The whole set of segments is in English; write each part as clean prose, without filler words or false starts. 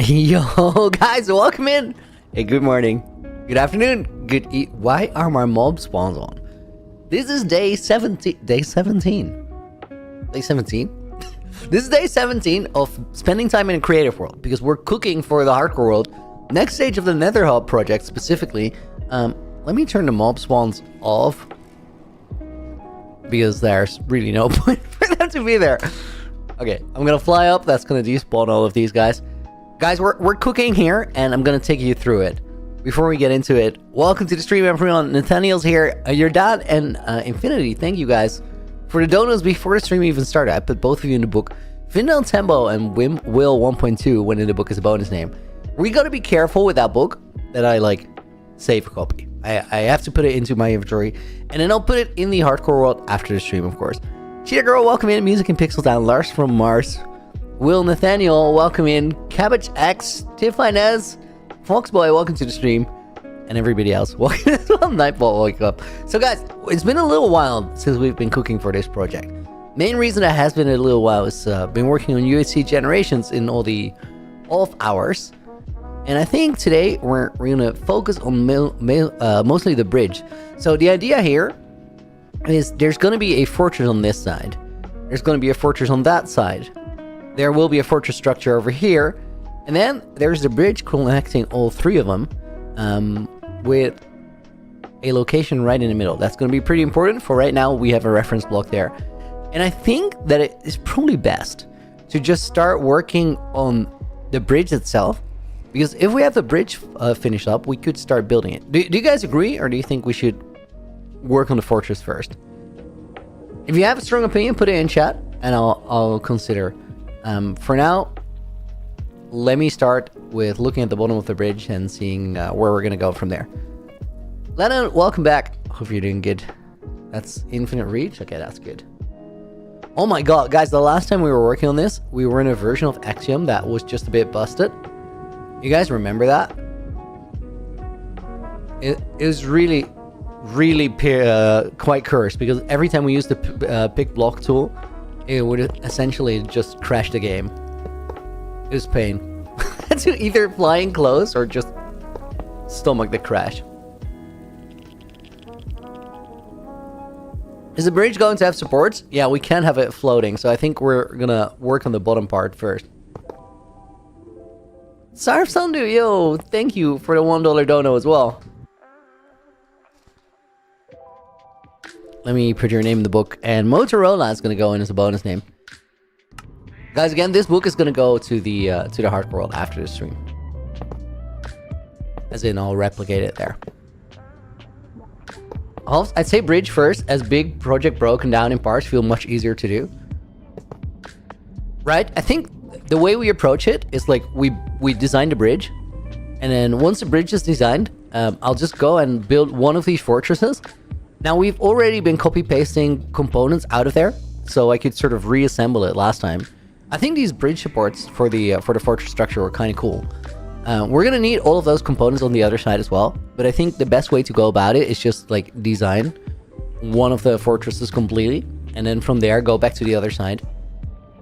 Yo, guys, welcome in. Hey, good morning, good afternoon, Why are my mob spawns on? This is day 17. Day 17. Day 17. This is day 17 of spending time in a creative world because we're cooking for the hardcore world. Next stage of the Nether Hub project specifically. Let me turn the mob spawns off because there's really no point for them to be there. Okay, I'm gonna fly up. That's gonna despawn all of these guys. Guys, we're cooking here, and I'm gonna take you through it. Before we get into it, welcome to the stream, everyone. Nathaniel's here, your dad, and Infinity. Thank you guys for the donuts before the stream even started. I put both of you in the book. Findel Tembo and Will 1.2 when in the book is a bonus name. We gotta be careful with that book that I save a copy. I have to put it into my inventory, and then I'll put it in the hardcore world after the stream, of course. Cheetah Girl, welcome in. Music and Pixel Down. Lars from Mars. Will Nathaniel, welcome in. Cabbage X, Tiff Inez, Foxboy, welcome to the stream. And everybody else, welcome as well. Nightball, wake up. So guys, it's been a little while since we've been cooking for this project. Main reason it has been a little while is been working on UHC generations in all the off hours. And I think today we're gonna focus on mostly the bridge. So the idea here is there's gonna be a fortress on this side. There's gonna be a fortress on that side. There will be a fortress structure over here, and then there's the bridge connecting all three of them with a location right in the middle. That's going to be pretty important. For right now, we have a reference block there. And I think that it is probably best to just start working on the bridge itself, because if we have the bridge finished up, we could start building it. Do you guys agree, or do you think we should work on the fortress first? If you have a strong opinion, put it in chat, and I'll consider. For now, let me start with looking at the bottom of the bridge and seeing where we're gonna go from there. Lennon, welcome back. Hope you're doing good. That's infinite reach. Okay, that's good. Oh my god, guys, the last time we were working on this, we were in a version of Axiom that was just a bit busted. You guys remember that? It was really quite cursed, because every time we used the pick block tool, it would essentially just crash the game. It was pain. To either flying close or just stomach the crash. Is the bridge going to have supports? Yeah, we can have it floating, so I think we're gonna work on the bottom part first. Sarf Sandu, yo, thank you for the $1 dono as well. Let me put your name in the book, and Motorola is going to go in as a bonus name. Guys, again, this book is going to go to the hardcore world after the stream. As in, I'll replicate it there. I'd say bridge first, as big project broken down in parts feel much easier to do. Right? I think the way we approach it is we design the bridge, and then once the bridge is designed, I'll just go and build one of these fortresses. Now, we've already been copy-pasting components out of there, so I could sort of reassemble it last time. I think these bridge supports for the fortress structure were kind of cool. We're going to need all of those components on the other side as well, but I think the best way to go about it is just, design one of the fortresses completely, and then from there, go back to the other side,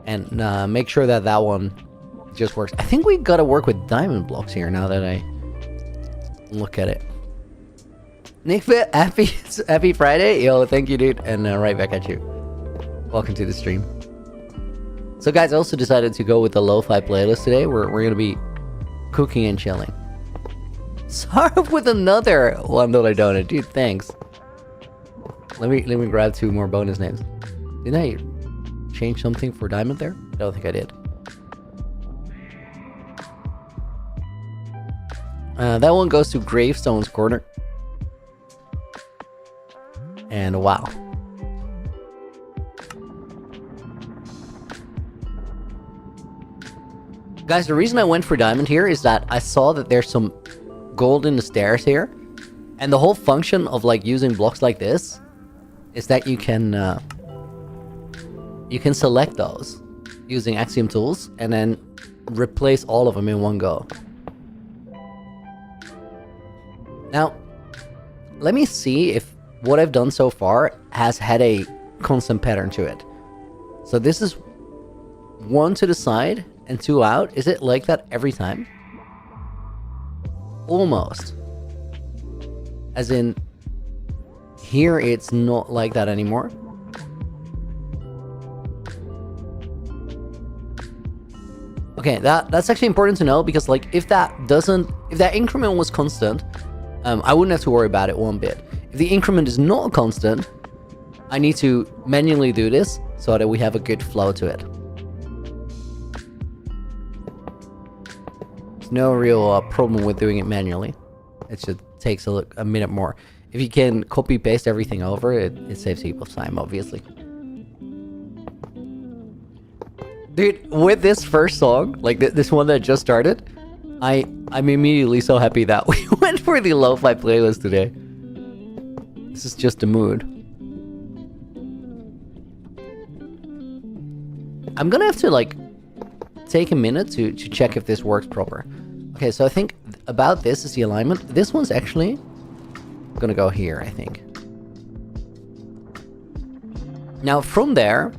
and make sure that that one just works. I think we got to work with diamond blocks here, now that I look at it. Nickfit, happy Friday. Yo, thank you, dude. And right back at you. Welcome to the stream. So, guys, I also decided to go with the lo-fi playlist today. We're going to be cooking and chilling. Sarf with another $1 donut. Dude, thanks. Let me grab 2 more bonus names. Didn't I change something for Diamond there? I don't think I did. That one goes to Gravestone's Corner. And wow. Guys, the reason I went for diamond here is that I saw that there's some gold in the stairs here. And the whole function of using blocks like this is that you can select those using Axiom tools and then replace all of them in one go. Now, let me see if what I've done so far has had a constant pattern to it. So this is one to the side, and 2 out. Is it like that every time? Almost. As in, here it's not like that anymore. Okay, that's actually important to know, because like if that increment was constant, I wouldn't have to worry about it one bit. If the increment is not constant, I need to manually do this so that we have a good flow to it. There's no real problem with doing it manually. It just takes a minute more. If you can copy paste everything over, it saves people time, obviously. Dude, with this first song, like this one that just started, I'm immediately so happy that we went for the lo-fi playlist today. This is just a mood. I'm gonna have to like take a minute to check if this works proper. Okay, so I think about this is the alignment. This one's actually gonna go here, I think. Now from there,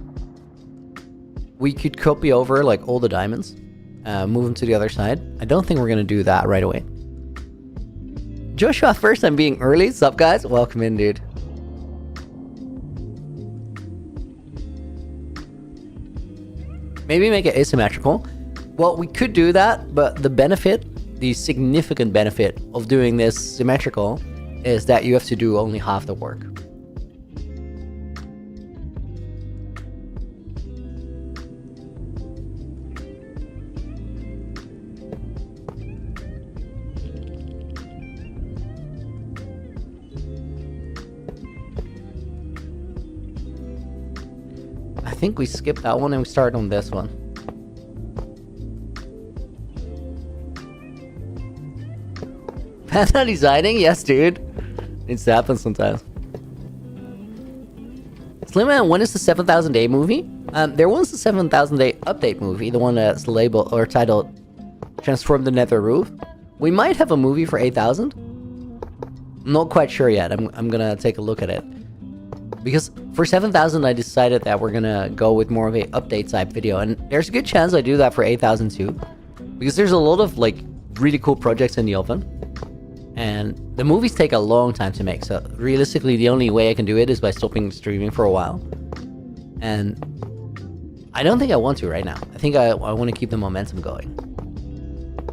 we could copy over like all the diamonds, move them to the other side. I don't think we're gonna do that right away. Joshua, first time being early. Sup guys? Welcome in, dude. Maybe make it asymmetrical. Well, we could do that, but the significant benefit of doing this symmetrical is that you have to do only half the work. I think we skipped that one and we start on this one. Panda designing? Yes, dude. Needs to happen sometimes. Slimman, when is the 7,000 day movie? There was the 7,000 day update movie, the one that's labeled or titled Transform the Nether Roof. We might have a movie for 8,000. I'm not quite sure yet. I'm gonna take a look at it. Because for 7,000 I decided that we're gonna go with more of a update type video, and there's a good chance I do that for 8,000 too. Because there's a lot of like really cool projects in the oven. And the movies take a long time to make, so realistically the only way I can do it is by stopping streaming for a while. And I don't think I want to right now. I think I want to keep the momentum going.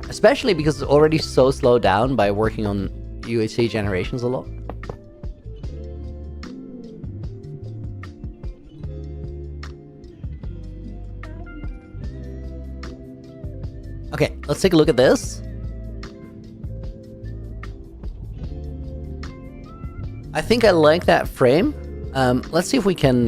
Especially because it's already so slowed down by working on UHC generations a lot. Okay, let's take a look at this. I think I like that frame. Let's see if we can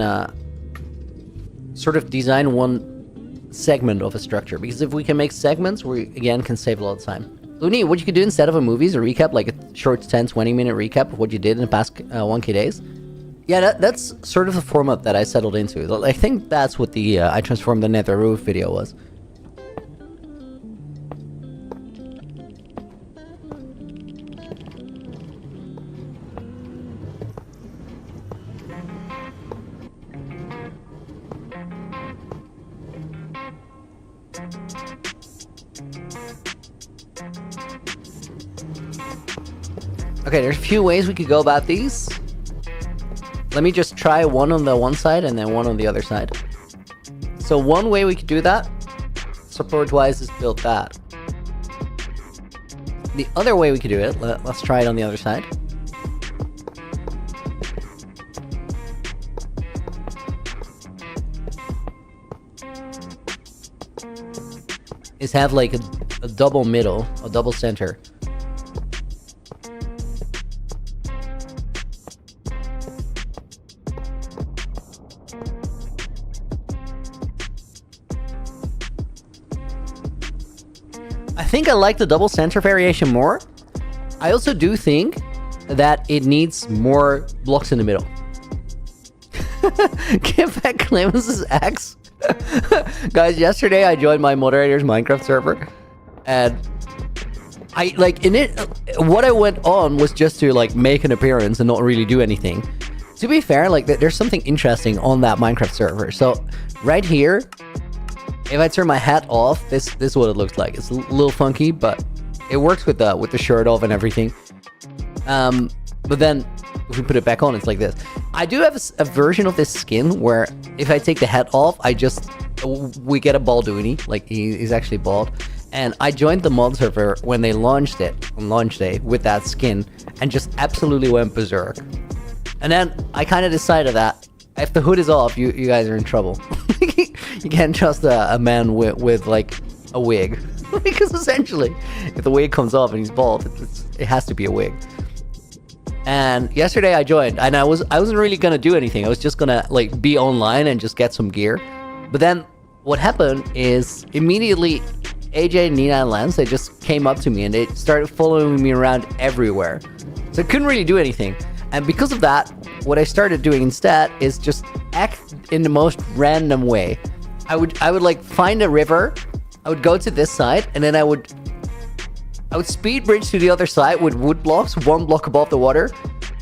sort of design one segment of a structure. Because if we can make segments, we again can save a lot of time. Looney, what you could do instead of a movie is a recap, like a short 10-20 minute recap of what you did in the past 1k days. Yeah, that's sort of the format that I settled into. I think that's what the I Transformed the Nether Roof video was. Okay, there's a few ways we could go about these. Let me just try one on the one side and then one on the other side. So one way we could do that, support-wise, is build that. The other way we could do it, let's try it on the other side. Is have like a double middle, a double center. I think I like the double center variation more. I also do think that it needs more blocks in the middle. Give back Clemens' axe. Guys, yesterday I joined my moderator's Minecraft server, and I like in it. What I went on was just to like make an appearance and not really do anything. To be fair, like there's something interesting on that Minecraft server. So right here, if I turn my hat off, this is what it looks like. It's a little funky, but it works with the shirt off and everything. But then if we put it back on, it's like this. I do have a version of this skin where if I take the hat off, we get a Baldoony, like he's actually bald. And I joined the mod server when they launched it on launch day with that skin and just absolutely went berserk. And then I kind of decided that if the hood is off, you guys are in trouble. You can't trust a man with like a wig. Because essentially, if the wig comes off and he's bald, it has to be a wig. And yesterday I joined, and I wasn't really gonna do anything. I was just gonna like be online and just get some gear. But then what happened is immediately AJ, Nina, and Lance, they just came up to me and they started following me around everywhere. So I couldn't really do anything. And because of that, what I started doing instead is just act in the most random way. I would like find a river, I would go to this side, and then I would speed bridge to the other side with wood blocks, 1 block above the water,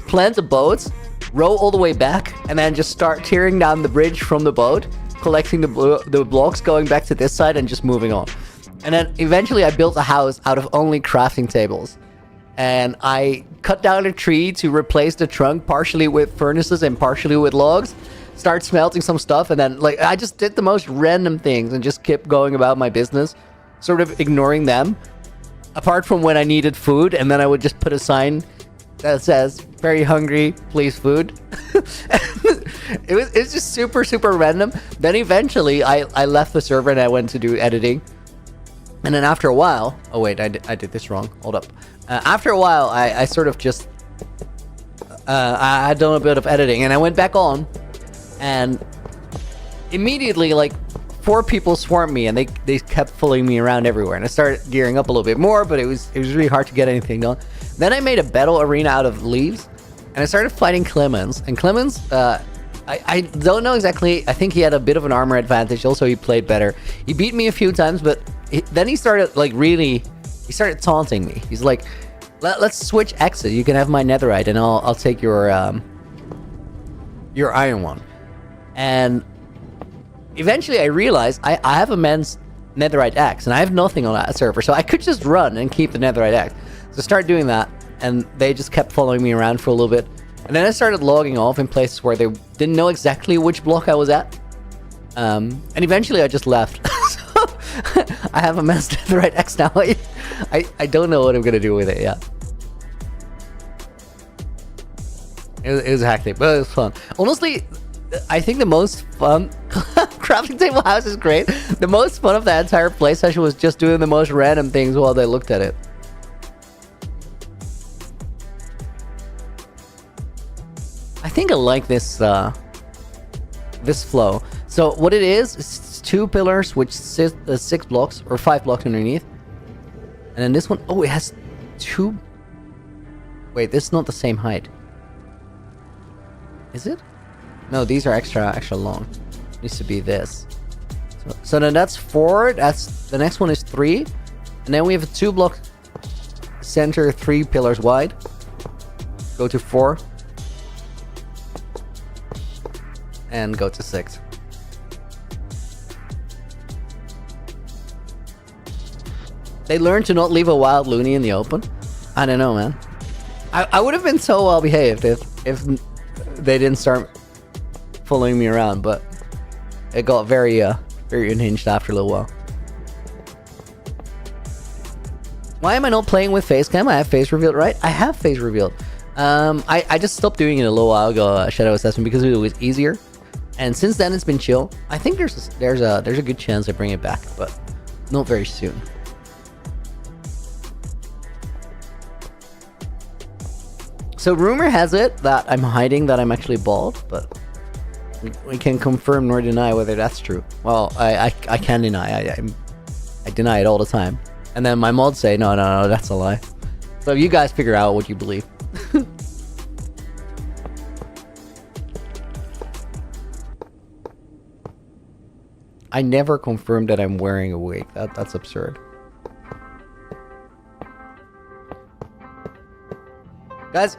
plant the boats, row all the way back, and then just start tearing down the bridge from the boat, collecting the blocks, going back to this side, and just moving on. And then eventually I built a house out of only crafting tables. And I cut down a tree to replace the trunk partially with furnaces and partially with logs, start smelting some stuff, and then like I just did the most random things and just kept going about my business, sort of ignoring them. Apart from when I needed food, and then I would just put a sign that says, "Very hungry, please food." It's just super, super random. Then eventually I left the server and I went to do editing. And then after a while, oh wait, I did this wrong. Hold up. After a while, I sort of just, I had done a bit of editing and I went back on, and immediately like 4 people swarmed me and they kept following me around everywhere, and I started gearing up a little bit more, but it was really hard to get anything done. Then I made a battle arena out of leaves and I started fighting Clemens, and Clemens, I don't know exactly, I think he had a bit of an armor advantage, also he played better. He beat me a few times, but then he started like he started taunting me. He's like, let's switch exit, you can have my netherite and I'll take your iron one. And eventually I realized I have a man's netherite axe and I have nothing on that server, so I could just run and keep the netherite axe. So I started doing that, and they just kept following me around for a little bit. And then I started logging off in places where they didn't know exactly which block I was at. And eventually I just left. So I have a man's netherite axe now. I don't know what I'm gonna do with it yet. It was hectic, but it was fun. Honestly, I think the most fun crafting table house is great. The most fun of that entire play session was just doing the most random things while they looked at it. I think I like this this flow. So what it is, it's 2 pillars which sit 6 blocks or 5 blocks underneath, and then this one, oh, it has 2. Wait, this is not the same height, is it? No, these are extra long. It needs to be this. So then that's 4. That's the next one is 3, and then we have a 2 block center, 3 pillars wide. Go to 4. And go to 6. They learned to not leave a wild loony in the open. I don't know, man. I would have been so well behaved if they didn't start following me around, but it got very unhinged after a little while. Why am I not playing with face cam? I have face revealed, right? I have face revealed. I just stopped doing it a little while ago, shadow assessment, because it was easier. And since then it's been chill. I think there's a good chance I bring it back, but not very soon. So rumor has it that I'm hiding that I'm actually bald, but we can confirm nor deny whether that's true. Well, I can deny. I deny it all the time. And then my mods say, no, that's a lie. So you guys figure out what you believe. I never confirmed that I'm wearing a wig. That's absurd. Guys,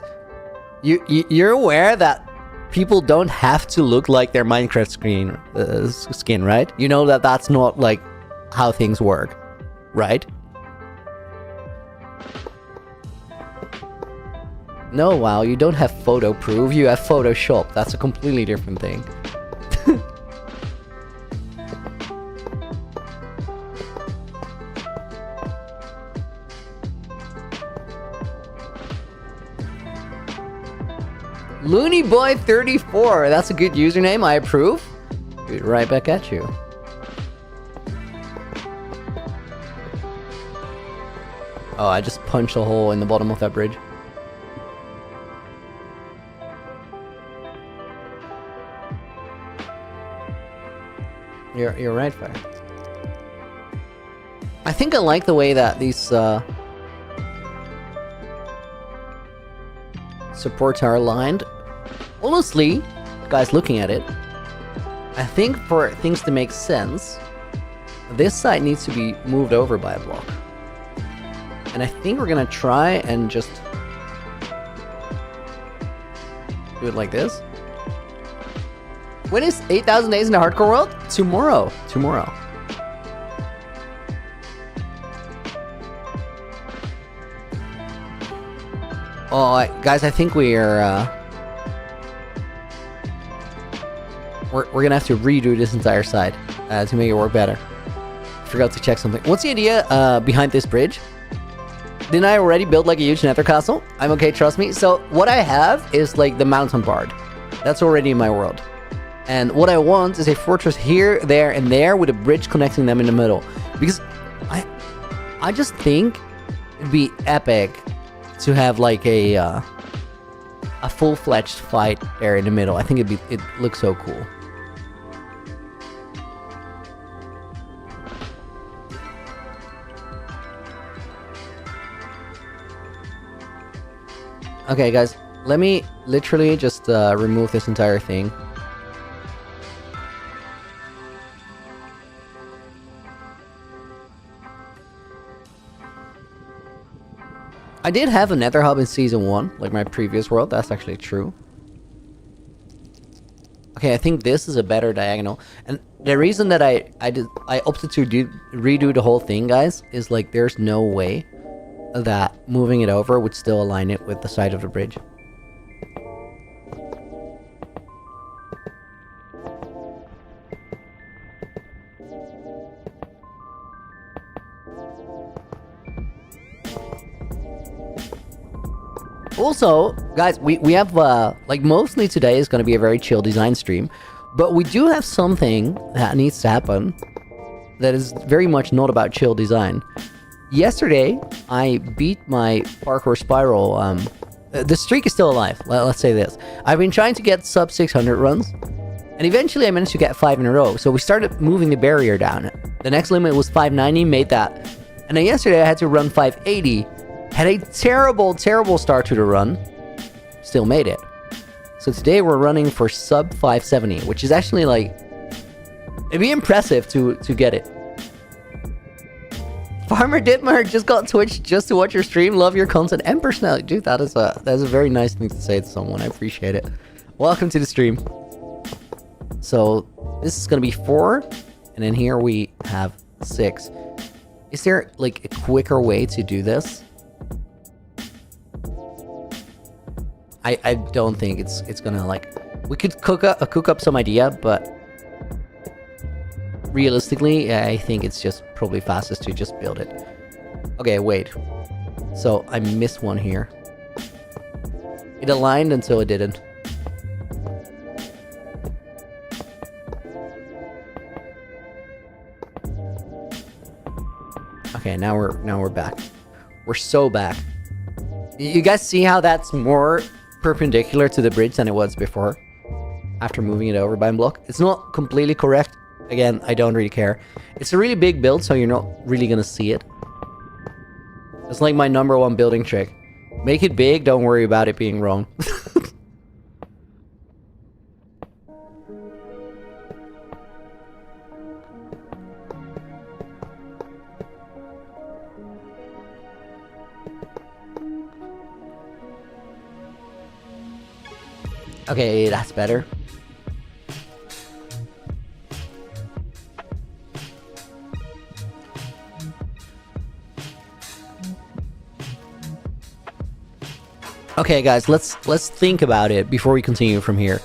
you're aware that people don't have to look like their Minecraft skin, right? You know that that's not like how things work, right? No, wow, you don't have photo proof, you have Photoshop. That's a completely different thing. LooneyBoy34, that's a good username, I approve. Dude, right back at you. Oh, I just punched a hole in the bottom of that bridge. You're right, Fire. I think I like the way that these supports are aligned. Honestly, guys, looking at it, I think for things to make sense, this side needs to be moved over by a block. And I think we're gonna try and just do it like this. When is 8,000 days in the hardcore world? Tomorrow. Tomorrow. Oh, guys, I think we're gonna have to redo this entire side to make it work better. Forgot to check something. What's the idea behind this bridge? Didn't I already build like a huge nether castle? I'm okay, trust me. So what I have is like the mountain bard. That's already in my world. And what I want is a fortress here, there, and there with a bridge connecting them in the middle. Because I just think it'd be epic to have like a full-fledged fight there in the middle. I think it looks so cool. Okay, guys, let me literally just remove this entire thing. I did have a Nether Hub in Season 1, like my previous world, that's actually true. Okay, I think this is a better diagonal. And the reason that I opted to redo the whole thing, guys, is like there's no way that moving it over would still align it with the side of the bridge. Also, guys, we have, like, mostly today is going to be a very chill design stream, but we do have something that needs to happen that is very much not about chill design. Yesterday, I beat my parkour spiral, the streak is still alive, let's say this. I've been trying to get sub 600 runs, and eventually I managed to get 5 in a row, so we started moving the barrier down. The next limit was 590, made that. And then yesterday I had to run 580, had a terrible, terrible start to the run, still made it. So today we're running for sub 570, which is actually like, it'd be impressive to get it. Farmer Ditmer just got Twitch just to watch your stream, love your content and personality. Dude, that is a very nice thing to say to someone, I appreciate it. Welcome to the stream. So this is gonna be 4, and then here we have 6. Is there like a quicker way to do this? I don't think it's gonna like, we could cook up some idea, but realistically, I think it's just probably fastest to just build it. Okay, wait. So I missed one here. It aligned until it didn't. Okay, now we're back. We're so back. You guys see how that's more perpendicular to the bridge than it was before? After moving it over by a block. It's not completely correct. Again, I don't really care. It's a really big build, so you're not really gonna see it. It's like my #1 building trick. Make it big, don't worry about it being wrong. Okay, that's better. Okay, guys, let's think about it before we continue from here.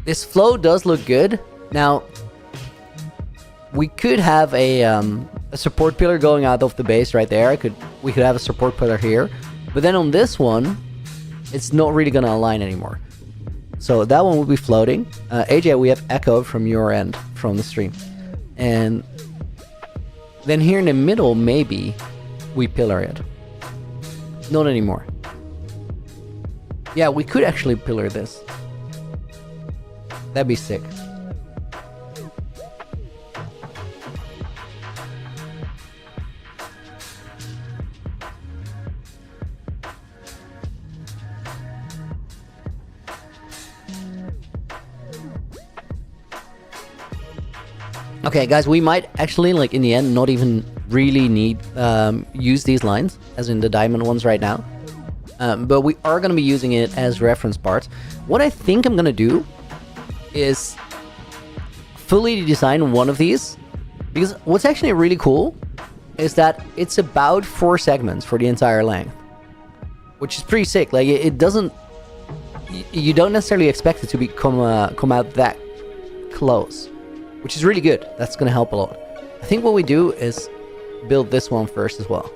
This flow does look good. Now, we could have a support pillar going out of the base right there. We could have a support pillar here, but then on this one, it's not really gonna align anymore. So that one will be floating. AJ, we have echo from your end from the stream, and then here in the middle, maybe we pillar it. Not anymore. Yeah, we could actually pillar this. That'd be sick. Okay, guys, we might actually, like, in the end, not even really need use these lines, as in the diamond ones right now. But we are going to be using it as reference parts. What I think I'm going to do is fully design one of these, because what's actually really cool is that it's about 4 segments for the entire length, which is pretty sick. Like, it doesn't... You don't necessarily expect it to come out that close, which is really good. That's going to help a lot. I think what we do is build this one first as well.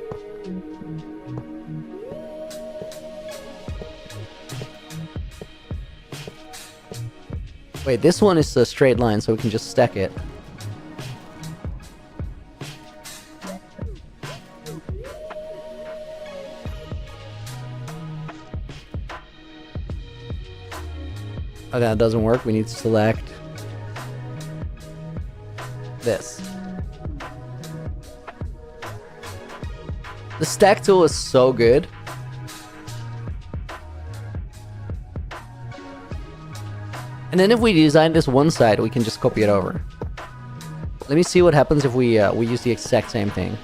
Wait, this one is a straight line, so we can just stack it. Okay, that doesn't work. We need to select this. The stack tool is so good. And then if we design this one side, we can just copy it over. Let me see what happens if we use the exact same thing.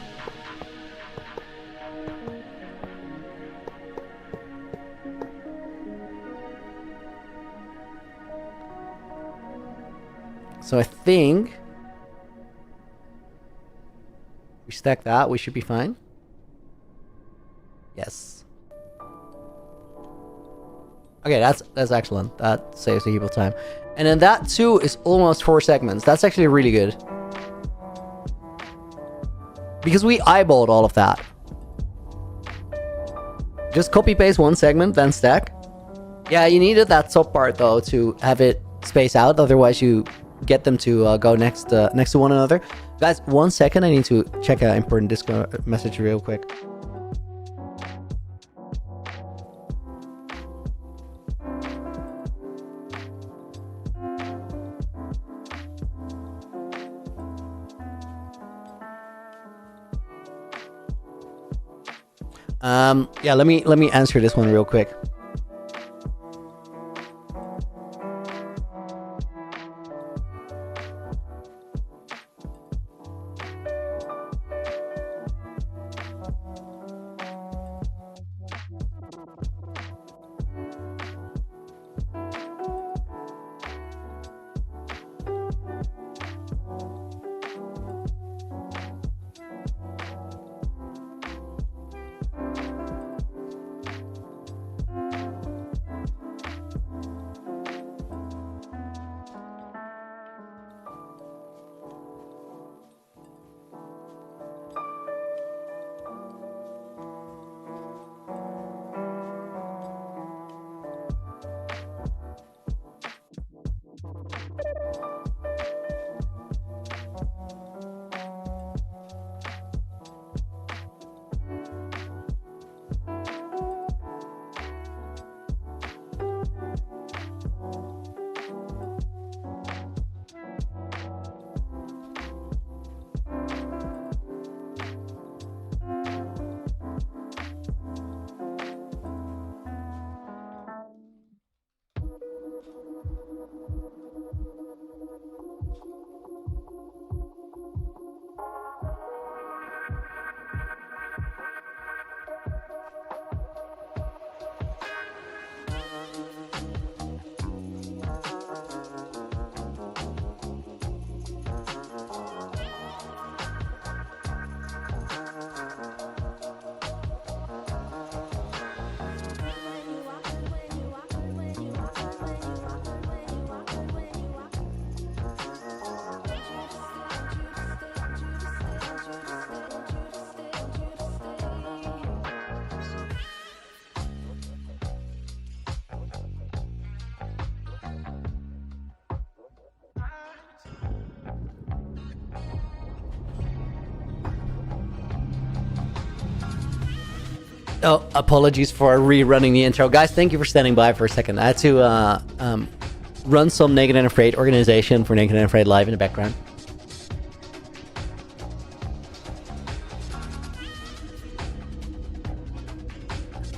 So I think we stack that, we should be fine. Yes. Okay, that's excellent. That saves a heap of time. And then that too is almost 4 segments. That's actually really good, because we eyeballed all of that. Just copy paste 1 segment, then stack. Yeah, you needed that top part though to have it space out. Otherwise, you get them to go next to one another. Guys, 1 second. I need to check an important Discord message real quick. Yeah, let me answer this one real quick. Oh, apologies for rerunning the intro. Guys, thank you for standing by for a second. I had to run some Naked and Afraid organization for Naked and Afraid Live in the background.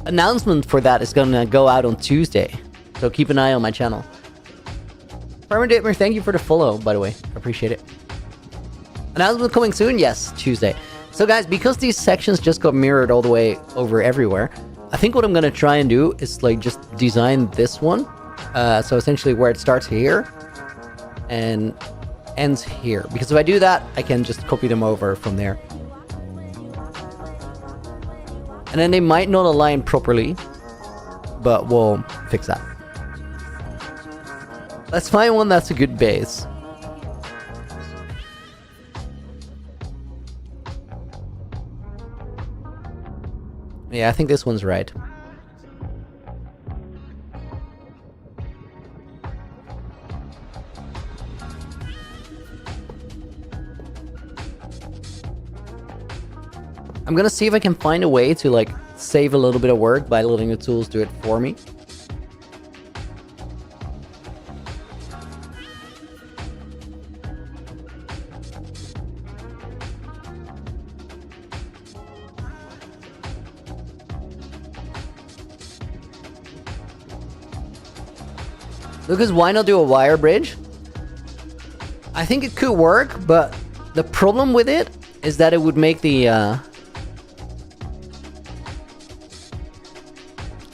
Announcement for that is going to go out on Tuesday, so keep an eye on my channel. Farmer Ditmer, thank you for the follow, by the way. I appreciate it. Announcement coming soon? Yes, Tuesday. So guys, because these sections just got mirrored all the way over everywhere, I think what I'm going to try and do is like just design this one. So essentially where it starts here and ends here. Because if I do that, I can just copy them over from there. And then they might not align properly, but we'll fix that. Let's find one that's a good base. Yeah, I think this one's right. I'm gonna see if I can find a way to like save a little bit of work by letting the tools do it for me. Lucas, why not do a wire bridge? I think it could work, but the problem with it is that it would make the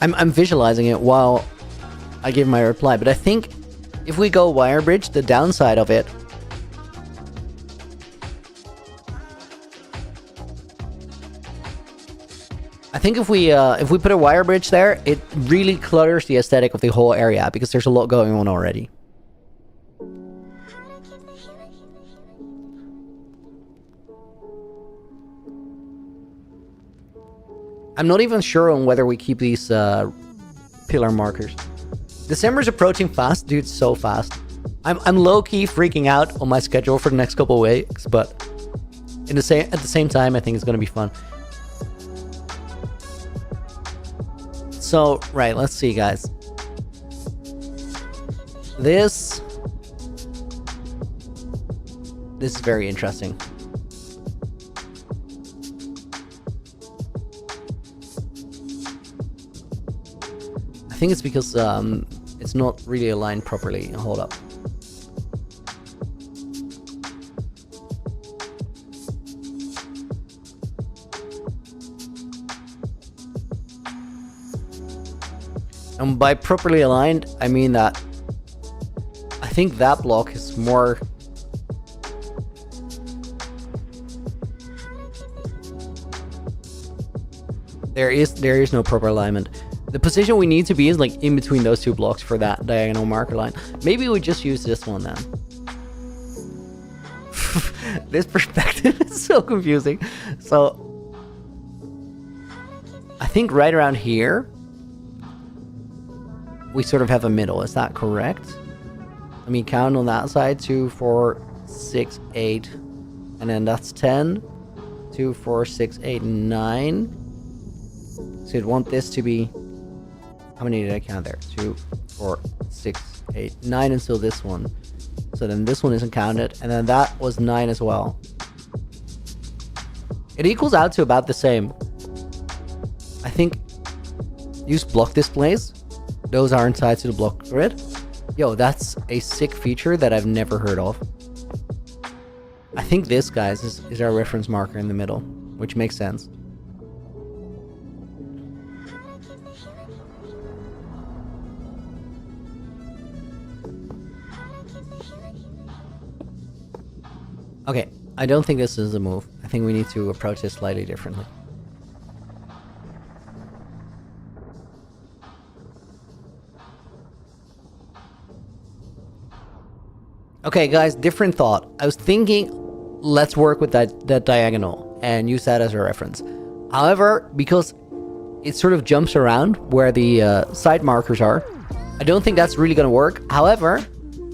I'm visualizing it while I give my reply, but I think if we go wire bridge, the downside of it I think if we put a wire bridge there, it really clutters the aesthetic of the whole area because there's a lot going on already. I'm not even sure on whether we keep these pillar markers. December's approaching fast, dude, so fast. I'm low-key freaking out on my schedule for the next couple of weeks, but at the same time, I think it's gonna be fun. So, right, let's see, guys. This is very interesting. I think it's because it's not really aligned properly. Hold up. And by properly aligned, I mean that I think that block is more... There is no proper alignment. The position we need to be is like in between those two blocks for that diagonal marker line. Maybe we just use this one then. This perspective is so confusing. So I think right around here we sort of have a middle. Is that correct? Let me count on that side. 2, 4, 6, 8, and then that's 10. 2, 4, 6, 8, 9. So you'd want this to be... How many did I count there? 2, 4, 6, 8, 9 until this one. So then this one isn't counted. And then that was 9 as well. It equals out to about the same. I think use block displays. Those aren't tied to the block grid. Yo, that's a sick feature that I've never heard of. I think this, guys, is our reference marker in the middle, which makes sense. Okay, I don't think this is a move. I think we need to approach this slightly differently. Okay, guys, different thought. I was thinking, let's work with that diagonal and use that as a reference. However, because it sort of jumps around where the side markers are, I don't think that's really going to work. However,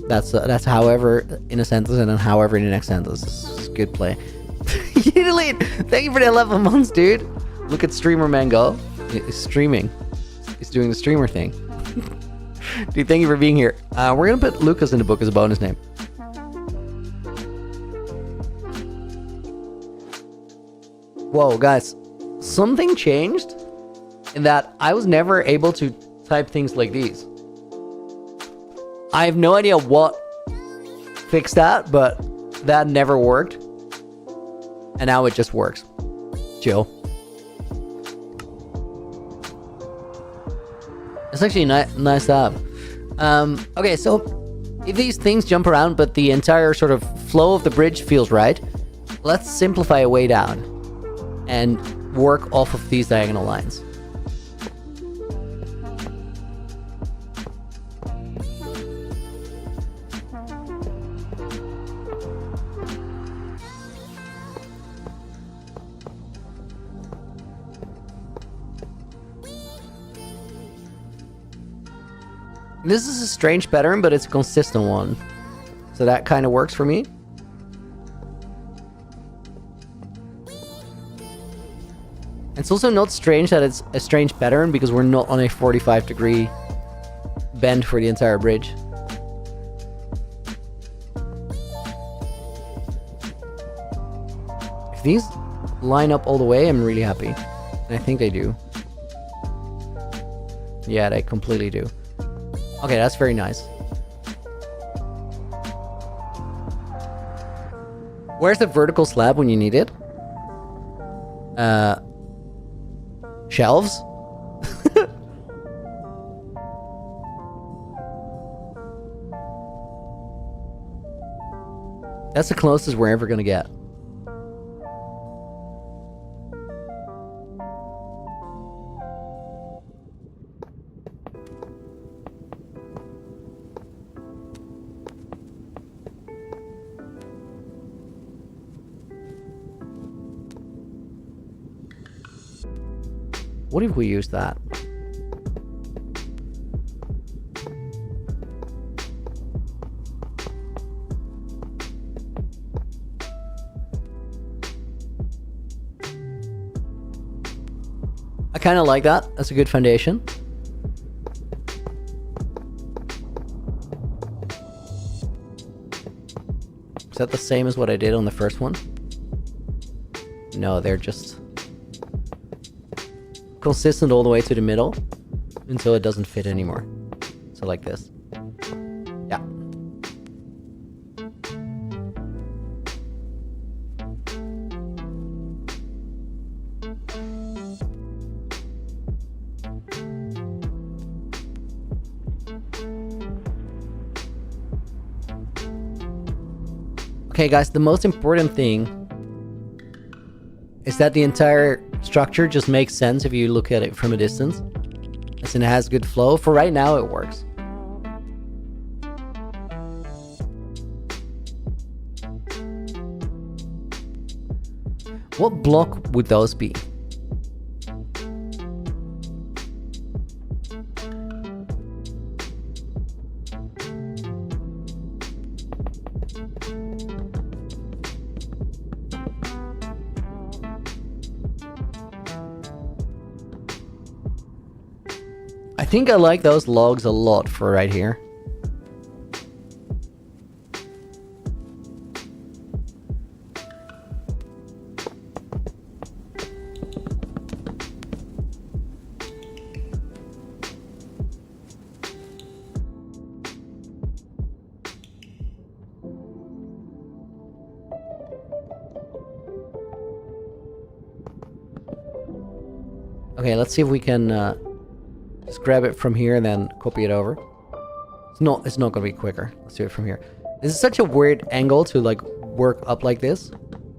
that's however in a sentence and then however in the next sentence. This is good play. Delete. Thank you for the 11 months, dude. Look at Streamer Mango. He's streaming. He's doing the streamer thing. Dude, thank you for being here. We're gonna put Lucas in the book as a bonus name. Whoa, guys. Something changed in that I was never able to type things like these. I have no idea what fixed that, but that never worked. And now it just works. Chill. It's actually nice to have. Okay, so if these things jump around, but the entire sort of flow of the bridge feels right, let's simplify a way down and work off of these diagonal lines. This is a strange pattern, but it's a consistent one. So that kind of works for me. It's also not strange that it's a strange pattern because we're not on a 45-degree bend for the entire bridge. If these line up all the way, I'm really happy. And I think they do. Yeah, they completely do. Okay, that's very nice. Where's the vertical slab when you need it? Shelves? That's the closest we're ever gonna get. What if we use that? I kind of like that. That's a good foundation. Is that the same as what I did on the first one? No, they're just consistent all the way to the middle until it doesn't fit anymore. So like this. Yeah. Okay, guys, the most important thing is that the entire structure just makes sense if you look at it from a distance. As in, it has good flow. For right now, it works. What block would those be? I think I like those logs a lot for right here. Okay, let's see if we can just grab it from here and then copy it over. It's not gonna be quicker. Let's do it from here. This is such a weird angle to like work up like this.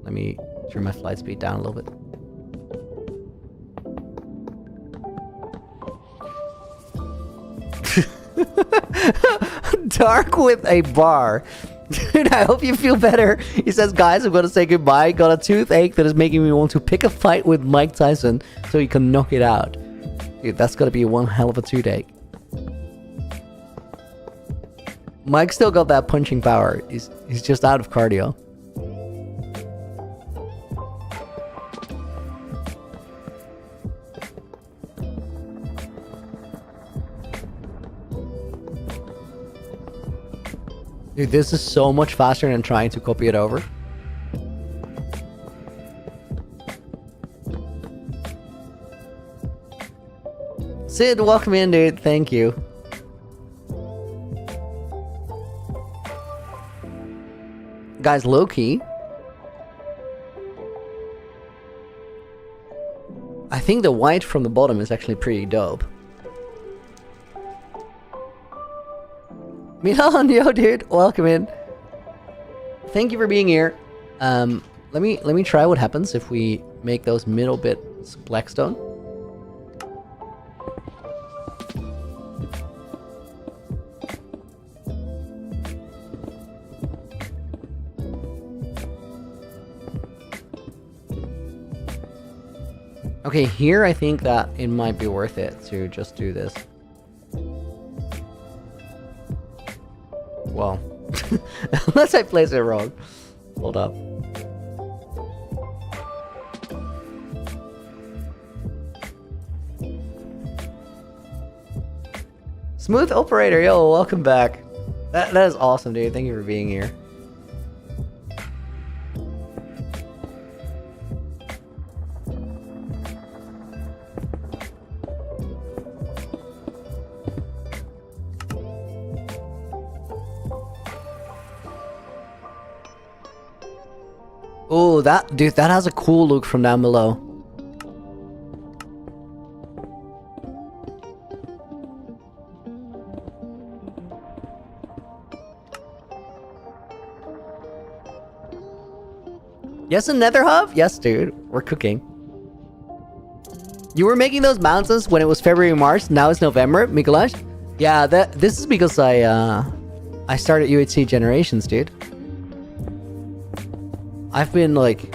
Let me turn my flight speed down a little bit. Dark with a bar. Dude, I hope you feel better. He says, guys, I'm gonna say goodbye. Got a toothache that is making me want to pick a fight with Mike Tyson so he can knock it out. Dude, that's gotta be one hell of a toothache. Mike still got that punching power. He's just out of cardio. Dude, this is so much faster than trying to copy it over. Sid, welcome in, dude. Thank you. Guys, low-key, I think the white from the bottom is actually pretty dope. Milan, yo, dude, welcome in. Thank you for being here. Let me try what happens if we make those middle bits blackstone. Okay, here I think that it might be worth it to just do this. Well, unless I place it wrong. Hold up. Smooth operator, yo, welcome back. That is awesome, dude. Thank you for being here. Oh, that dude, that has a cool look from down below. Yes, a Nether Hub? Yes, dude. We're cooking. You were making those mountains when it was February, March. Now it's November, Mikolash. Yeah, this is because I started UHC Generations, dude. I've been like,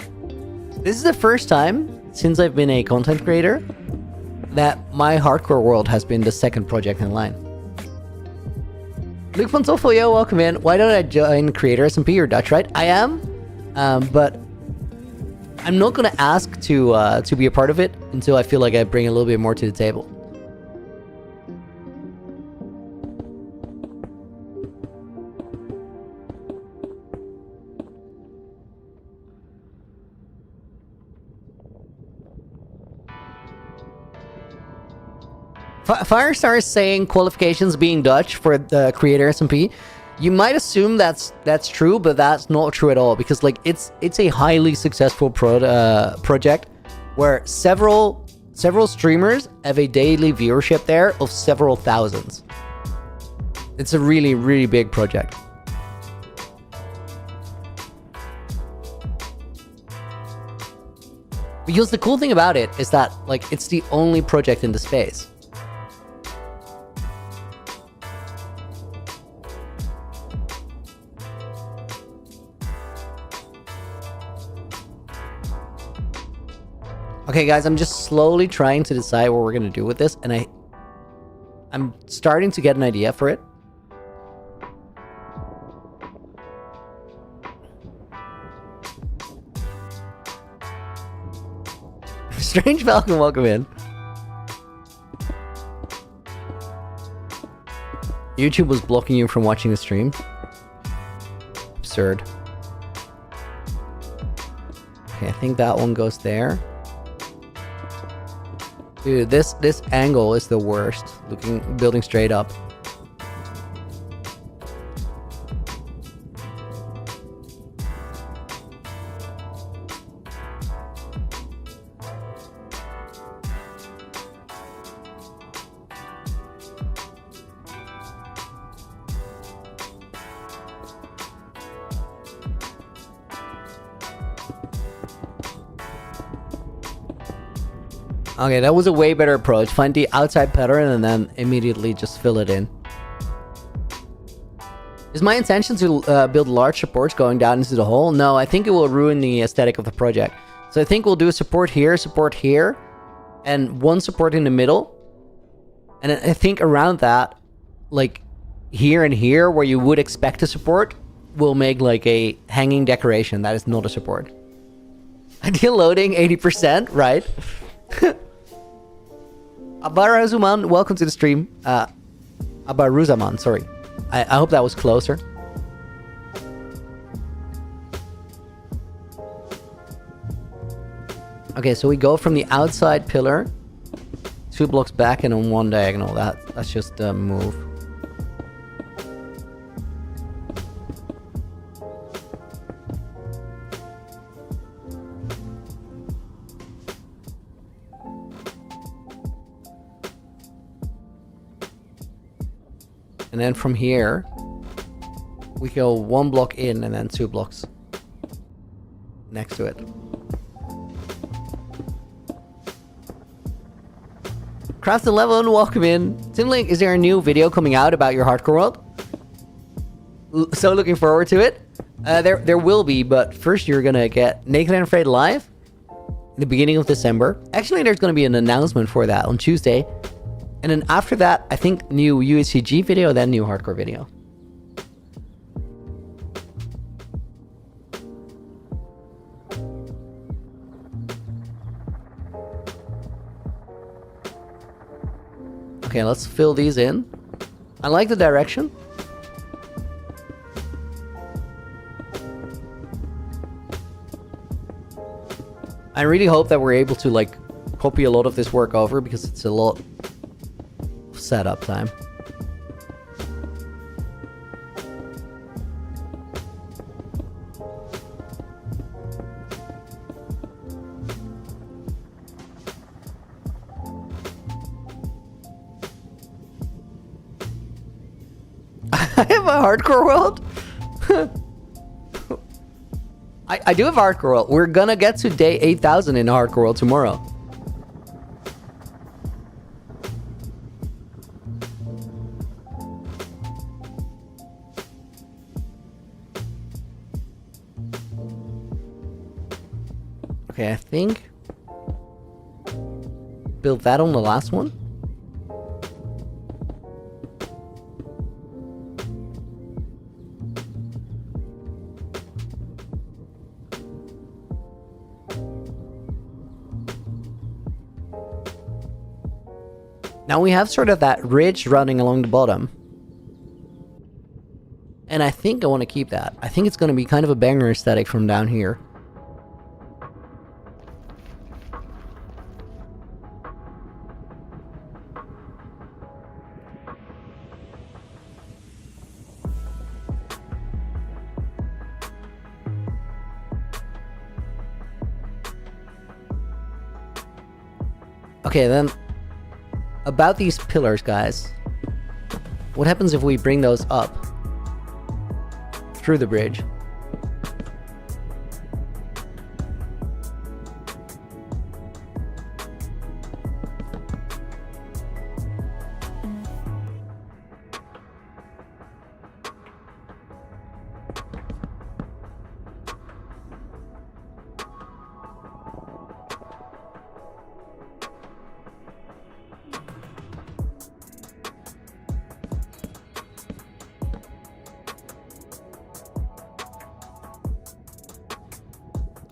this is the first time since I've been a content creator that my hardcore world has been the second project in line. Luke Fontofo, yo, welcome in. Why don't I join Creator SMP? You're Dutch, right? I am, but I'm not gonna ask to be a part of it until I feel like I bring a little bit more to the table. Firestar is saying qualifications being Dutch for the Creator SMP. You might assume that's true, but that's not true at all, because like it's a highly successful project where several streamers have a daily viewership there of several thousands. It's a really, really big project. Because the cool thing about it is that like it's the only project in the space. Okay, guys, I'm just slowly trying to decide what we're gonna do with this, and I'm starting to get an idea for it. Strange Falcon, welcome in. YouTube was blocking you from watching the stream. Absurd. Okay, I think that one goes there. Dude, this angle is the worst. Building straight up. Okay, that was a way better approach. Find the outside pattern and then immediately just fill it in. Is my intention to build large supports going down into the hole? No, I think it will ruin the aesthetic of the project. So I think we'll do a support here, and one support in the middle. And I think around that, like here and here, where you would expect a support, we'll make like a hanging decoration that is not a support. Ideal loading, 80%, right? Abarazuman, welcome to the stream. Abaruzaman, sorry. I hope that was closer. Okay, so we go from the outside pillar 2 blocks back and on one diagonal. That's just a move. And then from here, we go 1 block in and then 2 blocks next to it. Craft 11, welcome in. Timlink, is there a new video coming out about your hardcore world? So looking forward to it. There will be, but first you're gonna get Naked and Afraid live in the beginning of December. Actually, there's gonna be an announcement for that on Tuesday. And then after that, I think new UHCG video, then new hardcore video. Okay, let's fill these in. I like the direction. I really hope that we're able to like copy a lot of this work over because it's a lot of setup time. I have a hardcore world? I do have a hardcore world. We're gonna get to day 8,000 in hardcore world tomorrow. Okay, I think build that on the last one. Now we have sort of that ridge running along the bottom. And I think I want to keep that. I think it's going to be kind of a banger aesthetic from down here. Okay, then about these pillars, guys. What happens if we bring those up through the bridge?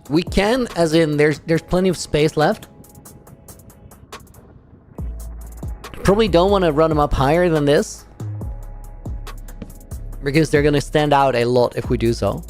We can, as in there's plenty of space left. Probably don't want to run them up higher than this, because they're gonna stand out a lot if we do so.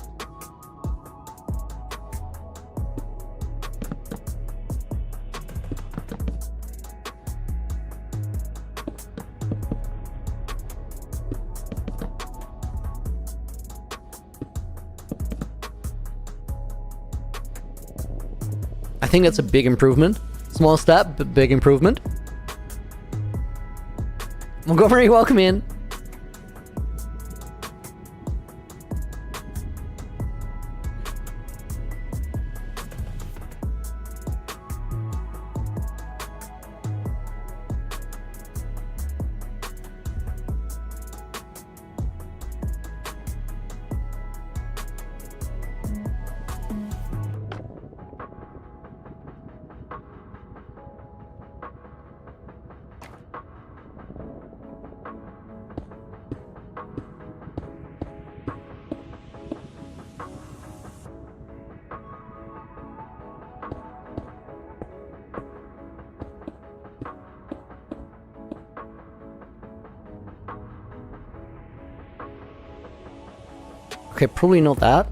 I think that's a big improvement. Small step, but big improvement. Montgomery, welcome in. Okay, probably not that.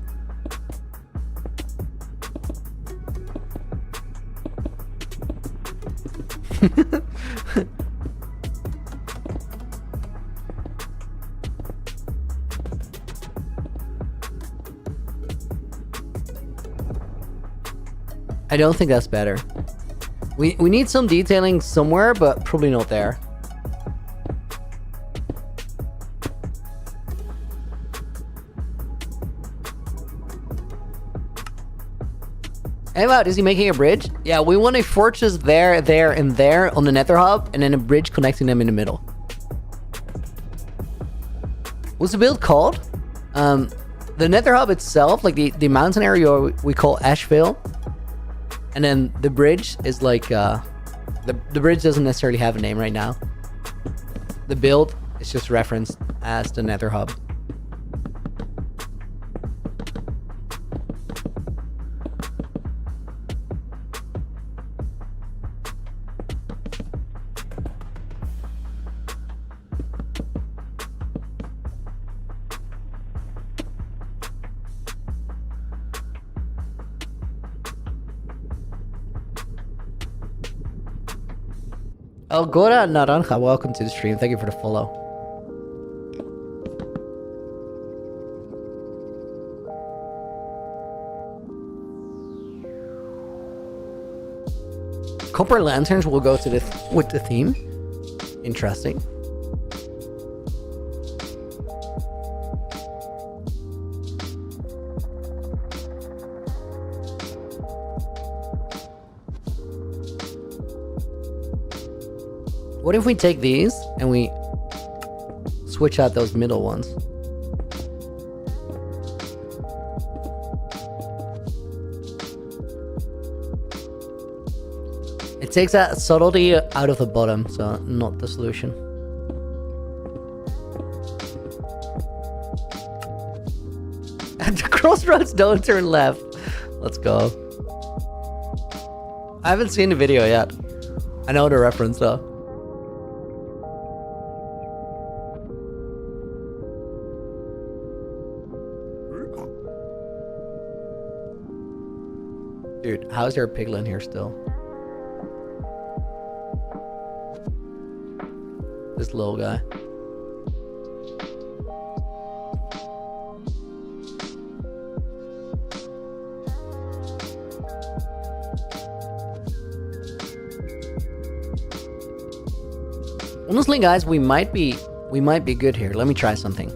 I don't think that's better. We need some detailing somewhere, but probably not there. Hey, wow, is he making a bridge? Yeah, we want a fortress there, there, and there on the Nether Hub, and then a bridge connecting them in the middle. What's the build called? The Nether Hub itself, like the mountain area we call Ashville. And then the bridge is like, the bridge doesn't necessarily have a name right now. The build is just referenced as the Nether Hub. Oh, Gora Naranja, welcome to the stream. Thank you for the follow. Copper lanterns will go to with the theme. Interesting. What if we take these and we switch out those middle ones? It takes that subtlety out of the bottom, so not the solution. And the crossroads don't turn left. Let's go. I haven't seen the video yet. I know the reference though. Dude, how's there a piglin here still? This little guy. Honestly, guys, we might be good here. Let me try something.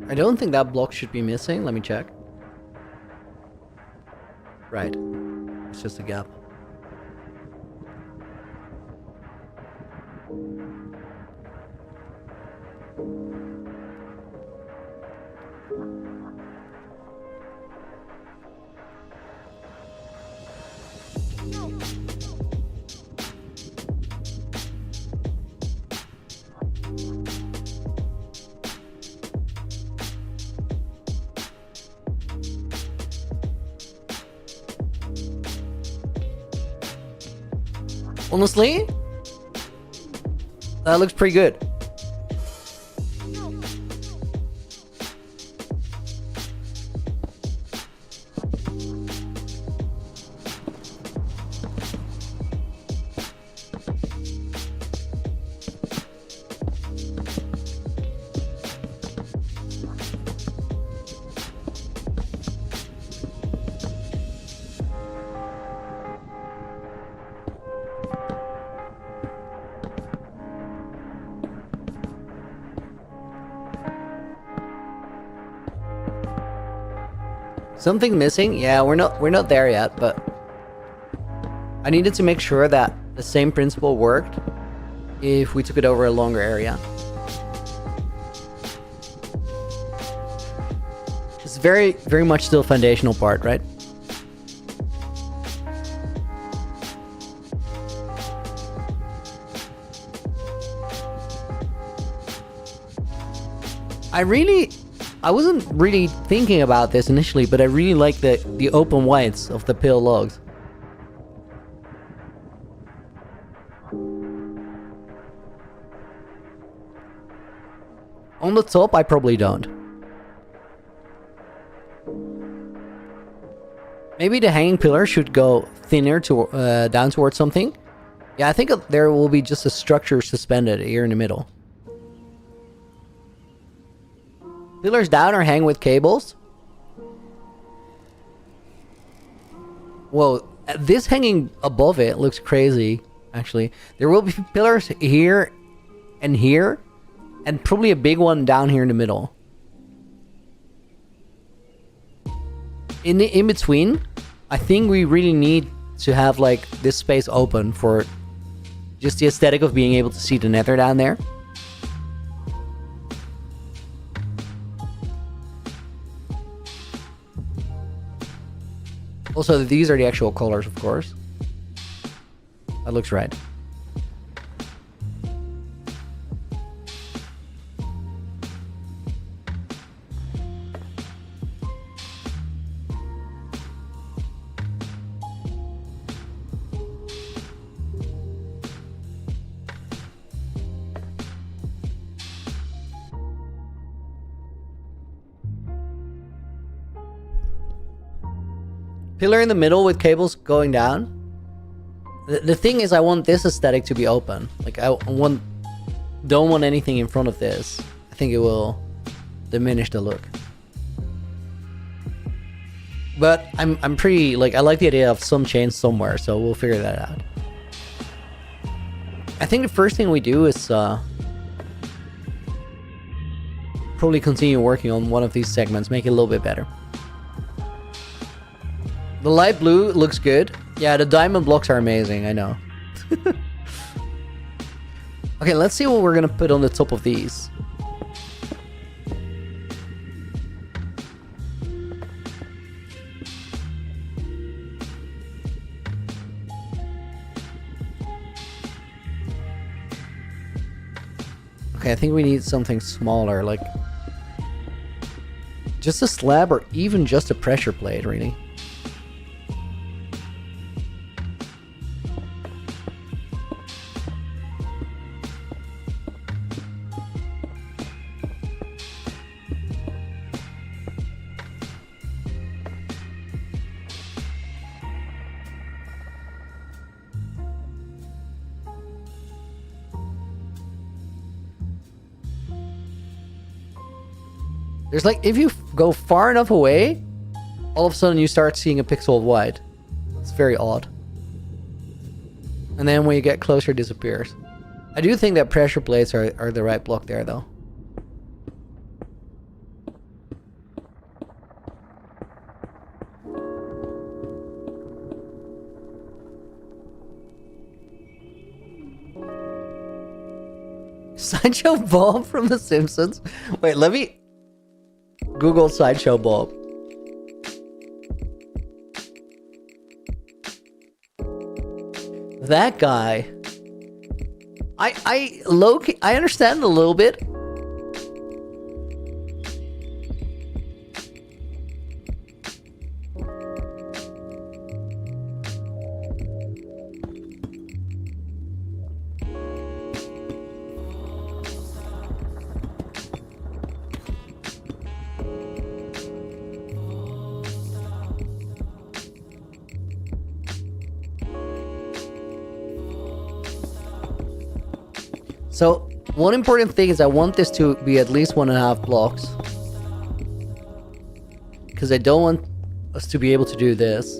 I don't think that block should be missing. Let me check. Right. It's just a gap. Honestly, that looks pretty good. Something missing? Yeah, we're not there yet, but I needed to make sure that the same principle worked if we took it over a longer area. It's very, very much still foundational part, right? I wasn't really thinking about this initially, but I really like the open whites of the pale logs. On the top, I probably don't. Maybe the hanging pillar should go thinner to down towards something. Yeah, I think there will be just a structure suspended here in the middle. Pillars down or hang with cables? Whoa, this hanging above it looks crazy, actually. There will be pillars here, and probably a big one down here in the middle. In between, I think we really need to have like this space open for just the aesthetic of being able to see the nether down there. Also, these are the actual colors, of course. That looks right. Pillar in the middle with cables going down. The thing is, I want this aesthetic to be open. Like, don't want anything in front of this. I think it will diminish the look. But I'm pretty, like, I like the idea of some chains somewhere, so we'll figure that out. I think the first thing we do is probably continue working on one of these segments, make it a little bit better. The light blue looks good. Yeah, the diamond blocks are amazing, I know. Okay, let's see what we're gonna put on the top of these. Okay, I think we need something smaller, like just a slab or even just a pressure plate, really. There's like, if you go far enough away, all of a sudden you start seeing a pixel of white. It's very odd. And then when you get closer, it disappears. I do think that pressure plates are the right block there, though. Sideshow Bob from The Simpsons? Wait, let me Google Sideshow Bob. That guy. I understand a little bit. So, one important thing is I want this to be at least 1.5 blocks. Because I don't want us to be able to do this.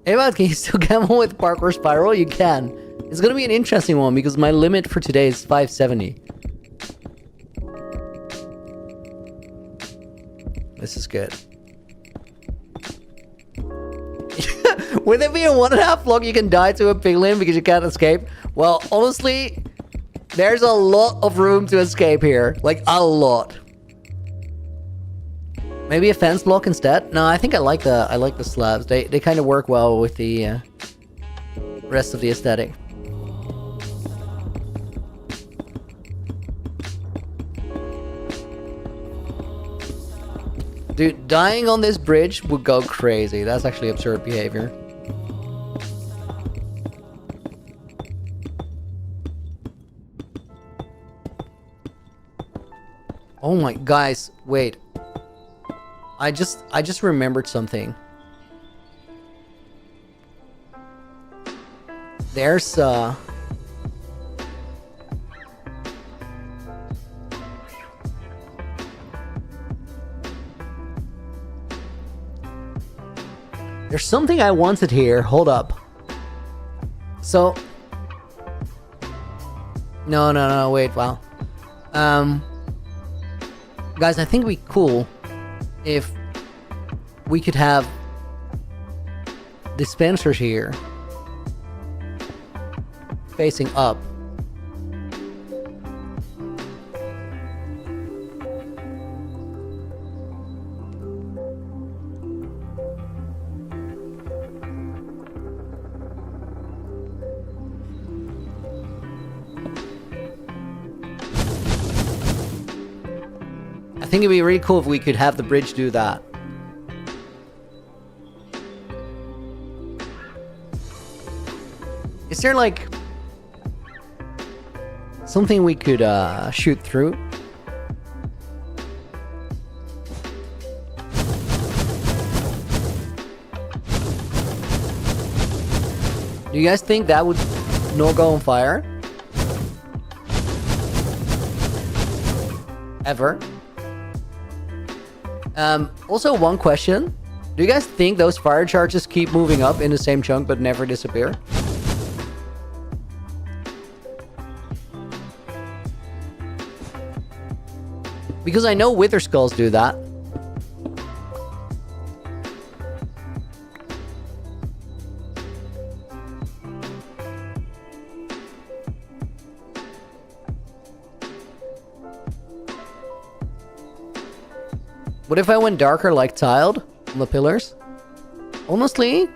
Hey man, can you still get one with Parkour Spiral? You can. It's gonna be an interesting one because my limit for today is 570. This is good. Would there be a 1.5 block you can die to a piglin because you can't escape? Well, honestly, there's a lot of room to escape here. Like, a lot. Maybe a fence block instead? No, I think I like the slabs. They kind of work well with the rest of the aesthetic. Dude, dying on this bridge would go crazy. That's actually absurd behavior. Oh my, guys, wait. I just remembered something. There's something I wanted here. Hold up. So no, wait, wow. Guys, I think it'd be cool if we could have dispensers here facing up. I think it'd be really cool if we could have the bridge do that. Is there like something we could shoot through? Do you guys think that would not go on fire? Ever? Also, one question. Do you guys think those fire charges keep moving up in the same chunk but never disappear? Because I know Wither Skulls do that. What if I went darker, like tiled on the pillars? Honestly,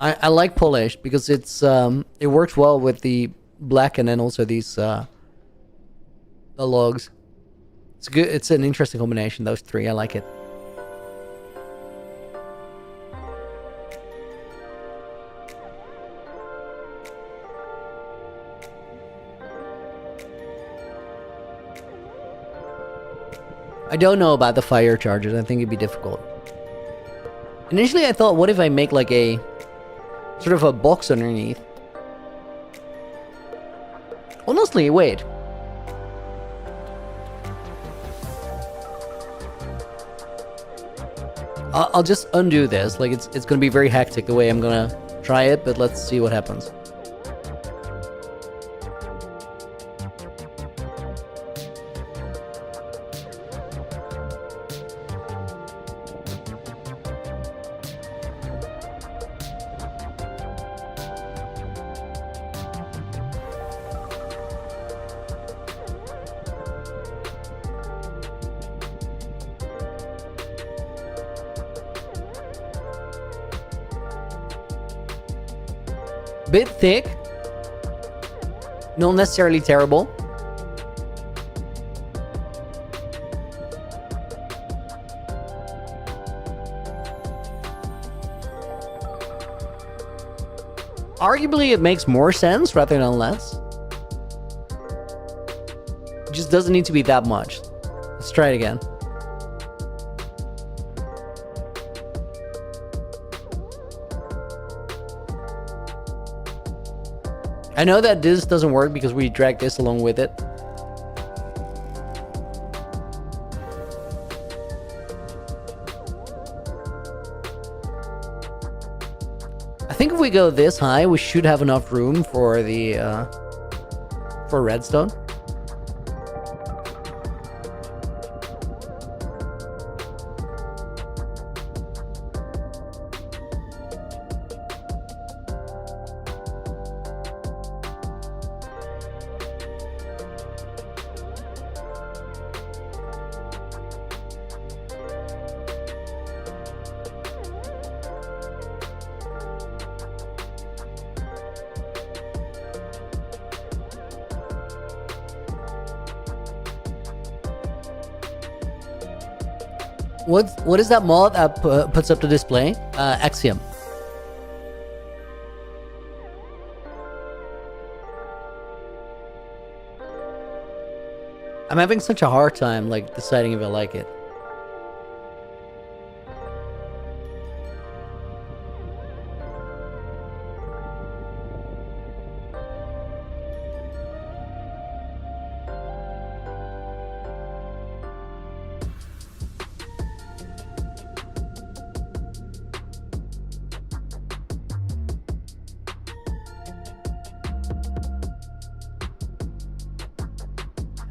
I like polish because it's it works well with the black and then also these the logs. It's good. It's an interesting combination. Those three, I like it. I don't know about the fire charges. I think it'd be difficult. Initially, I thought, what if I make like a sort of a box underneath? Honestly, wait. I'll just undo this. Like it's gonna be very hectic the way I'm gonna try it, but let's see what happens. Bit thick, not necessarily terrible. Arguably, it makes more sense rather than less. It just doesn't need to be that much. Let's try it again. I know that this doesn't work because we dragged this along with it. I think if we go this high, we should have enough room for the for redstone. What is that mod that puts up the display? Axiom. I'm having such a hard time like deciding if I like it.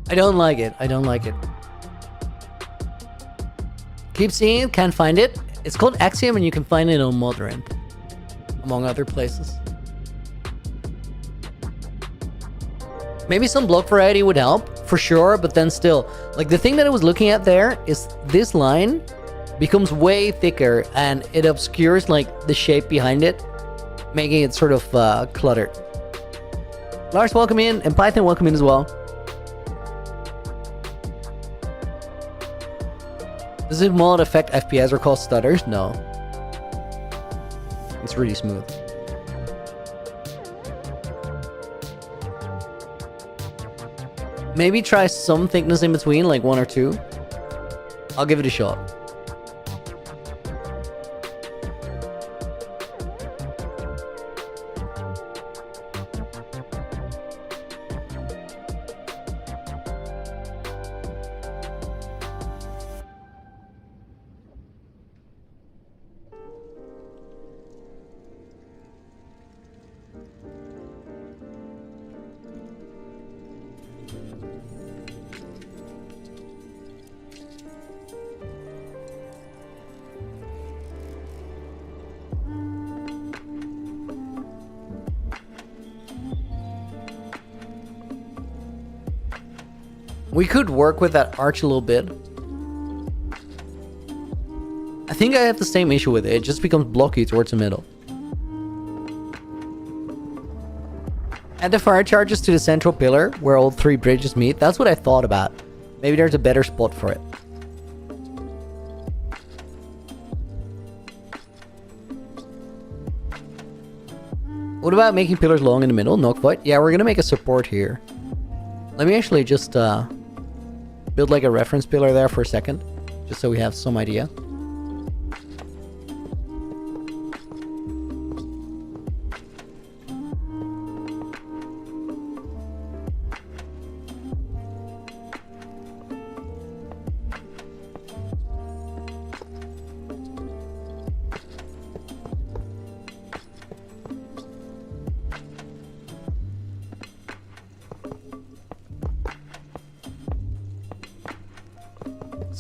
I don't like it. I don't like it. Keep seeing it, can't find it. It's called Axiom and you can find it on Modern, among other places. Maybe some block variety would help, for sure, but then still, like the thing that I was looking at there is this line becomes way thicker and it obscures like the shape behind it, making it sort of cluttered. Lars, welcome in, and Python, welcome in as well. Does it mod affect FPS or cause stutters? No. It's really smooth. Maybe try some thickness in between, like 1 or 2. I'll give it a shot. We could work with that arch a little bit. I think I have the same issue with it. It just becomes blocky towards the middle. Add the fire charges to the central pillar where all 3 bridges meet. That's what I thought about. Maybe there's a better spot for it. What about making pillars long in the middle? Knockfight? Yeah, we're gonna make a support here. Let me actually just build like a reference pillar there for a second, just so we have some idea.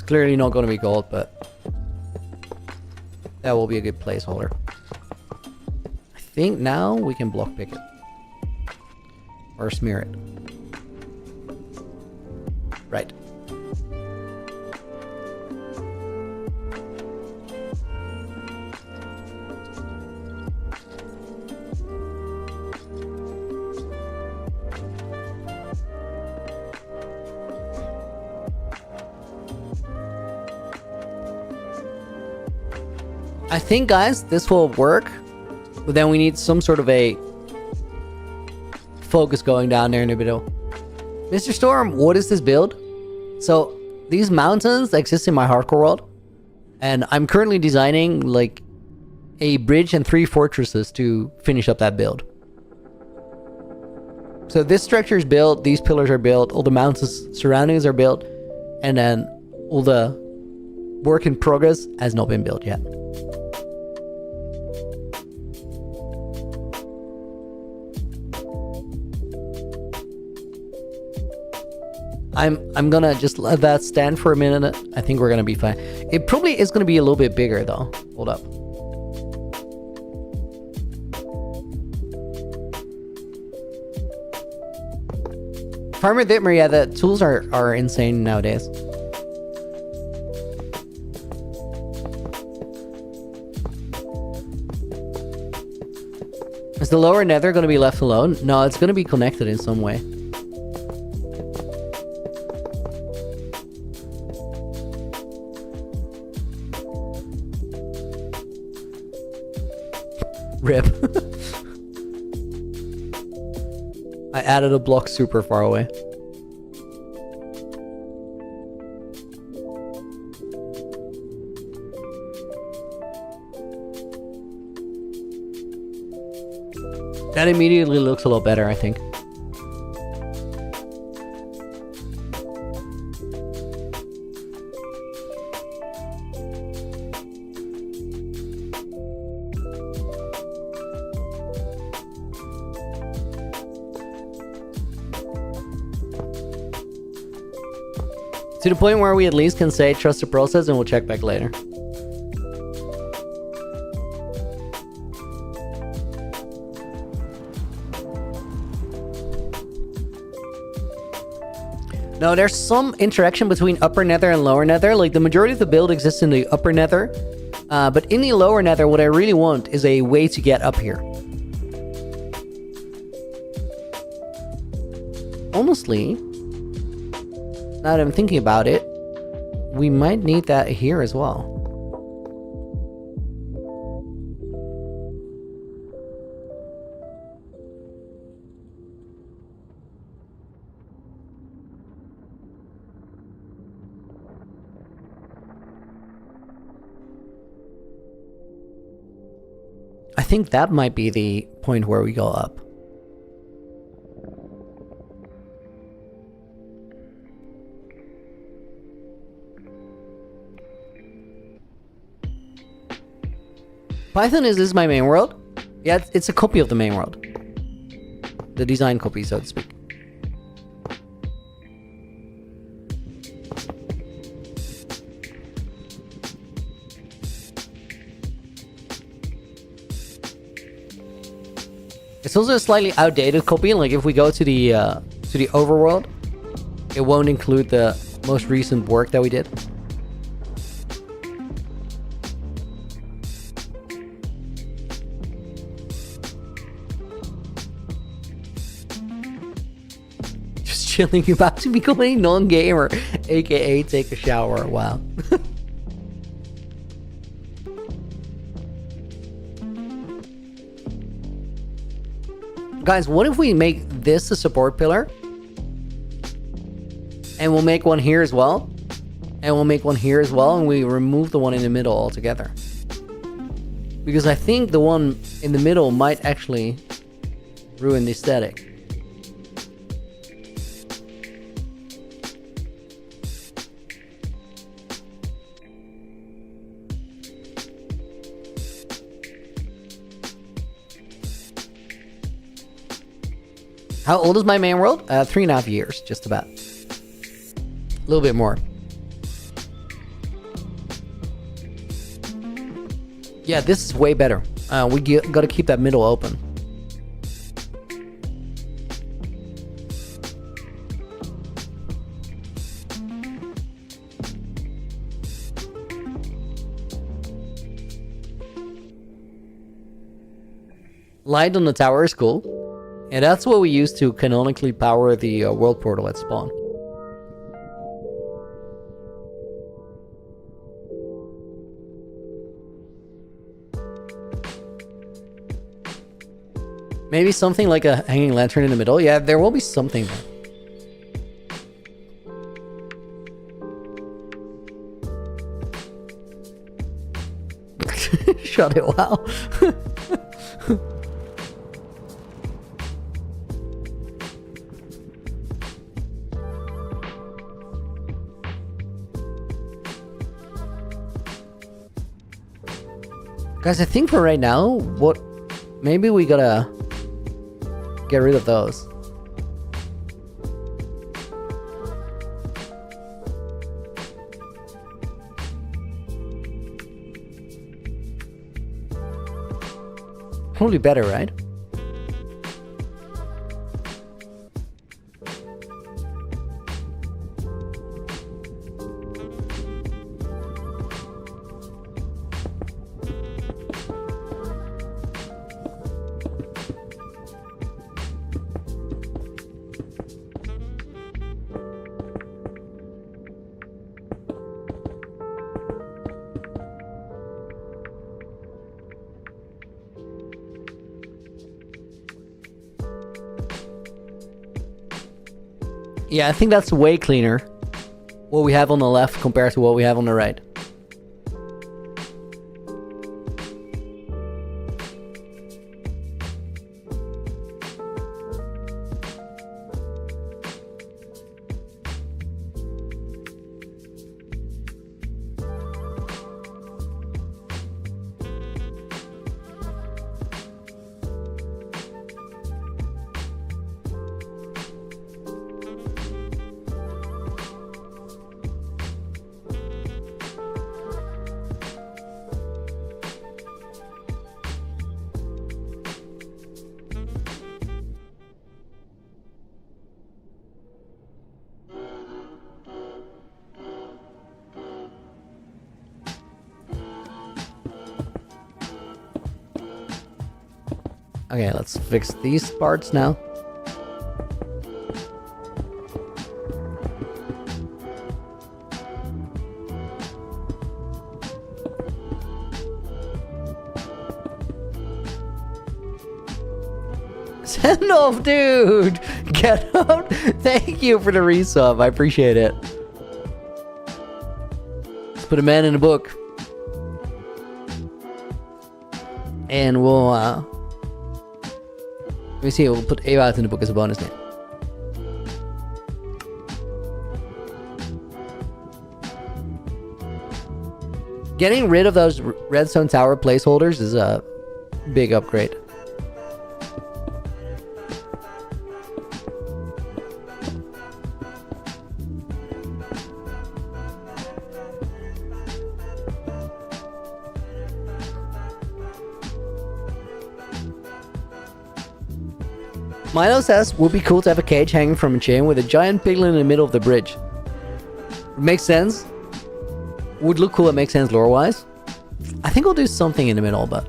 Clearly not going to be gold, but that will be a good placeholder. I think now we can block pick it. Or smear it. Right. I think, guys, this will work, but then we need some sort of a focus going down there in the middle. Mr. Storm, what is this build? So these mountains exist in my hardcore world, and I'm currently designing like a bridge and 3 fortresses to finish up that build. So this structure is built, these pillars are built, all the mountains surroundings are built, and then all the work in progress has not been built yet. I'm gonna just let that stand for a minute. I think we're gonna be fine. It probably is gonna be a little bit bigger though. Hold up. Farmer Dittmer, yeah, the tools are insane nowadays. Is the lower nether gonna be left alone? No, it's gonna be connected in some way. Rip. I added a block super far away. That immediately looks a lot better, I think. To the point where we at least can say trust the process and we'll check back later. No, there's some interaction between upper nether and lower nether. Like the majority of the build exists in the upper nether. But in the lower nether, what I really want is a way to get up here. Honestly, now that I'm thinking about it, we might need that here as well. I think that might be the point where we go up. Python, is this my main world? Yeah, it's a copy of the main world. The design copy, so to speak. It's also a slightly outdated copy. Like if we go to the overworld, it won't include the most recent work that we did. Just chilling, about to become a non-gamer, aka take a shower. Wow. Guys, what if we make this a support pillar? And we'll make one here as well. And we'll make one here as well. And we remove the one in the middle altogether. Because I think the one in the middle might actually ruin the aesthetic. How old is my main world? 3.5 years, just about. A little bit more. Yeah, this is way better. We gotta keep that middle open. Light on the tower is cool. And that's what we use to canonically power the world portal at spawn. Maybe something like a hanging lantern in the middle. Yeah, there will be something there. Shut it, wow. Guys, I think for right now, maybe we gotta get rid of those. Probably better, right? Yeah, I think that's way cleaner. What we have on the left compared to what we have on the right. Okay, let's fix these parts now. Send off, dude! Get out! Thank you for the resub, I appreciate it. Let's put a man in a book. And we'll, let me see, we'll put Ewout in the book as a bonus name. Getting rid of those redstone tower placeholders is a big upgrade. Milo says, would be cool to have a cage hanging from a chain with a giant piglin in the middle of the bridge. Makes sense. Would look cool, it makes sense lore-wise. I think we'll do something in the middle, but...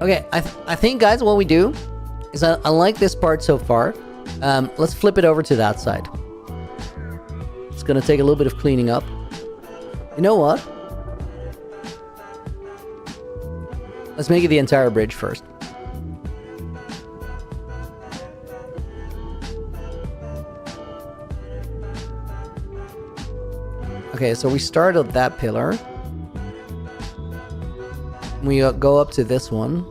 Okay, I think, guys, what we do is I like this part so far. Let's flip it over to that side. It's gonna take a little bit of cleaning up. You know what? Let's make it the entire bridge first. Okay, so we start at that pillar. We go up to this one.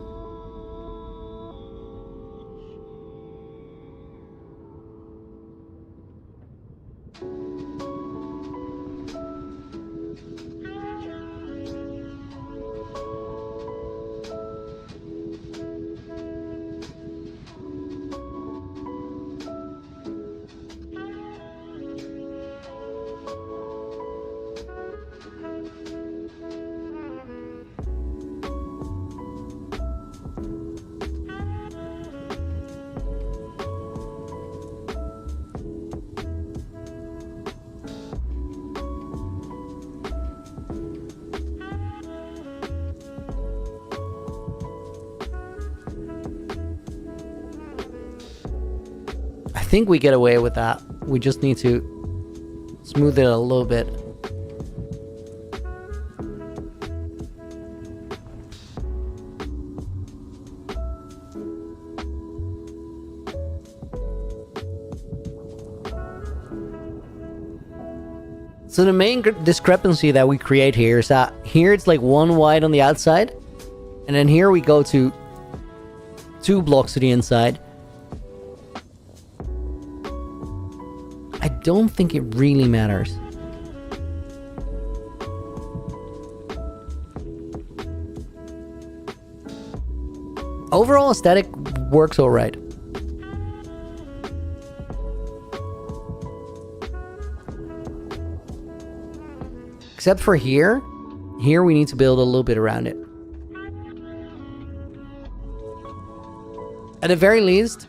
I think we get away with that. We just need to smooth it a little bit. So the main discrepancy that we create here is that here it's like one wide on the outside, and then here we go to 2 blocks to the inside. I don't think it really matters. Overall aesthetic works alright. Except for here. Here we need to build a little bit around it. At the very least,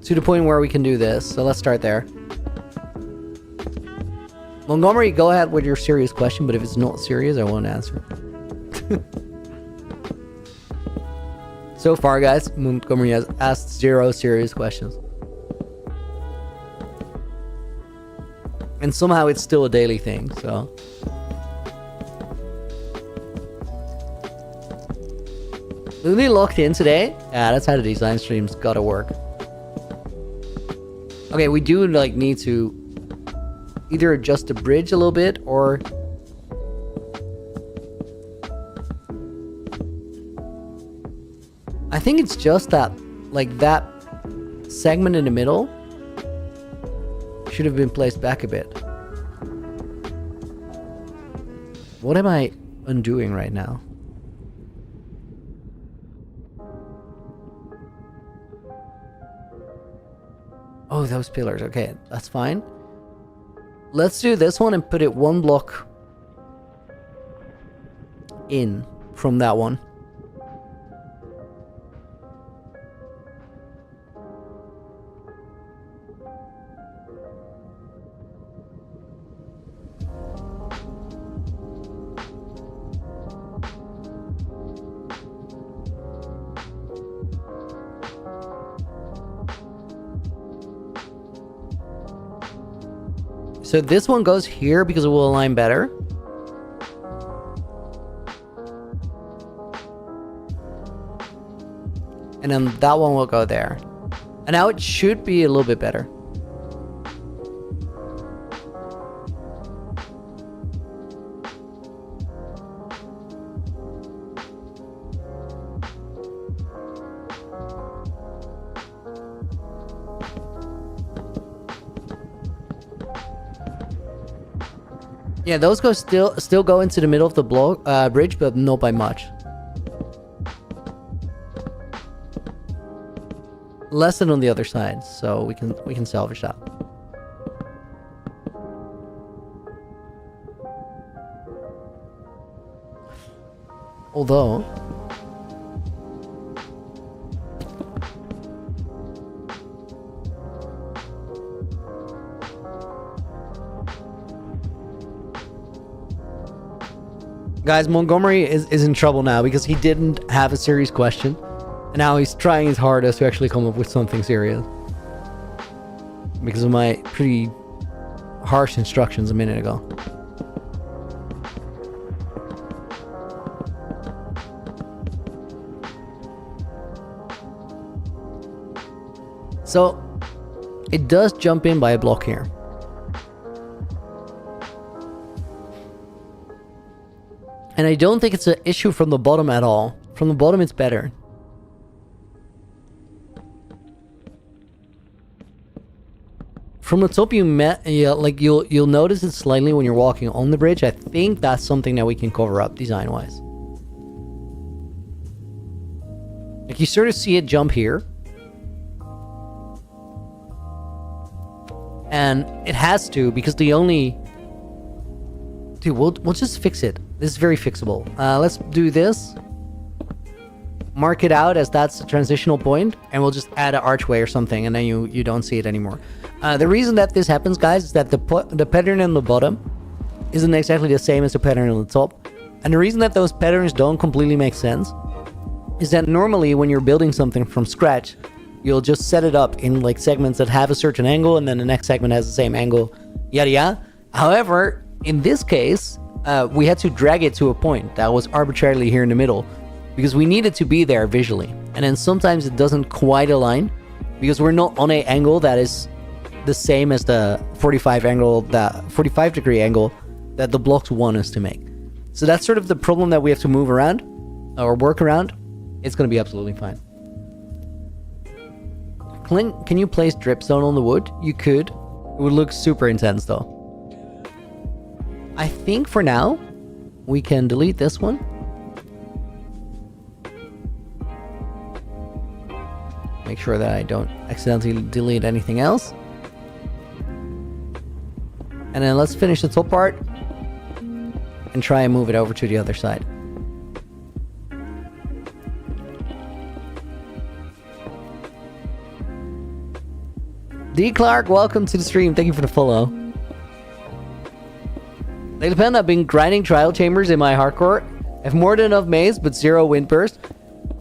to the point where we can do this. So let's start there. Montgomery, go ahead with your serious question, but if it's not serious, I won't answer. So far, guys, Montgomery has asked 0 serious questions. And somehow it's still a daily thing, so... Really locked in today? Yeah, that's how the design streams gotta work. Okay, we do like need to either adjust the bridge a little bit or... I think it's just that, like that segment in the middle should have been placed back a bit. What am I undoing right now? Oh, those pillars. Okay, that's fine. Let's do this one and put it 1 block in from that one. So this one goes here because it will align better. And then that one will go there. And now it should be a little bit better. Yeah, those go still go into the middle of the bridge, but not by much. Less than on the other side, so we can salvage that. Although guys, Montgomery is in trouble now because he didn't have a serious question. And now he's trying his hardest to actually come up with something serious. Because of my pretty harsh instructions a minute ago. So, it does jump in by a block here. And I don't think it's an issue from the bottom at all. From the bottom, it's better. From the top, you'll notice it slightly when you're walking on the bridge. I think that's something that we can cover up design-wise. Like you sort of see it jump here. And it has to, because the only... Dude, we'll just fix it. This is very fixable. Let's do this. Mark it out as that's a transitional point, and we'll just add an archway or something, and then you don't see it anymore. The reason that this happens, guys, is that the pattern on the bottom isn't exactly the same as the pattern on the top. And the reason that those patterns don't completely make sense is that normally when you're building something from scratch, you'll just set it up in like segments that have a certain angle, and then the next segment has the same angle, yada yada. However, in this case, we had to drag it to a point that was arbitrarily here in the middle because we needed to be there visually. And then sometimes it doesn't quite align because we're not on an angle that is the same as the 45 degree angle that the blocks want us to make. So that's sort of the problem that we have to move around or work around. It's going to be absolutely fine. Clint, can you place dripstone on the wood? You could. It would look super intense though. I think for now, we can delete this one. Make sure that I don't accidentally delete anything else. And then let's finish the top part and try and move it over to the other side. D. Clark, welcome to the stream. Thank you for the follow. They depend. I've been grinding trial chambers in my hardcore. I have more than enough maze, but 0 wind burst.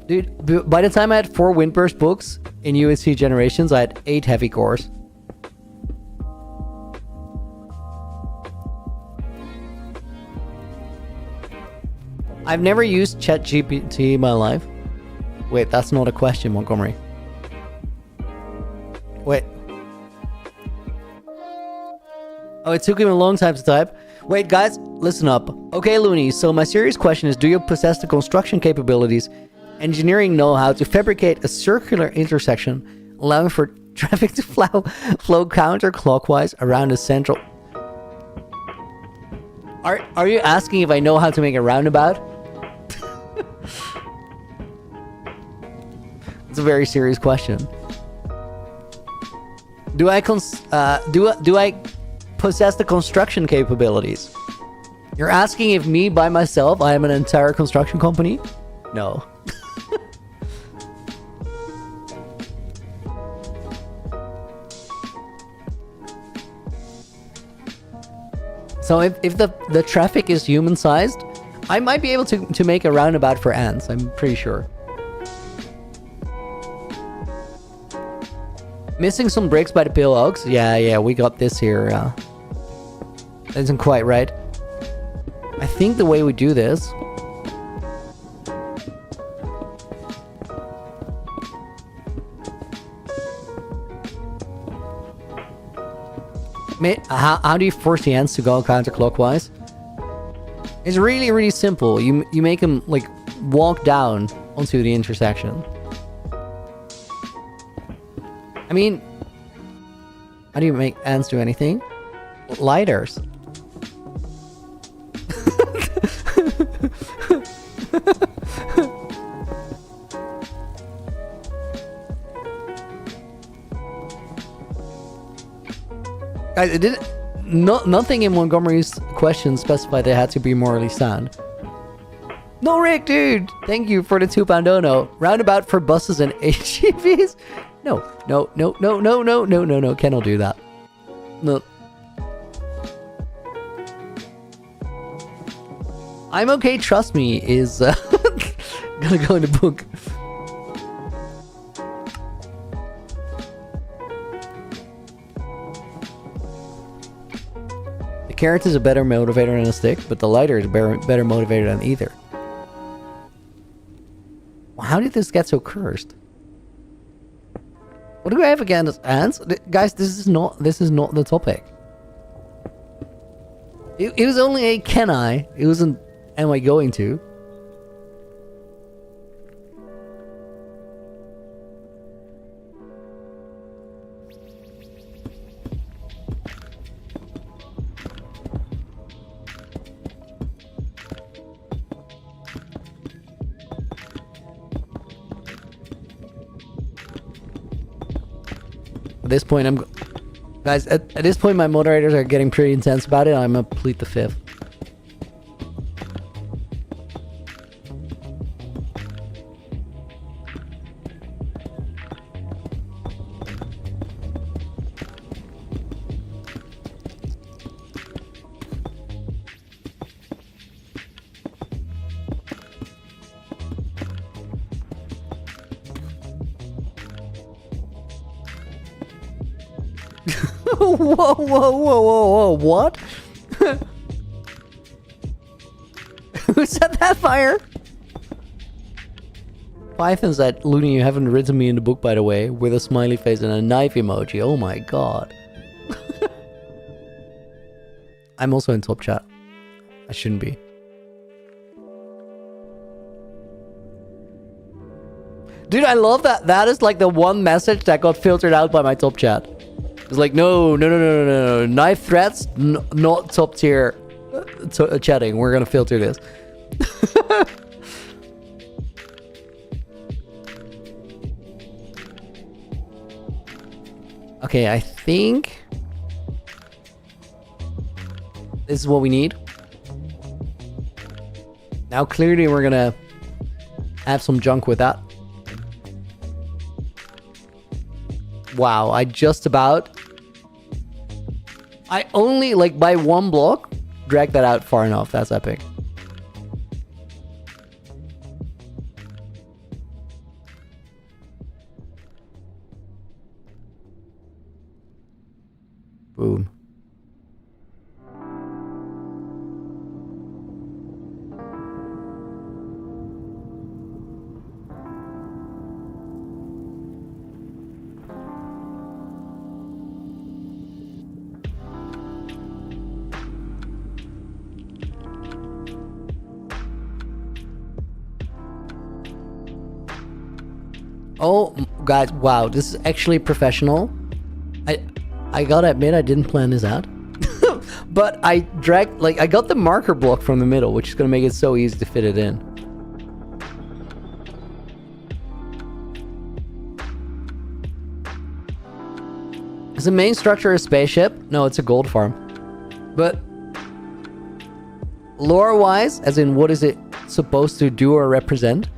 Dude, by the time I had 4 wind burst books in UNC Generations, I had 8 heavy cores. I've never used ChatGPT in my life. Wait, that's not a question, Montgomery. Wait. Oh, it took him a long time to type. Wait, guys, listen up. Okay, Looney, so my serious question is, do you possess the construction capabilities, engineering know-how to fabricate a circular intersection, allowing for traffic to flow counterclockwise around the central... Are you asking if I know how to make a roundabout? It's a very serious question. Do I possess the construction capabilities? You're asking if me by myself I am an entire construction company? No. So if the traffic is human sized, I might be able to make a roundabout for ants, I'm pretty sure. Missing some bricks by the Pale Oaks? Yeah, we got this here. That isn't quite right. I think the way we do this... How do you force the ants to go counterclockwise? It's really, really simple. You make them, like, walk down onto the intersection. I mean, how do you make ants do anything? Lighters. Guys, it didn't. Nothing in Montgomery's question specified they had to be morally sound. No, Rick, dude. Thank you for the £2 dono. Roundabout for buses and HGVs. No. Cannot do that. No. I'm okay, trust me, is gonna go in the book. The carrot is a better motivator than a stick, but the lighter is a better motivator than either. How did this get so cursed? What do I have against ants? Guys, this is not the topic. It was only a can I. It wasn't am I going to. At this point, guys, at this point, my moderators are getting pretty intense about it. I'm gonna plead the fifth. Whoa, what? Who set that fire? Python said, Looney, you haven't written me in the book, by the way, with a smiley face and a knife emoji. Oh my god. I'm also in top chat. I shouldn't be. Dude, I love that. That is like the one message that got filtered out by my top chat. It's like, no. Knife threats, not top tier chatting. We're gonna filter this. Okay, I think this is what we need. Now, clearly, we're gonna have some junk with that. Wow, I only, like, by one block, drag that out far enough. That's epic. Boom. Oh, guys, wow, this is actually professional. I gotta admit, I didn't plan this out. But I dragged, like, I got the marker block from the middle, which is gonna make it so easy to fit it in. Is the main structure a spaceship? No, it's a gold farm. But lore-wise, as in what is it supposed to do or represent?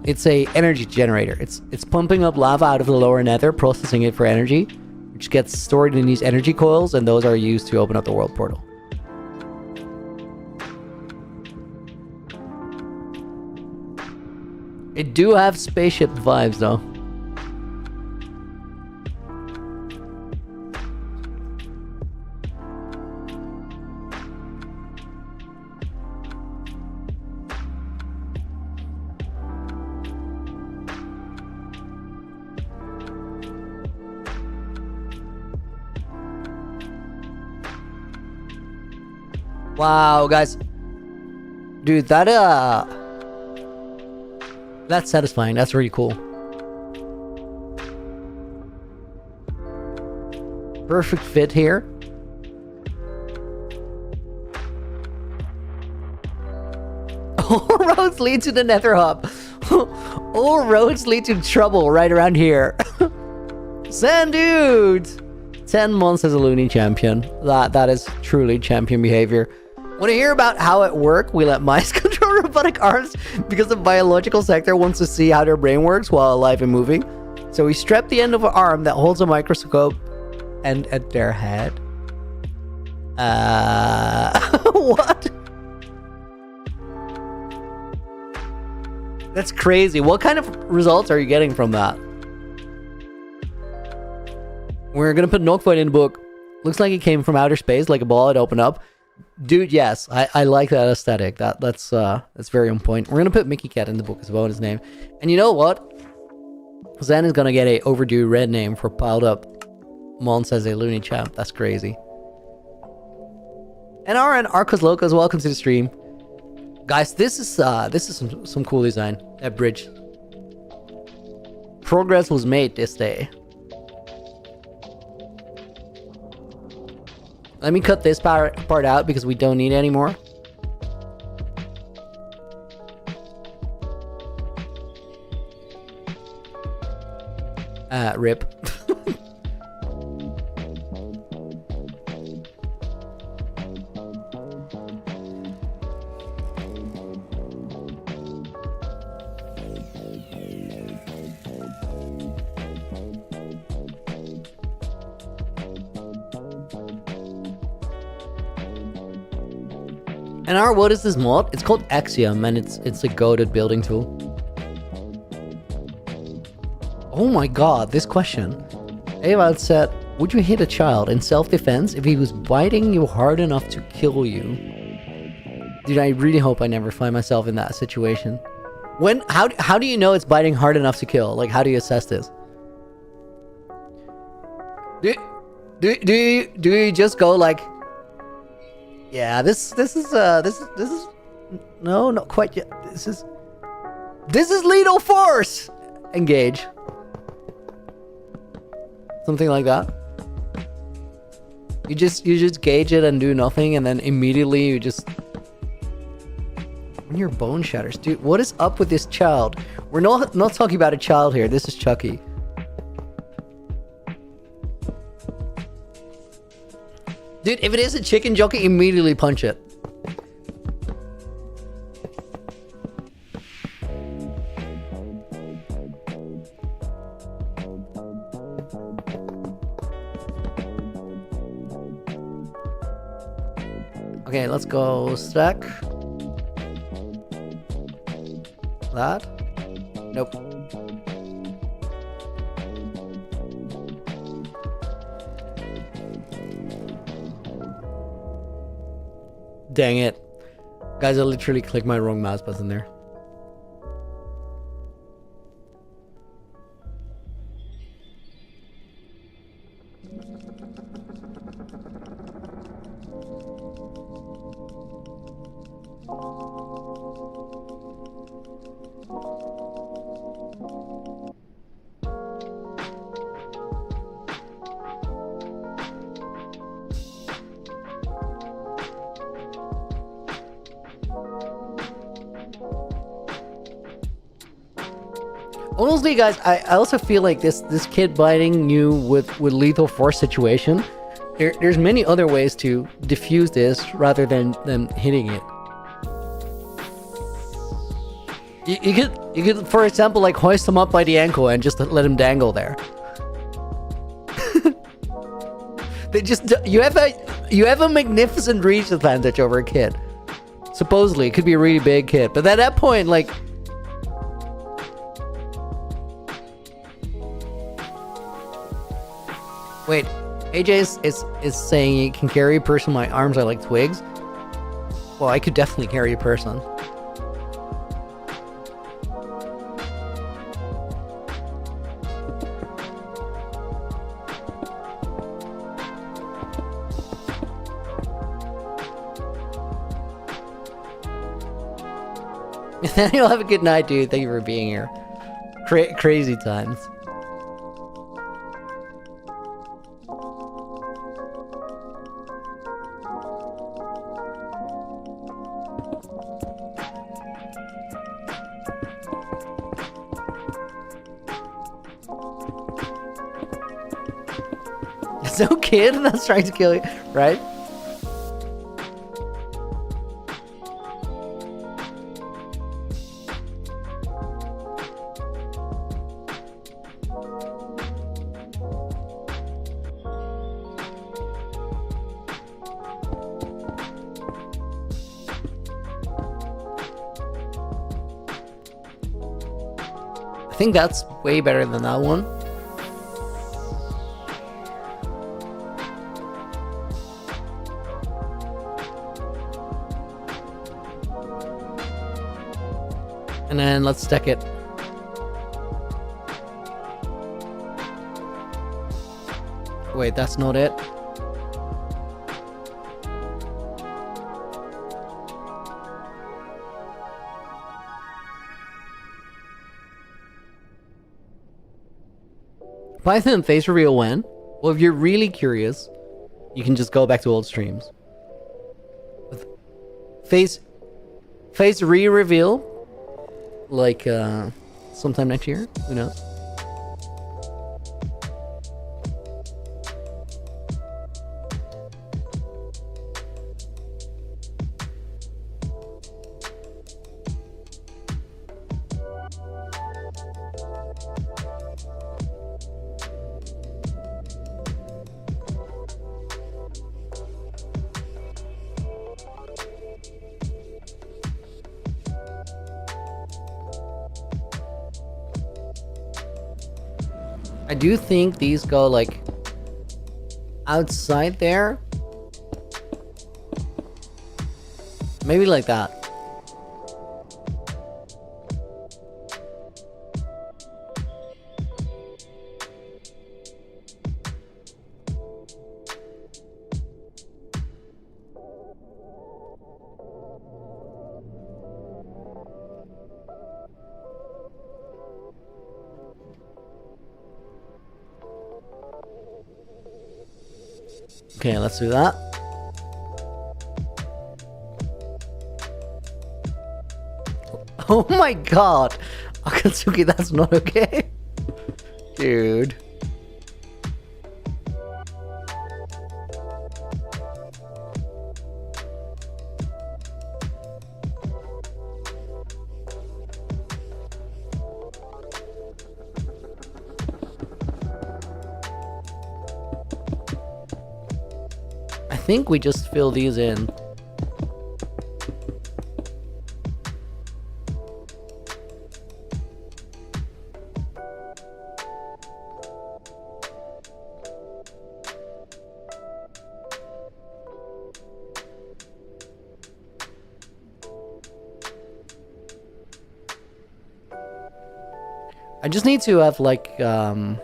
It's a energy generator. It's pumping up lava out of the lower nether, processing it for energy, which gets stored in these energy coils, and those are used to open up the world portal. It do have spaceship vibes, though. Wow, guys. Dude, that's satisfying. That's really cool. Perfect fit here. All roads lead to the Nether Hub. All roads lead to trouble right around here. Sand dude! 10 months as a loony champion. That is truly champion behavior. Want to hear about how at work we let mice control robotic arms because the biological sector wants to see how their brain works while alive and moving? So we strap the end of an arm that holds a microscope and at their head. What? That's crazy. What kind of results are you getting from that? We're gonna put Nogvoid in the book. Looks like it came from outer space, like a ball had opened up. Dude, yes, I like that aesthetic. That's very on point. We're gonna put Mickey Cat in the book as well in his name. And you know what? Zen is gonna get a overdue red name for piled up Mons as a loony champ. That's crazy. And Arcos Locos, welcome to the stream. Guys, this is some cool design. That bridge. Progress was made this day. Let me cut this part out because we don't need it anymore. Rip. And what is this mod? It's called Axiom, and it's a goated building tool. Oh my god, this question. Ewald said, would you hit a child in self-defense if he was biting you hard enough to kill you? Dude, I really hope I never find myself in that situation. How do you know it's biting hard enough to kill? Like, how do you assess this? Do you just go like, yeah, this is no, not quite yet. This is lethal force. Engage. Something like that. You just gauge it and do nothing, and then immediately you just when your bone shatters. Dude, what is up with this child? We're not talking about a child here. This is Chucky. Dude, if it is a chicken jockey, immediately punch it. Okay, let's go stack. That? Nope. Dang it. Guys, I literally clicked my wrong mouse button there. Honestly, guys, I also feel like this kid biting you with lethal force situation. There's many other ways to diffuse this rather than hitting it. You could, for example, like hoist him up by the ankle and just let him dangle there. They just you have a magnificent reach advantage over a kid. Supposedly, it could be a really big kid, but at that point, like. Wait, AJ is saying you can carry a person, my arms are like twigs? Well, I could definitely carry a person. Nathaniel, have a good night, dude. Thank you for being here. Crazy times. No kid that's trying to kill you, right? I think that's way better than that one. And then let's stack it. Wait, that's not it. Python face reveal when? Well, if you're really curious, you can just go back to old streams. Face re-reveal, like sometime next year. Who knows? I do think these go like outside there. Maybe like that. Okay, let's do that. Oh my god! Akatsuki, that's not okay. Dude. I think we just fill these in I just need to have like oh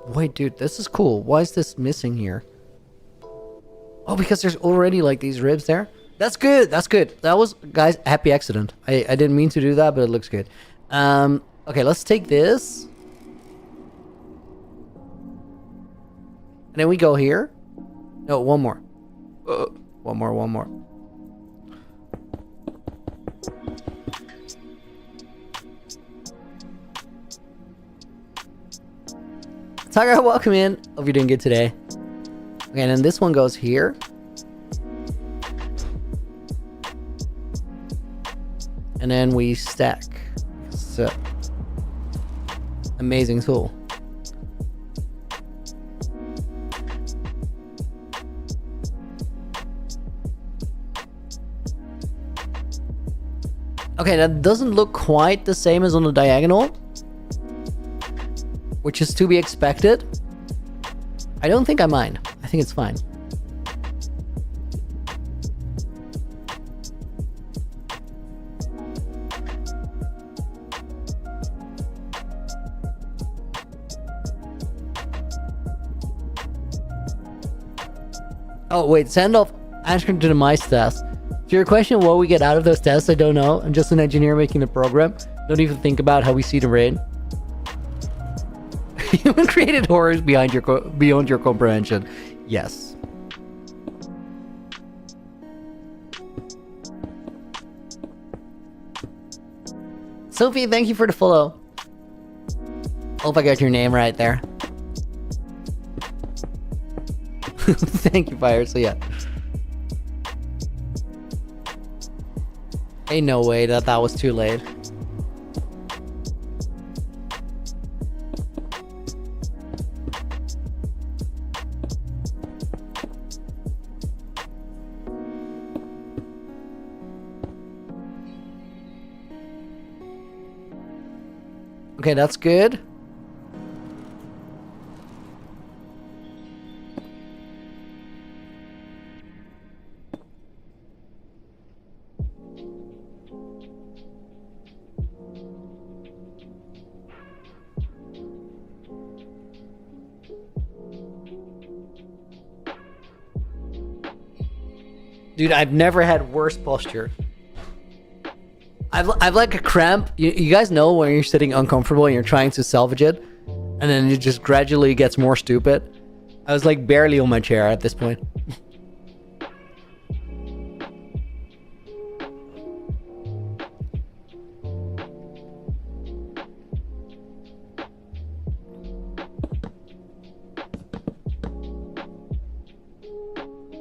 wait, dude, this is cool. Why is this missing here? Oh, because there's already like these ribs there. That's good. That's good. That was, guys, happy accident. I didn't mean to do that, but it looks good. Okay, let's take this. And then we go here. No, one more. One more. Tiger, welcome in. Hope you're doing good today. Okay, and then this one goes here. And then we stack. So, amazing tool. Okay, that doesn't look quite the same as on the diagonal, which is to be expected. I don't think I mind. I think it's fine. Oh, wait, send off answering to the mice test. To your question, what we get out of those tests, I don't know. I'm just an engineer making the program. Don't even think about how we see the rain. Human created horrors beyond your comprehension. Yes. Sophie, thank you for the follow. Hope I got your name right there. Thank you, Fire. So yeah. Ain't no way that was too late. Okay, that's good. Dude, I've never had worse posture. I've like a cramp. You guys know when you're sitting uncomfortable and you're trying to salvage it, and then it just gradually gets more stupid. I was like barely on my chair at this point.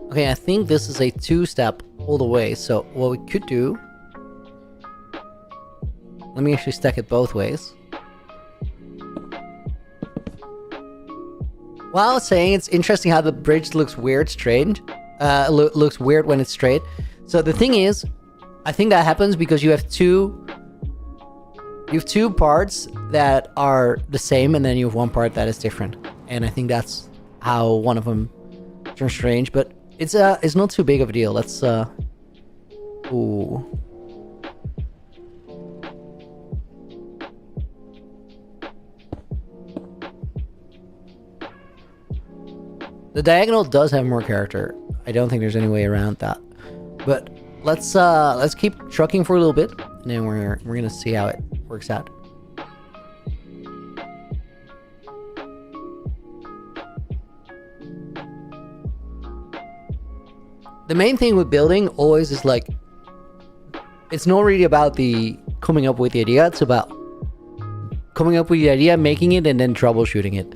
Okay, I think this is a two-step all the way. So what we could do... Let me actually stack it both ways. Well, I was saying it's interesting how the bridge looks weird straight. Looks weird when it's straight. So the thing is, I think that happens because you have two parts that are the same, and then you have one part that is different. And I think that's how one of them turns strange. But it's not too big of a deal. Let's ooh. The diagonal does have more character. I don't think there's any way around that. But let's keep trucking for a little bit, and then we're gonna see how it works out. The main thing with building always is like, it's not really about the coming up with the idea. It's about coming up with the idea, making it, and then troubleshooting it.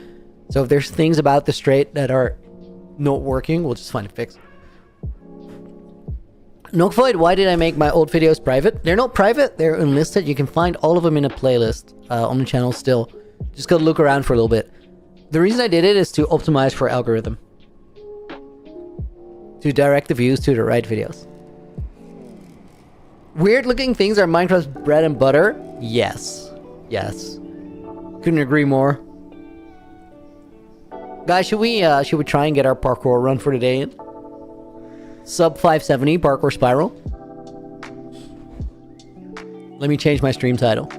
So if there's things about the straight that are not working, we'll just find a fix. Nogvoid, why did I make my old videos private? They're not private, they're unlisted. You can find all of them in a playlist on the channel still. Just gotta look around for a little bit. The reason I did it is to optimize for algorithm. To direct the views to the right videos. Weird looking things are Minecraft's bread and butter? Yes. Yes. Couldn't agree more. Guys, should we try and get our parkour run for the day in? Sub 570 parkour spiral. Let Let me change my stream title.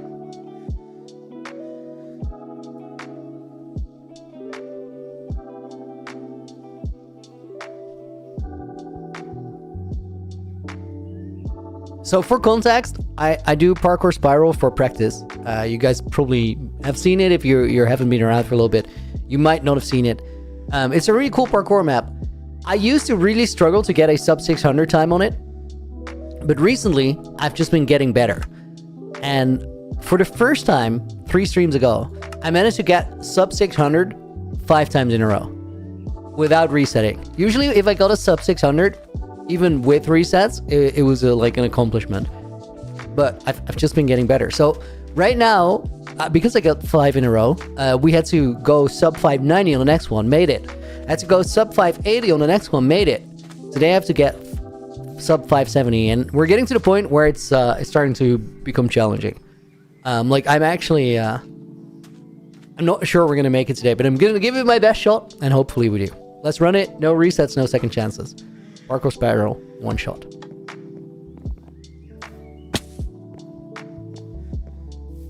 So for context, I do parkour spiral for practice. You guys probably have seen it. If you haven't been around for a little bit, you might not have seen it. It's a really cool parkour map. I used to really struggle to get a sub 600 time on it, but recently I've just been getting better. And for the first time, 3 streams ago, I managed to get sub 600 5 times in a row without resetting. Usually if I got a sub 600, even with resets, it was like an accomplishment. But I've just been getting better. So right now, because I got 5 in a row, we had to go sub 590 on the next one, made it. I had to go sub 580 on the next one, made it. Today I have to get sub 570, and we're getting to the point where it's starting to become challenging. Like I'm actually, I'm not sure we're gonna make it today, but I'm gonna give it my best shot, and hopefully we do. Let's run it. No resets, no second chances. Parkour spiral, 1 shot.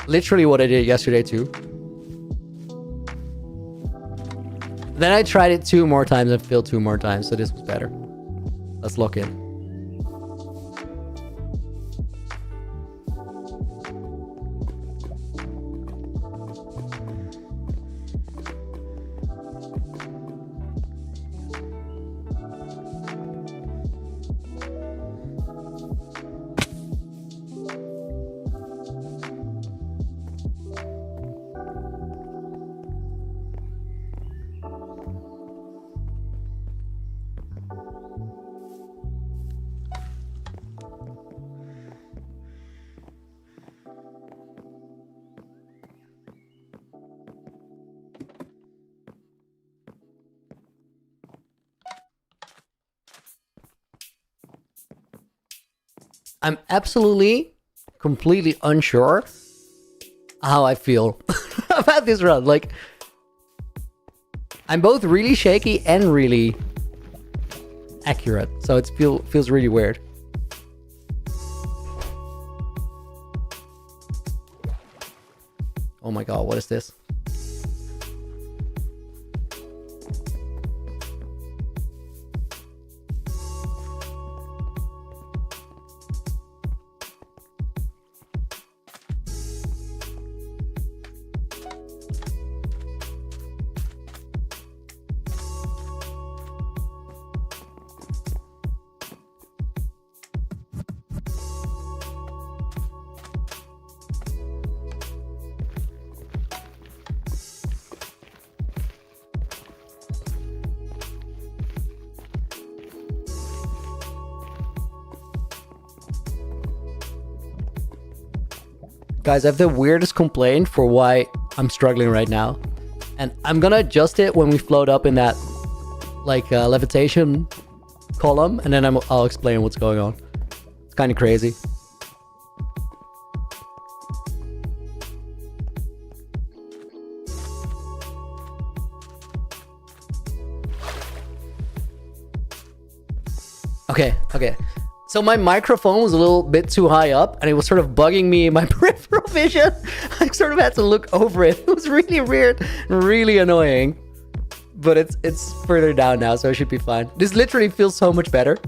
Literally what I did yesterday too. Then I tried it 2 more times and failed 2 more times, so this was better. Let's lock in. I'm absolutely, completely unsure how I feel about this run. Like, I'm both really shaky and really accurate, so it feels really weird. Oh my god, what is this? Guys, I have the weirdest complaint for why I'm struggling right now. And I'm gonna adjust it when we float up in that, like, levitation column. And then I'll explain what's going on. It's kind of crazy. Okay. So my microphone was a little bit too high up, and it was sort of bugging me in my peripheral vision. I sort of had to look over it. It was really weird and really annoying. But it's further down now, so it should be fine. This literally feels so much better.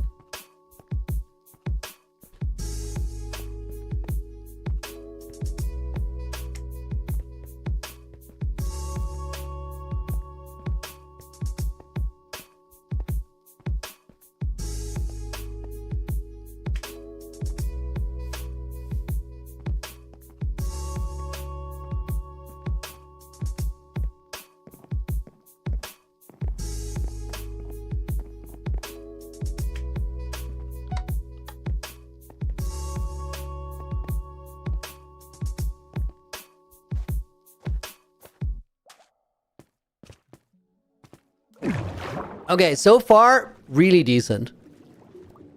Okay, so far, really decent.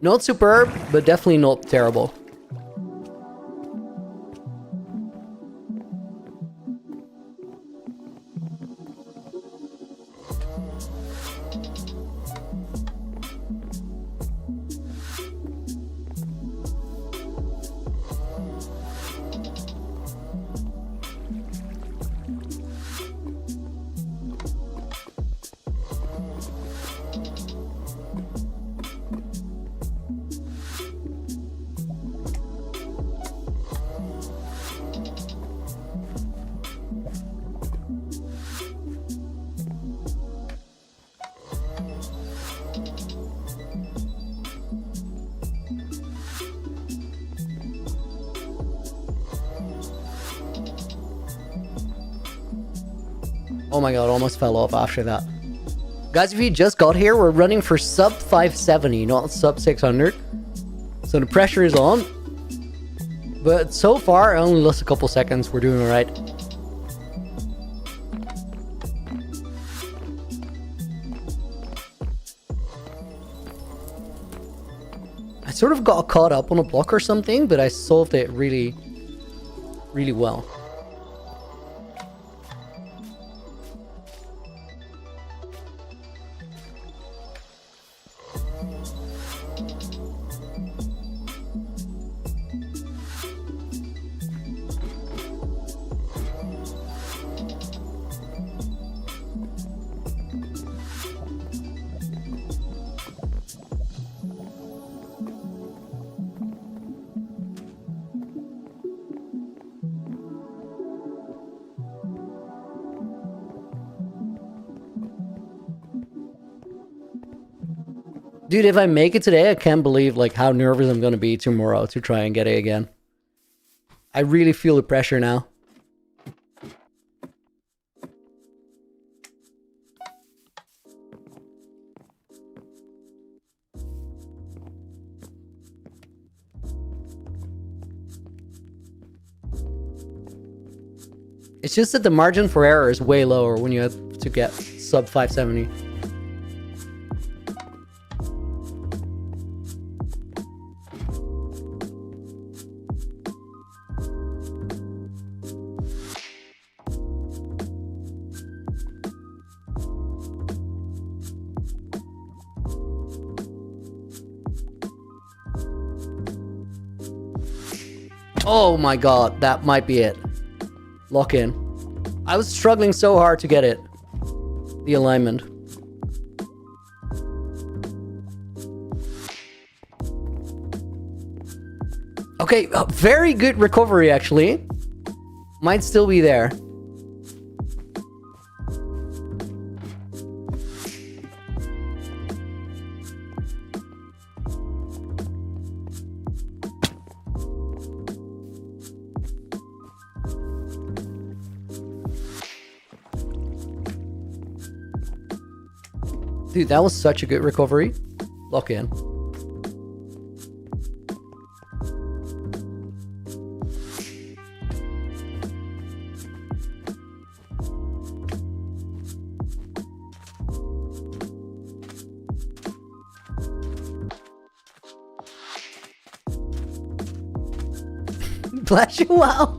Not superb, but definitely not terrible. Oh my god, almost fell off after that. Guys, if you just got here, we're running for sub 570, not sub 600. So the pressure is on. But so far, I only lost a couple seconds. We're doing alright. I sort of got caught up on a block or something, but I solved it really, really well. Dude, if I make it today, I can't believe like how nervous I'm gonna be tomorrow to try and get it again. I really feel the pressure now. It's just that the margin for error is way lower when you have to get sub 570. Oh my god, that might be it. Lock in. I was struggling so hard to get it. The alignment. Okay, very good recovery actually. Might still be there. Dude, that was such a good recovery. Lock in. Bless you well.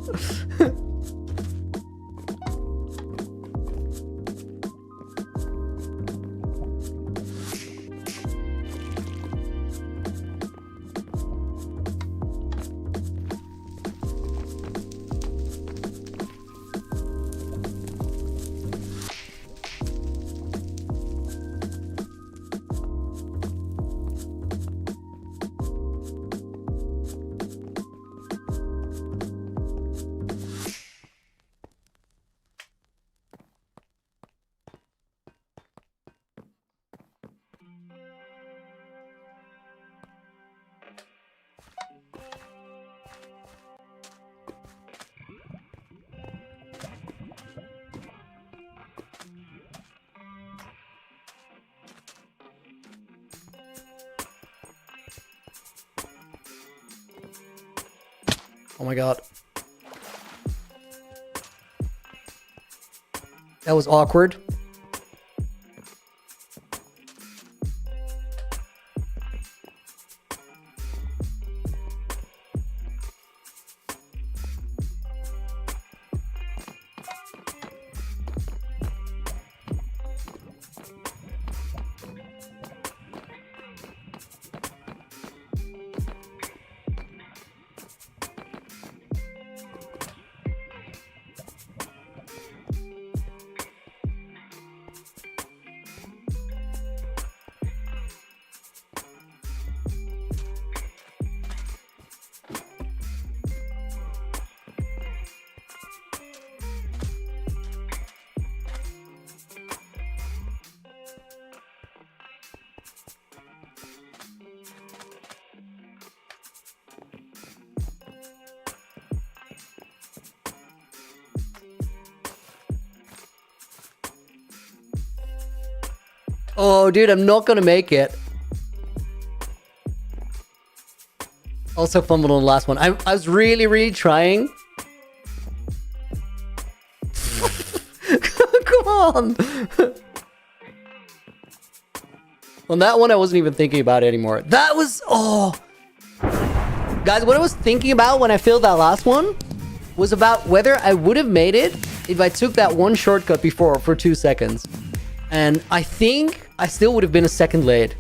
Oh my god. That was awkward. Oh, dude, I'm not gonna make it. Also fumbled on the last one. I was really trying. Come on. On that one, I wasn't even thinking about it anymore. That was... Oh. Guys, what I was thinking about when I failed that last one was about whether I would have made it if I took that one shortcut before for 2 seconds. And I think I still would have been a second late.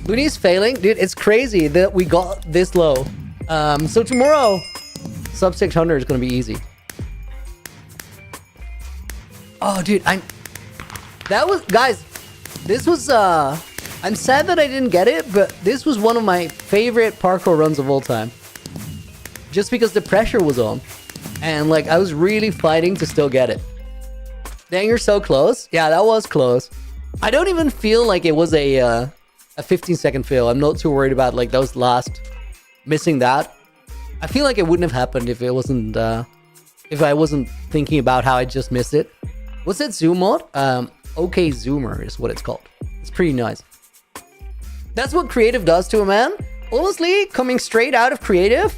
Looney's failing. Dude, it's crazy that we got this low. So tomorrow, sub 600 is going to be easy. Oh, dude, guys, this was, I'm sad that I didn't get it, but this was one of my favorite parkour runs of all time. Just because the pressure was on. And, like, I was really fighting to still get it. Dang, you're so close. Yeah, that was close. I don't even feel like it was a 15-second fail. I'm not too worried about, like, those last... missing that. I feel like it wouldn't have happened if it wasn't, if I wasn't thinking about how I just missed it. What's that zoom mod? OK Zoomer is what it's called. It's pretty nice. That's what creative does to a man. Honestly, coming straight out of creative,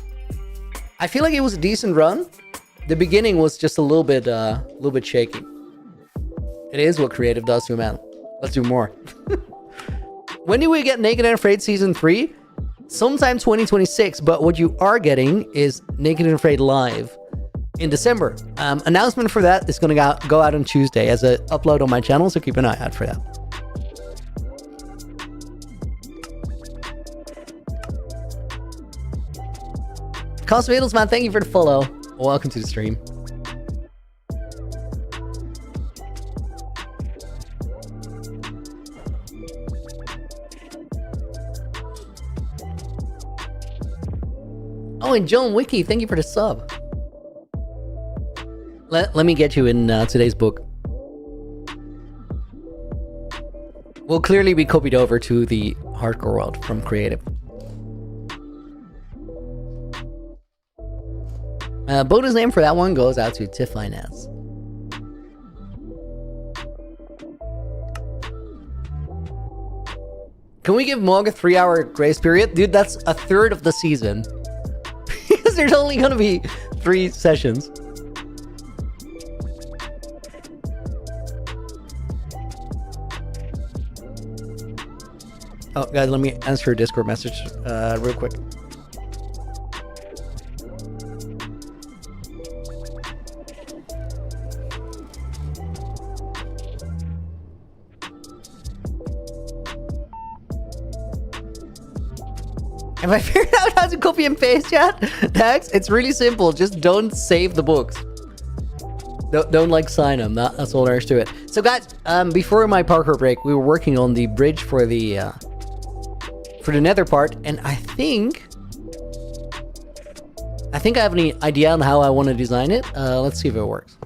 I feel like it was a decent run. The beginning was just a little bit shaky. It is what creative does to a man. Let's do more. When do we get Naked and Afraid Season 3? Sometime 2026, but what you are getting is Naked and Afraid Live in December. Announcement for that is going to go out on Tuesday as an upload on my channel, so keep an eye out for that. Cosmetals, man, thank you for the follow. Welcome to the stream. Oh, and John Wiki, thank you for the sub. Let me get you in today's book. We'll clearly be copied over to the hardcore world from creative. Bonus name for that one goes out to Tiffines. Can we give Mog a 3-hour grace period? Dude, that's a third of the season. Because there's only gonna be 3 sessions. Oh, guys, let me answer a Discord message real quick. Have I figured out how to copy and paste yet? Dax, it's really simple. Just don't save the books. Don't like sign them. That's all there is to it. So guys, before my parkour break, we were working on the bridge for the nether part, and I think I have an idea on how I want to design it. Let's see if it works.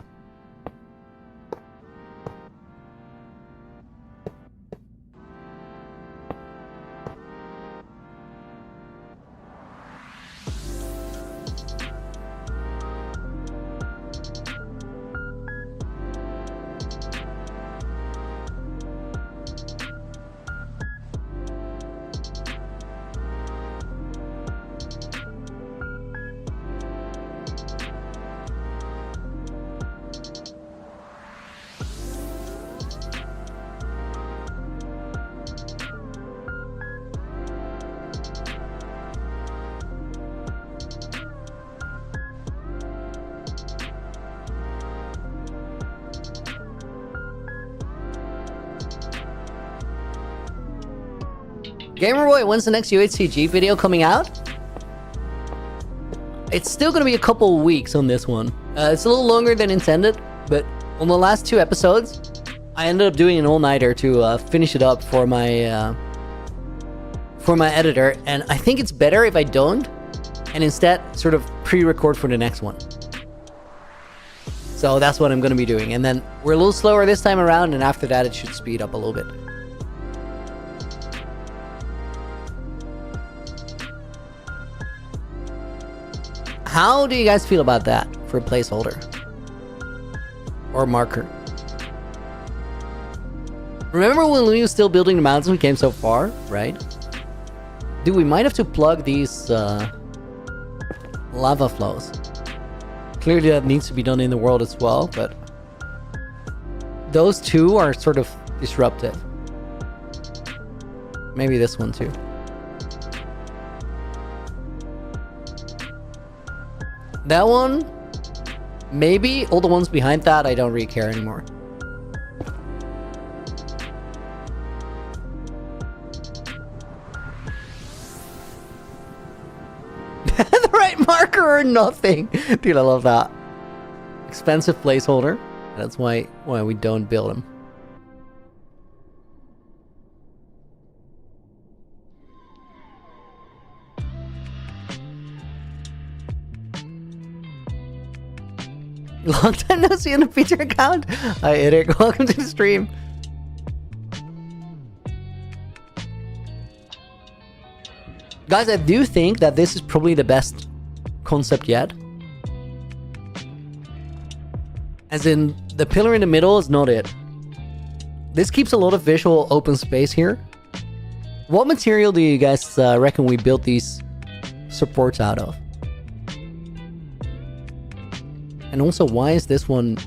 Gamerboy, when's the next UHCG video coming out? It's still going to be a couple weeks on this one. It's a little longer than intended, but on the last 2 episodes, I ended up doing an all-nighter to finish it up for my editor, and I think it's better if I don't, and instead sort of pre-record for the next one. So that's what I'm going to be doing, and then we're a little slower this time around, and after that it should speed up a little bit. How do you guys feel about that for a placeholder? Or marker? Remember when we were still building the mountains, we came so far, right? Dude, we might have to plug these lava flows. Clearly that needs to be done in the world as well, but those two are sort of disruptive. Maybe this one too. That one, maybe. All the ones behind that, I don't really care anymore. The right marker or nothing. Dude, I love that. Expensive placeholder. That's why we don't build them. Long time no see on the feature account. Hi Eric, welcome to the stream. Guys, I do think that this is probably the best concept yet. As in, the pillar in the middle is not it. This keeps a lot of visual open space here. What material do you guys reckon we built these supports out of? And also, why is this one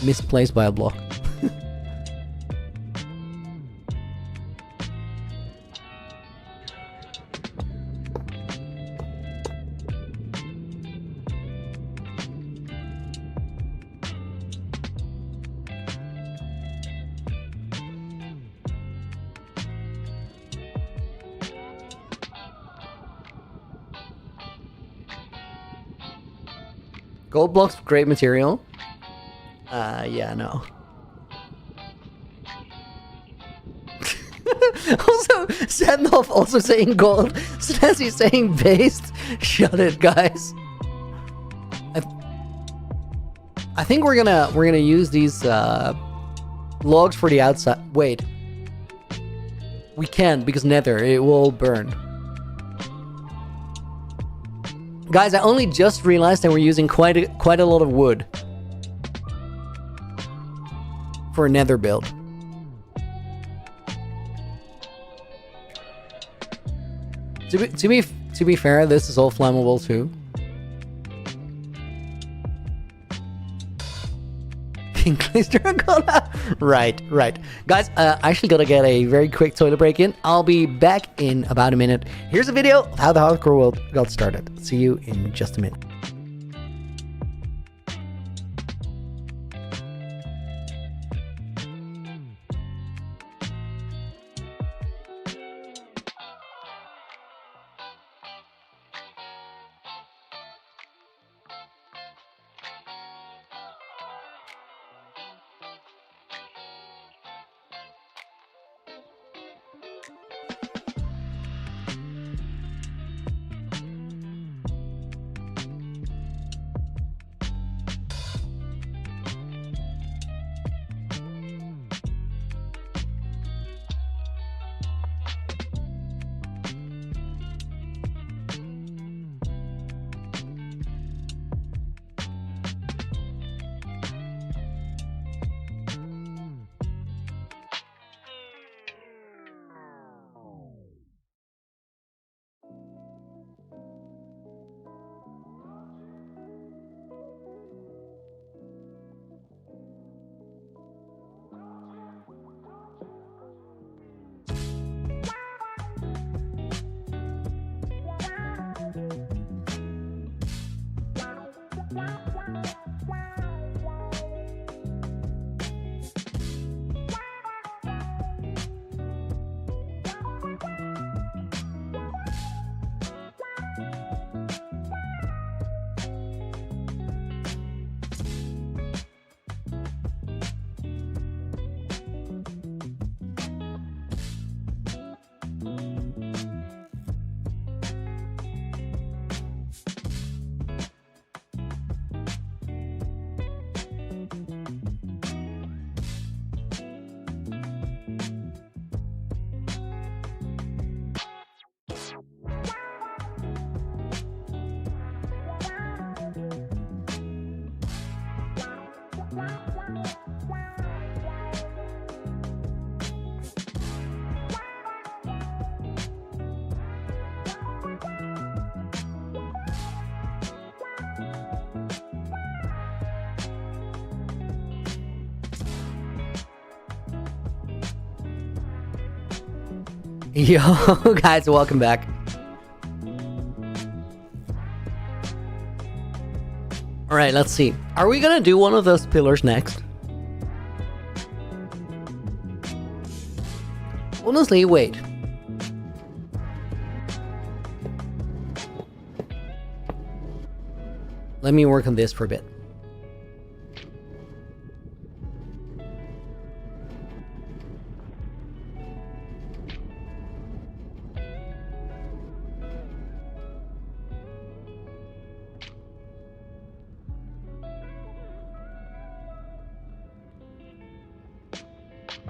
misplaced by a block? Gold blocks, great material. Yeah, no. Also, Sandolph also saying gold. Snazzy saying based. Shut it, guys. I think we're gonna use these logs for the outside. Wait, we can't because Nether, it will burn. Guys, I only just realized that we're using quite a lot of wood for a Nether build. To be fair, this is all flammable too. Right. Guys, I actually gotta get a very quick toilet break in. I'll be back in about a minute. Here's a video of how the hardcore world got started. See you in just a minute. Yo, guys, welcome back. All right, let's see. Are we gonna do one of those pillars next? Honestly, wait. Let me work on this for a bit.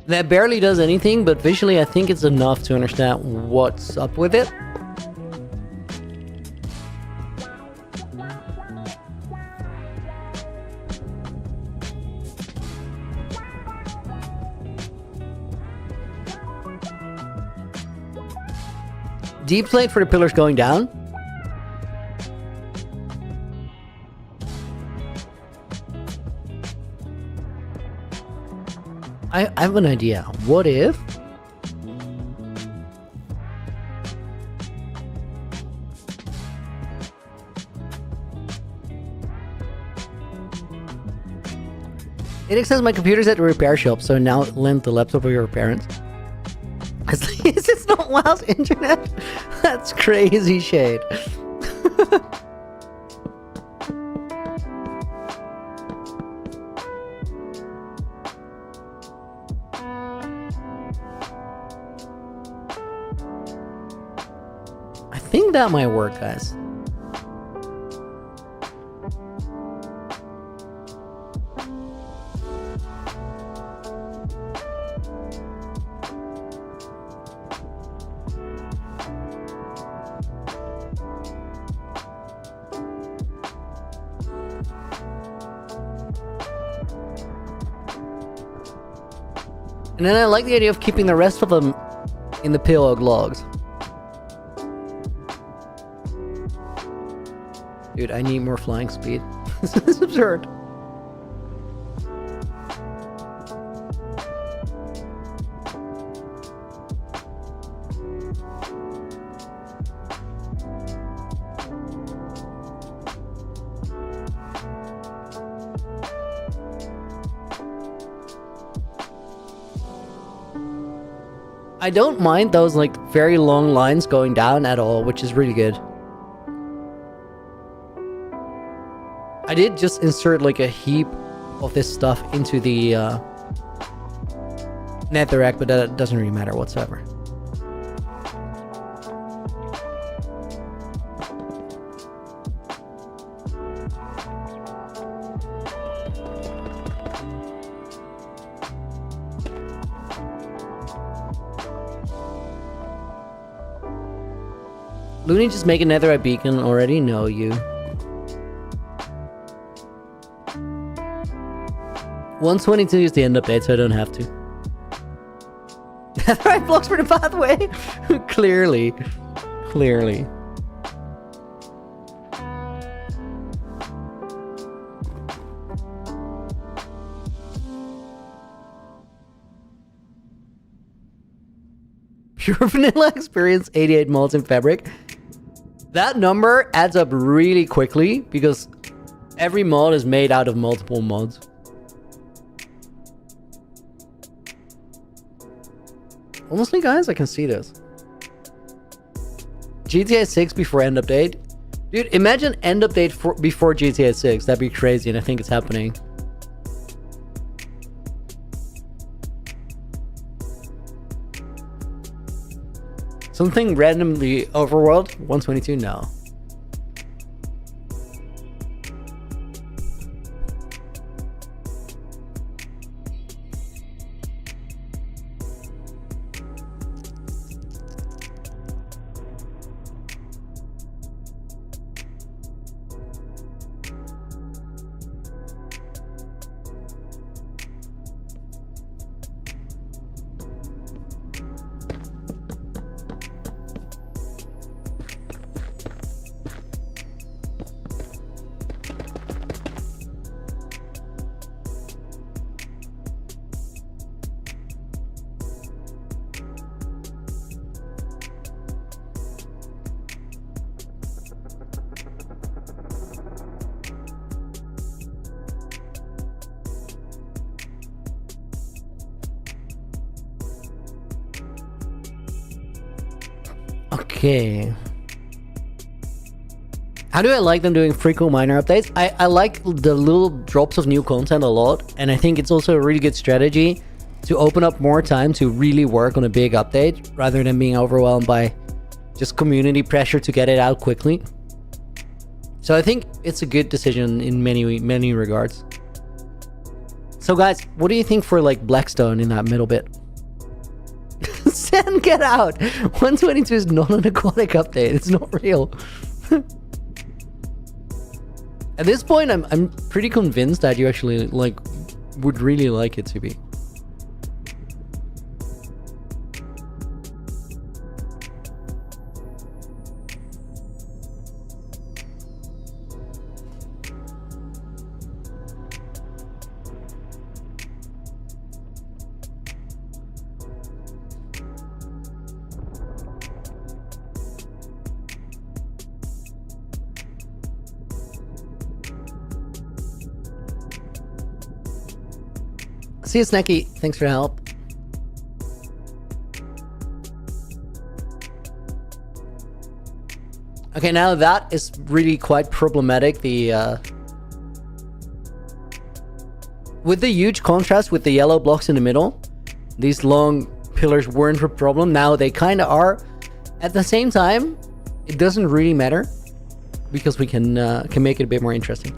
That barely does anything, but visually I think it's enough to understand what's up with it. Deep slate for the pillars going down. I have an idea. What if... It extends my computer's at the repair shop, so now lend the laptop of your parents. Is this not WoW's internet? That's crazy shade. I think that might work, guys. And then I like the idea of keeping the rest of them in the pillow logs. Dude, I need more flying speed. This is absurd. I don't mind those like very long lines going down at all, which is really good. I did just insert like a heap of this stuff into the netherrack, but that doesn't really matter whatsoever. Looney just make a netherite beacon already? No, you. 122 is the end update, so I don't have to. Netherite blocks for the pathway? Clearly. Clearly. Pure vanilla experience 88 mods in fabric. That number adds up really quickly because every mod is made out of multiple mods. Honestly, guys, I can see this. GTA 6 before end update. Dude, imagine end update before GTA 6. That'd be crazy, and I think it's happening. Something randomly overworld? 122? No. Okay. How do I like them doing frequent minor updates? I like the little drops of new content a lot, and I think it's also a really good strategy to open up more time to really work on a big update rather than being overwhelmed by just community pressure to get it out quickly. So I think it's a good decision in many regards. So guys, what do you think for like Blackstone in that middle bit? Sen, get out! 122 is not an aquatic update. It's not real. At this point, I'm pretty convinced that you actually like would really like it to be. See you, Snacky. Thanks for the help. Okay, now that is really quite problematic. With the huge contrast with the yellow blocks in the middle, these long pillars weren't a problem. Now they kind of are. At the same time, it doesn't really matter because we can make it a bit more interesting.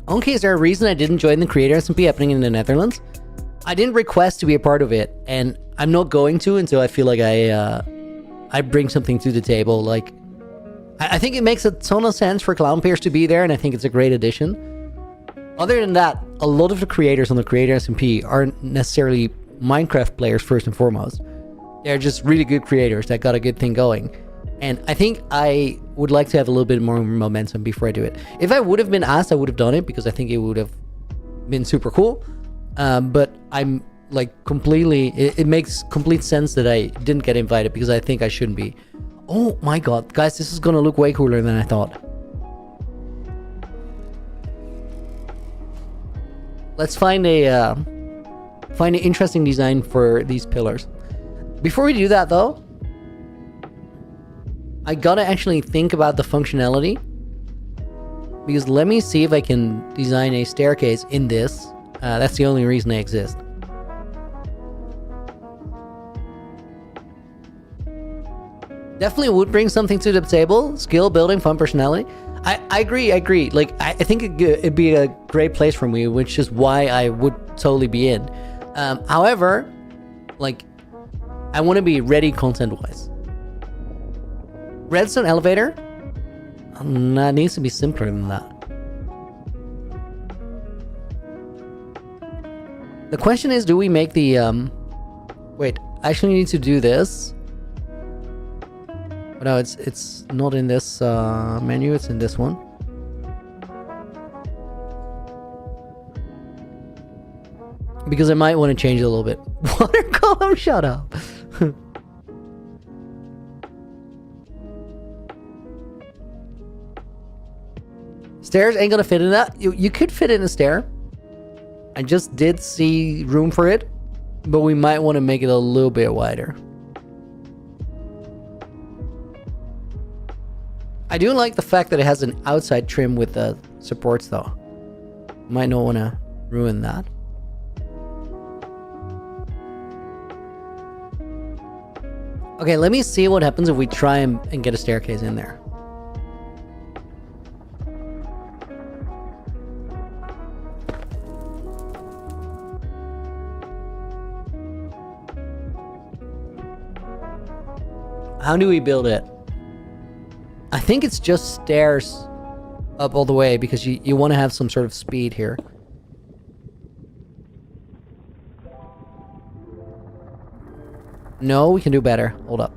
Okay, is there a reason I didn't join the Creator SMP happening in the Netherlands? I didn't request to be a part of it, and I'm not going to until I feel like I bring something to the table. Like, I think it makes a ton of sense for Clown Pierce to be there, and I think it's a great addition. Other than that, a lot of the creators on the Creator SMP aren't necessarily Minecraft players first and foremost. They're just really good creators that got a good thing going. And I think I would like to have a little bit more momentum before I do it. If I would have been asked, I would have done it because I think it would have been super cool. But I'm like completely... It makes complete sense that I didn't get invited because I think I shouldn't be. Oh my god. Guys, this is going to look way cooler than I thought. Let's find an interesting design for these pillars. Before we do that though, I gotta actually think about the functionality, because let me see if I can design a staircase in this. That's the only reason I exist. Definitely would bring something to the table. Skill, building, fun, personality. I agree. Like, I think it'd be a great place for me, which is why I would totally be in. However, like, I want to be ready content-wise. Redstone elevator? That needs to be simpler than that. The question is, do we make the... Wait, I actually need to do this. But no, it's not in this menu, it's in this one. Because I might want to change it a little bit. Water column, shut up! Stairs ain't gonna fit in that. You could fit in a stair. I just did see room for it, but we might want to make it a little bit wider. I do like the fact that it has an outside trim with the supports though. Might not want to ruin that. Okay, let me see what happens if we try and get a staircase in there. How do we build it? I think it's just stairs up all the way because you want to have some sort of speed here. No, we can do better. Hold up.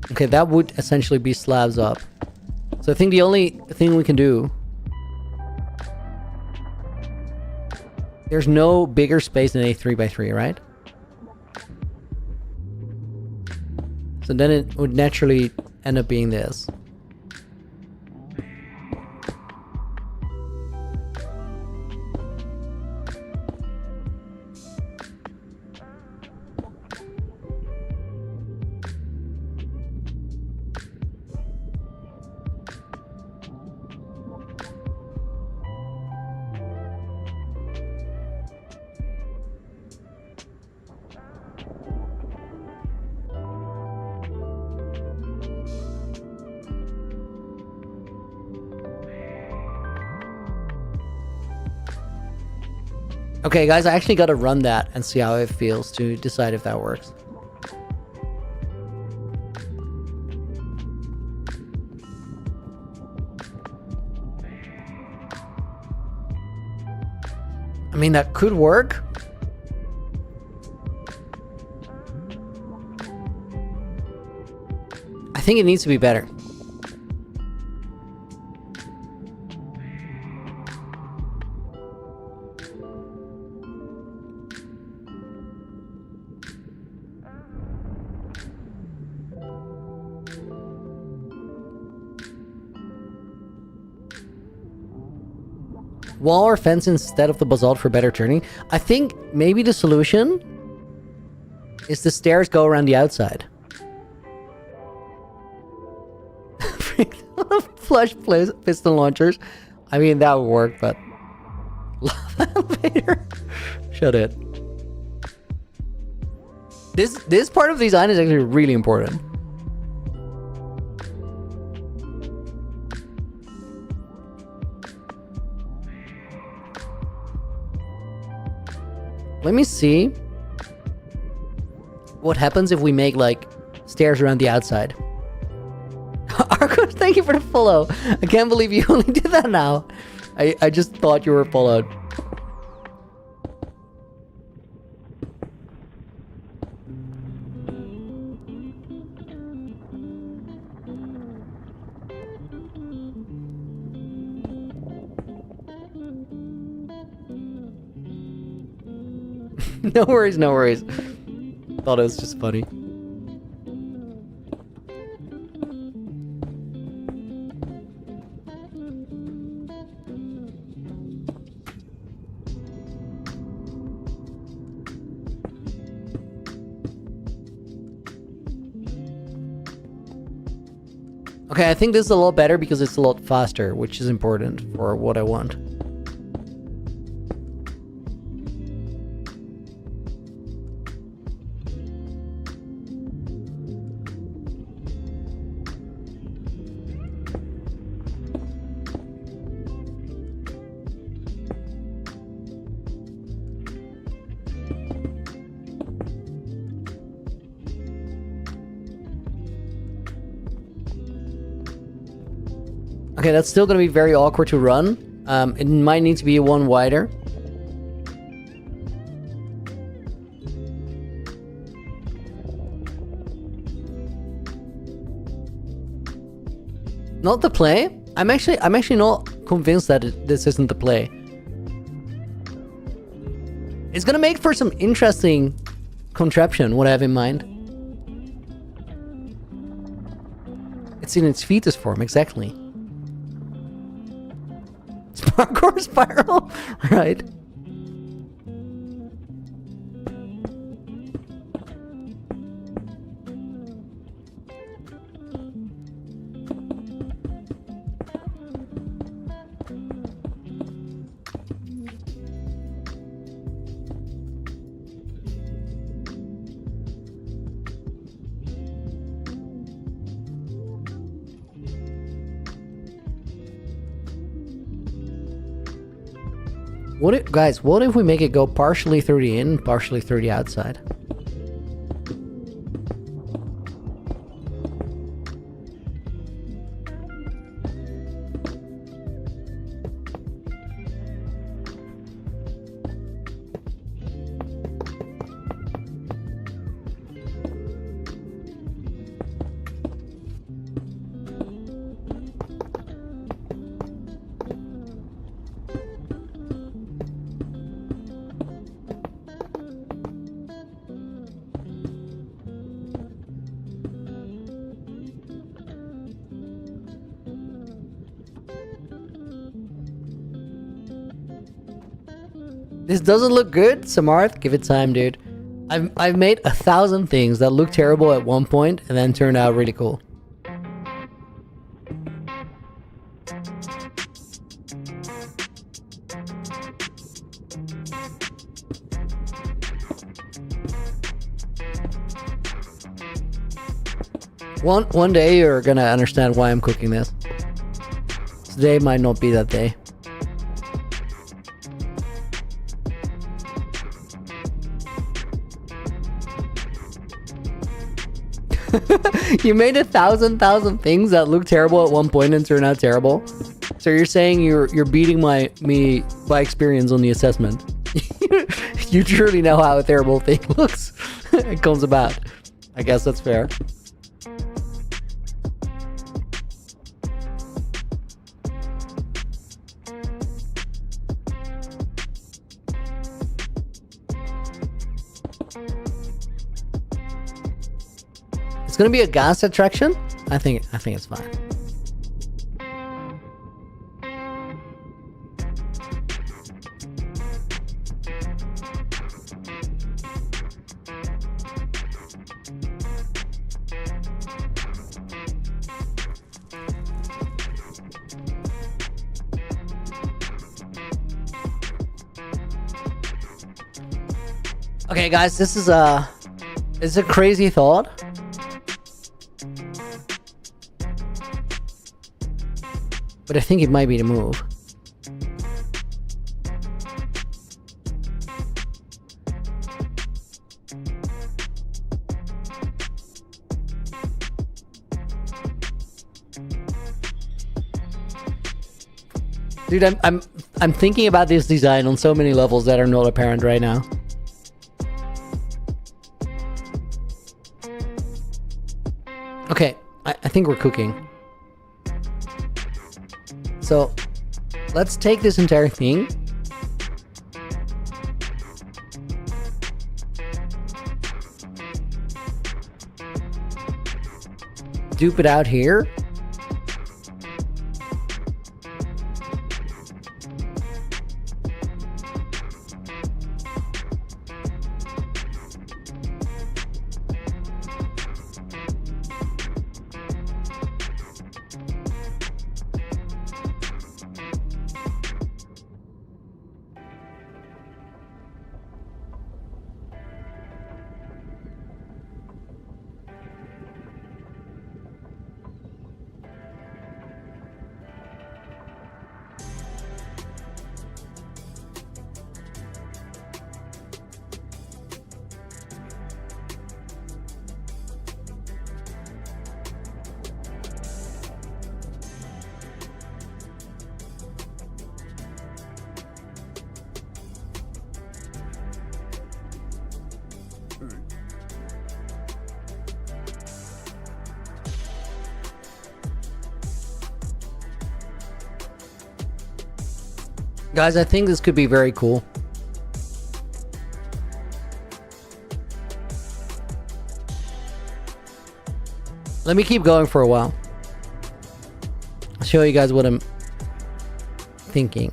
Okay, that would essentially be slabs up. So I think the only thing we can do... There's no bigger space than a 3x3, right? So then it would naturally end up being this. Okay, guys, I actually gotta run that and see how it feels to decide if that works. I mean, that could work. I think it needs to be better. Wall or fence instead of the basalt for better turning. I think maybe the solution is the stairs go around the outside. Flush piston launchers. I mean, that would work, but... Lava elevator? Shut it. This part of the design is actually really important. Let me see what happens if we make, like, stairs around the outside. Arcos, thank you for the follow. I can't believe you only did that now. I just thought you were followed. No worries, no worries. Thought it was just funny. Okay, I think this is a lot better because it's a lot faster, which is important for what I want. Okay, that's still going to be very awkward to run. It might need to be one wider. Not the play? I'm actually not convinced that this isn't the play. It's going to make for some interesting contraption, what I have in mind. It's in its fetus form, exactly. Parkour spiral? Right. What if we make it go partially through the in, partially through the outside? This doesn't look good, Samarth. Give it time, dude. I've made 1,000 things that look terrible at one point and then turned out really cool. One day you're gonna understand why I'm cooking this. Today might not be that day. You made 1,000 things that look terrible at one point and turn out terrible. So you're saying you're beating me by experience on the assessment. You truly know how a terrible thing looks. It comes about. I guess that's fair. It's gonna be a gas attraction. I think it's fine. Okay, guys, this is a crazy thought. But I think it might be the move. Dude, I'm thinking about this design on so many levels that are not apparent right now. Okay, I think we're cooking. So, let's take this entire thing. Dupe it out here. Guys, I think this could be very cool. Let me keep going for a while. I'll show you guys what I'm thinking.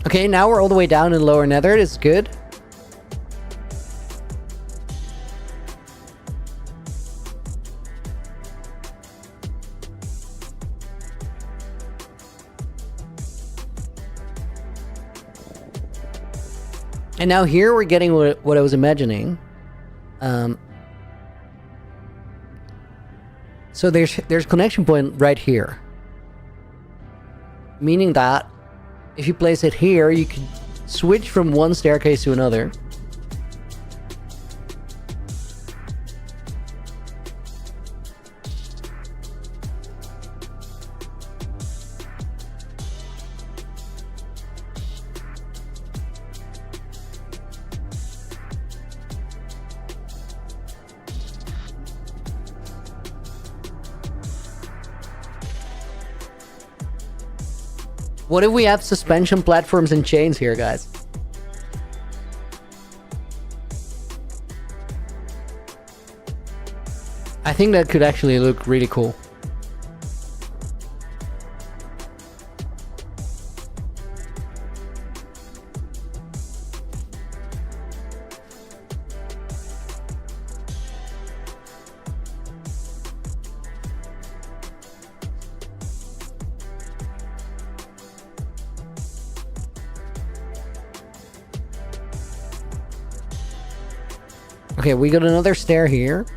Okay, now we're all the way down in lower nether. It's good. And now here we're getting what I was imagining. So there's connection point right here. Meaning that if you place it here, you can switch from one staircase to another. What if we have suspension platforms and chains here, guys? I think that could actually look really cool. Okay, we got another stair here.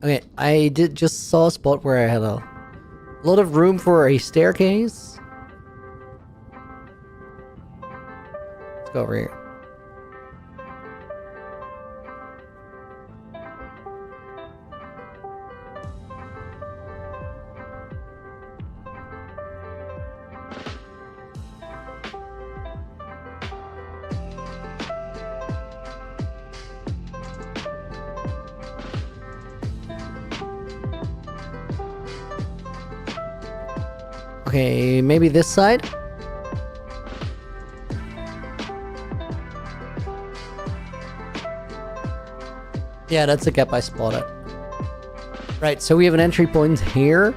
Okay, I just saw a spot where I had a lot of room for a staircase. Let's go over here. Okay, maybe this side? Yeah, that's the gap I spotted. Right, so we have an entry point here.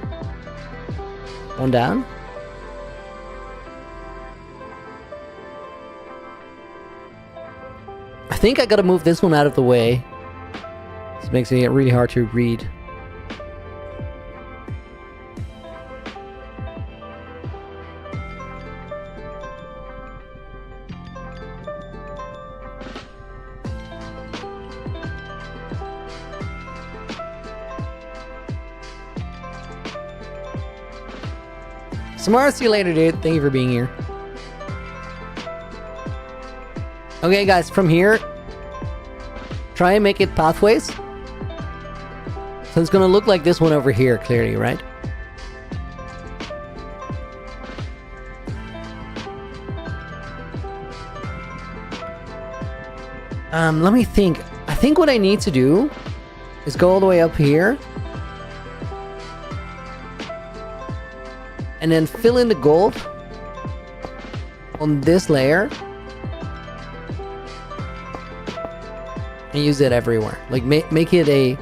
One down. I think I gotta move this one out of the way. This makes it really hard to read. Samara, see you later, dude. Thank you for being here. Okay, guys, from here, try and make it pathways. So it's gonna look like this one over here, clearly, right? Let me think. I think what I need to do is go all the way up here. And then fill in the gold on this layer. And use it everywhere. Like, make it a...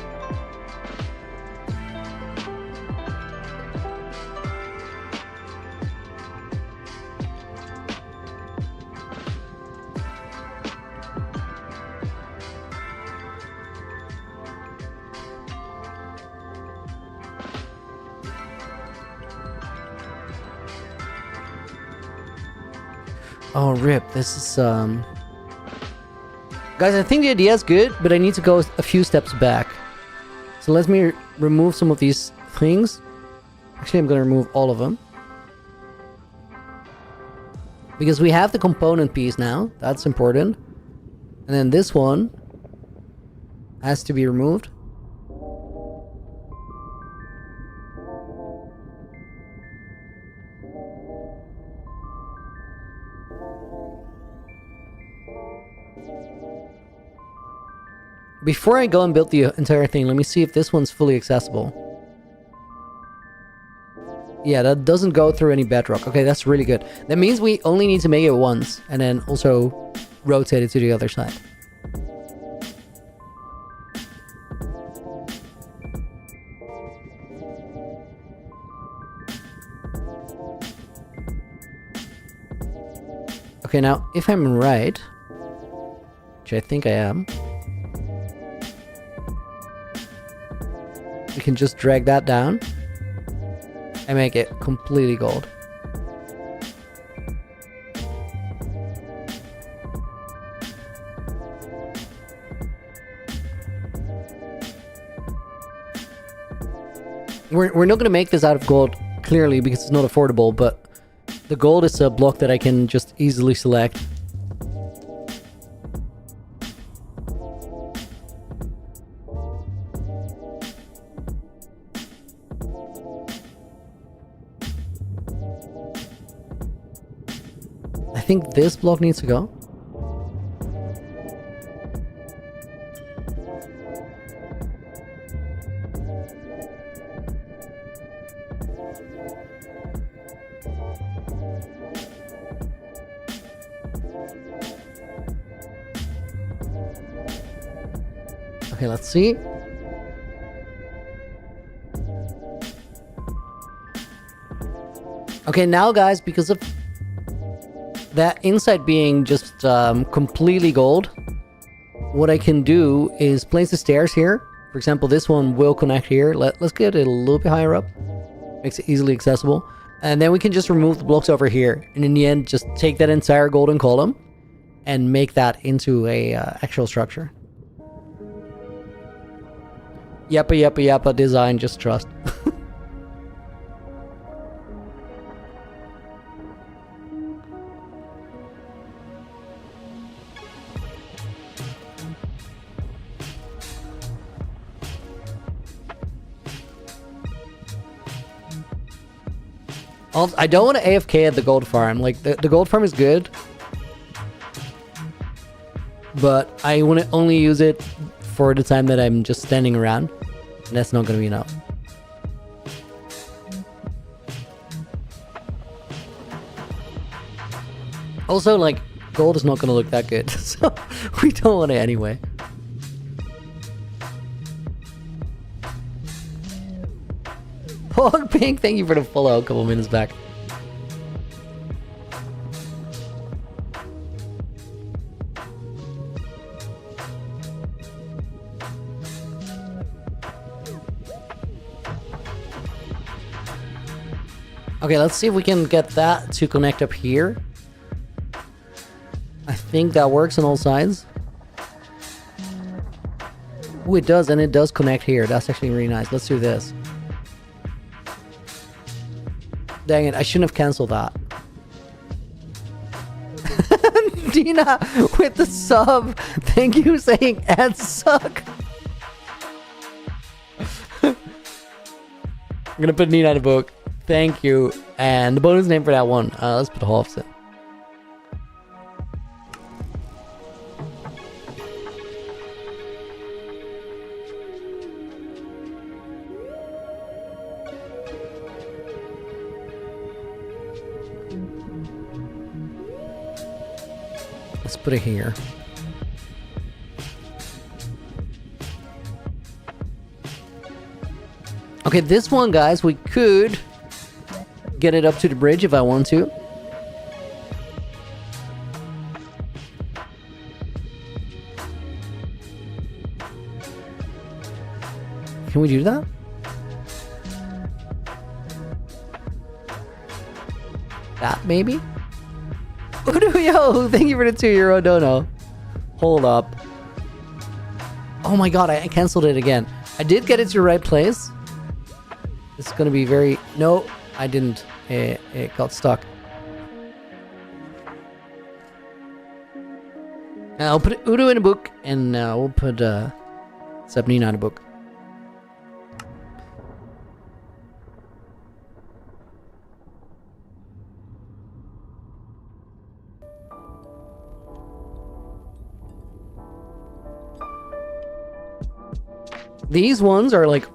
Oh, rip. This is, Guys, I think the idea is good, but I need to go a few steps back. So let me remove some of these things. Actually, I'm going to remove all of them. Because we have the component piece now. That's important. And then this one has to be removed. Before I go and build the entire thing, let me see if this one's fully accessible. Yeah, that doesn't go through any bedrock. Okay, that's really good. That means we only need to make it once, and then also rotate it to the other side. Okay, now, if I'm right, which I think I am, we can just drag that down and make it completely gold. We're not going to make this out of gold, clearly, because it's not affordable, but the gold is a block that I can just easily select. I think this block needs to go. Okay, let's see. Okay, now guys, because of that inside being just completely gold, what I can do is place the stairs here. For example, this one will connect here. Let's get it a little bit higher up. Makes it easily accessible. And then we can just remove the blocks over here. And in the end, just take that entire golden column and make that into a actual structure. Yappa design, just trust. I don't want to AFK at the gold farm. Like, the gold farm is good, but I want to only use it for the time that I'm just standing around. And that's not going to be enough. Also, like, gold is not going to look that good, so we don't want it anyway. Hog Pink, thank you for the follow a couple minutes back. Okay, let's see if we can get that to connect up here. I think that works on all sides. Oh, it does, and it does connect here. That's actually really nice. Let's do this. Dang it, I shouldn't have cancelled that. Dina with the sub. Thank you for saying ads suck. I'm gonna put Nina in the book. Thank you. And the bonus name for that one, let's put Hofson. Let's put it here. Okay, this one, guys, we could get it up to the bridge if I want to. Can we do that? That maybe? Yo, thank you for the €2 dono. Hold up. Oh my god, I canceled it again. I did get it to the right place. It's gonna be very... No, I didn't. It got stuck. I'll put Udo in a book, and we'll put Sabnina in a book. These ones are like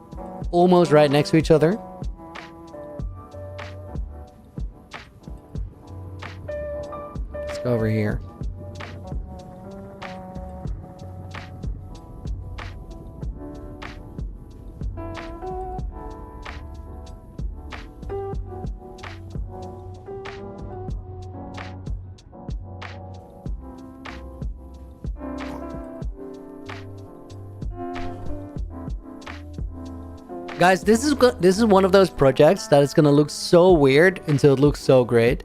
almost right next to each other. Let's go over here. Guys, this is one of those projects that is gonna look so weird until it looks so great.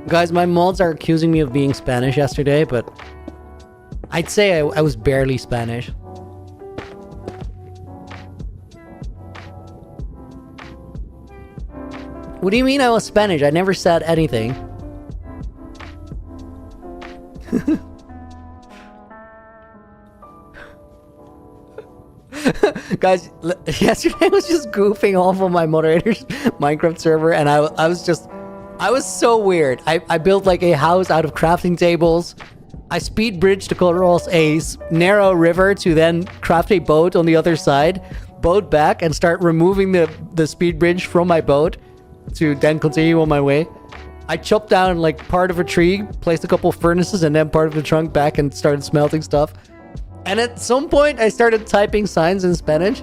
Guys, my mods are accusing me of being Spanish yesterday, but I'd say I was barely Spanish. What do you mean I was Spanish? I never said anything. Guys, yesterday I was just goofing off on my moderator's Minecraft server, and I was so weird. I built like a house out of crafting tables, I speed bridged across a narrow river to then craft a boat on the other side, boat back, and start removing the speed bridge from my boat to then continue on my way. I chopped down like part of a tree, placed a couple furnaces, and then part of the trunk back and started smelting stuff. And at some point, I started typing signs in Spanish.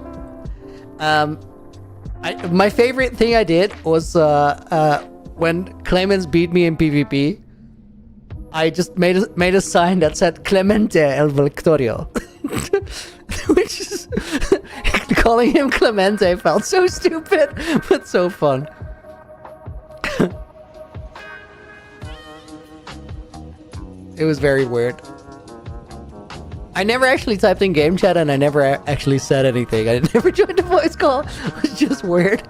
My favorite thing I did was when Clemens beat me in PvP, I just made a sign that said Clemente el Victorio. Which is... calling him Clemente felt so stupid, but so fun. It was very weird. I never actually typed in game chat and I never actually said anything. I never joined a voice call. It was just weird.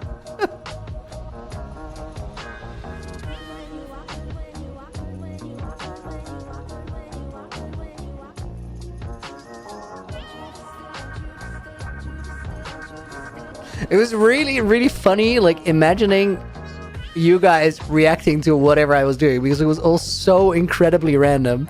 It was really, really funny, like, imagining you guys reacting to whatever I was doing, because it was all so incredibly random.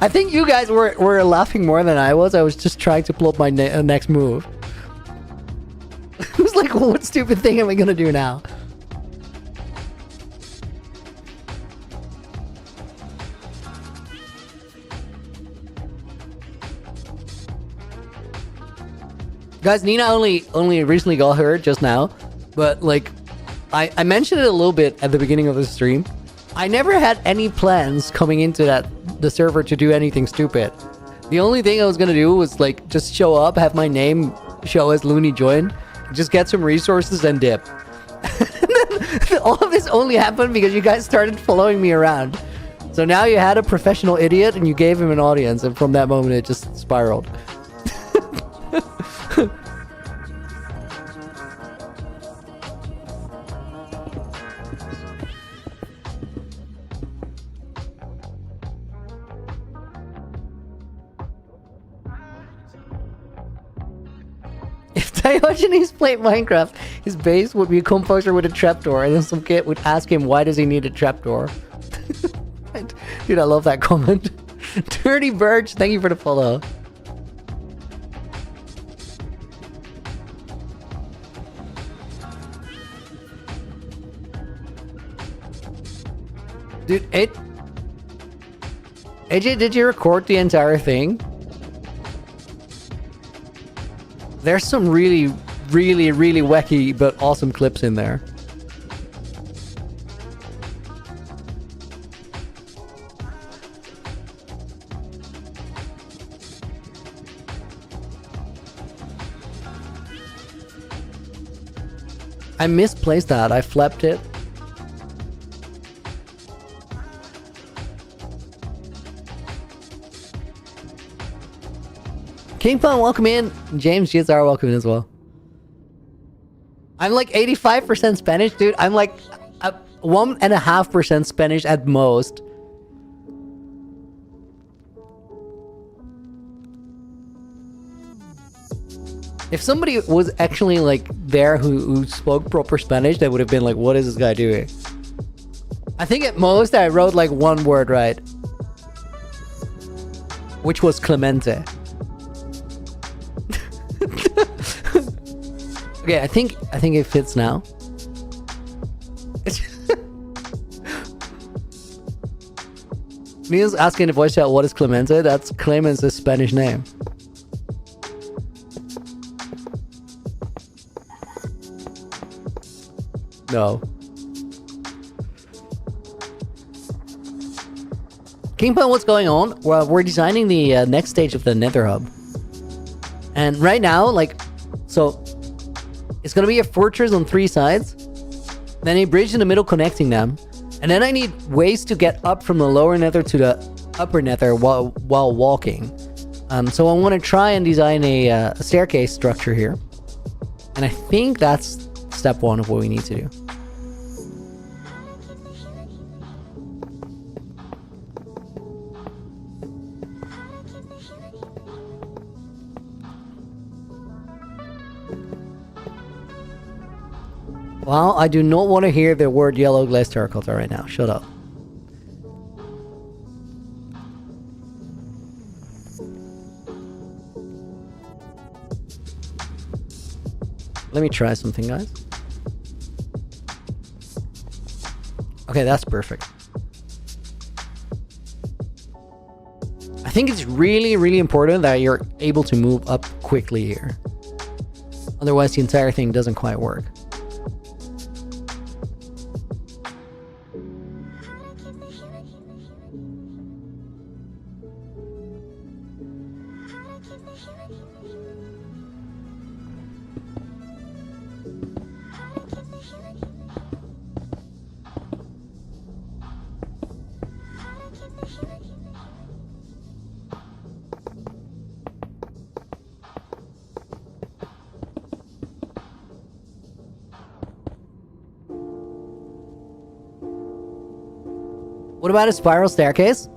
I think you guys were laughing more than I was. I was just trying to plot my next move. It was like, well, what stupid thing am I gonna do now? Guys, Nina only recently got her just now, but like, I mentioned it a little bit at the beginning of the stream. I never had any plans coming into the server to do anything stupid. The only thing I was gonna do was like just show up, have my name show as Looney joined, just get some resources and dip. And then all of this only happened because you guys started following me around. So now you had a professional idiot and you gave him an audience, and from that moment it just spiraled. If Diogenes played Minecraft, his base would be a composer with a trapdoor, and then some kid would ask him, why does he need a trapdoor? Dude, I love that comment. Dirty Birch, thank you for the follow. Dude, AJ, did you record the entire thing? There's some really, really, really wacky but awesome clips in there. I misplaced that. I flapped it. King Pun, welcome in. James GSR, welcome in as well. I'm like 85% Spanish, dude. I'm like 1.5% Spanish at most. If somebody was actually like there who spoke proper Spanish, they would have been like, what is this guy doing? I think at most I wrote like one word right, which was Clemente. Okay, I think it fits now. Neil's asking in the voice chat, what is Clemente? That's Clemence's Spanish name. No. Kingpin, what's going on? Well, we're designing the next stage of the Nether Hub. And right now, like, so it's gonna be a fortress on 3 sides, then a bridge in the middle connecting them, and then I need ways to get up from the lower nether to the upper nether while walking. So I want to try and design a staircase structure here, and I think that's step 1 of what we need to do. Well, I do not want to hear the word yellow glazed terracotta right now. Shut up. Let me try something, guys. Okay, that's perfect. I think it's really, really important that you're able to move up quickly here. Otherwise, the entire thing doesn't quite work. What about a spiral staircase?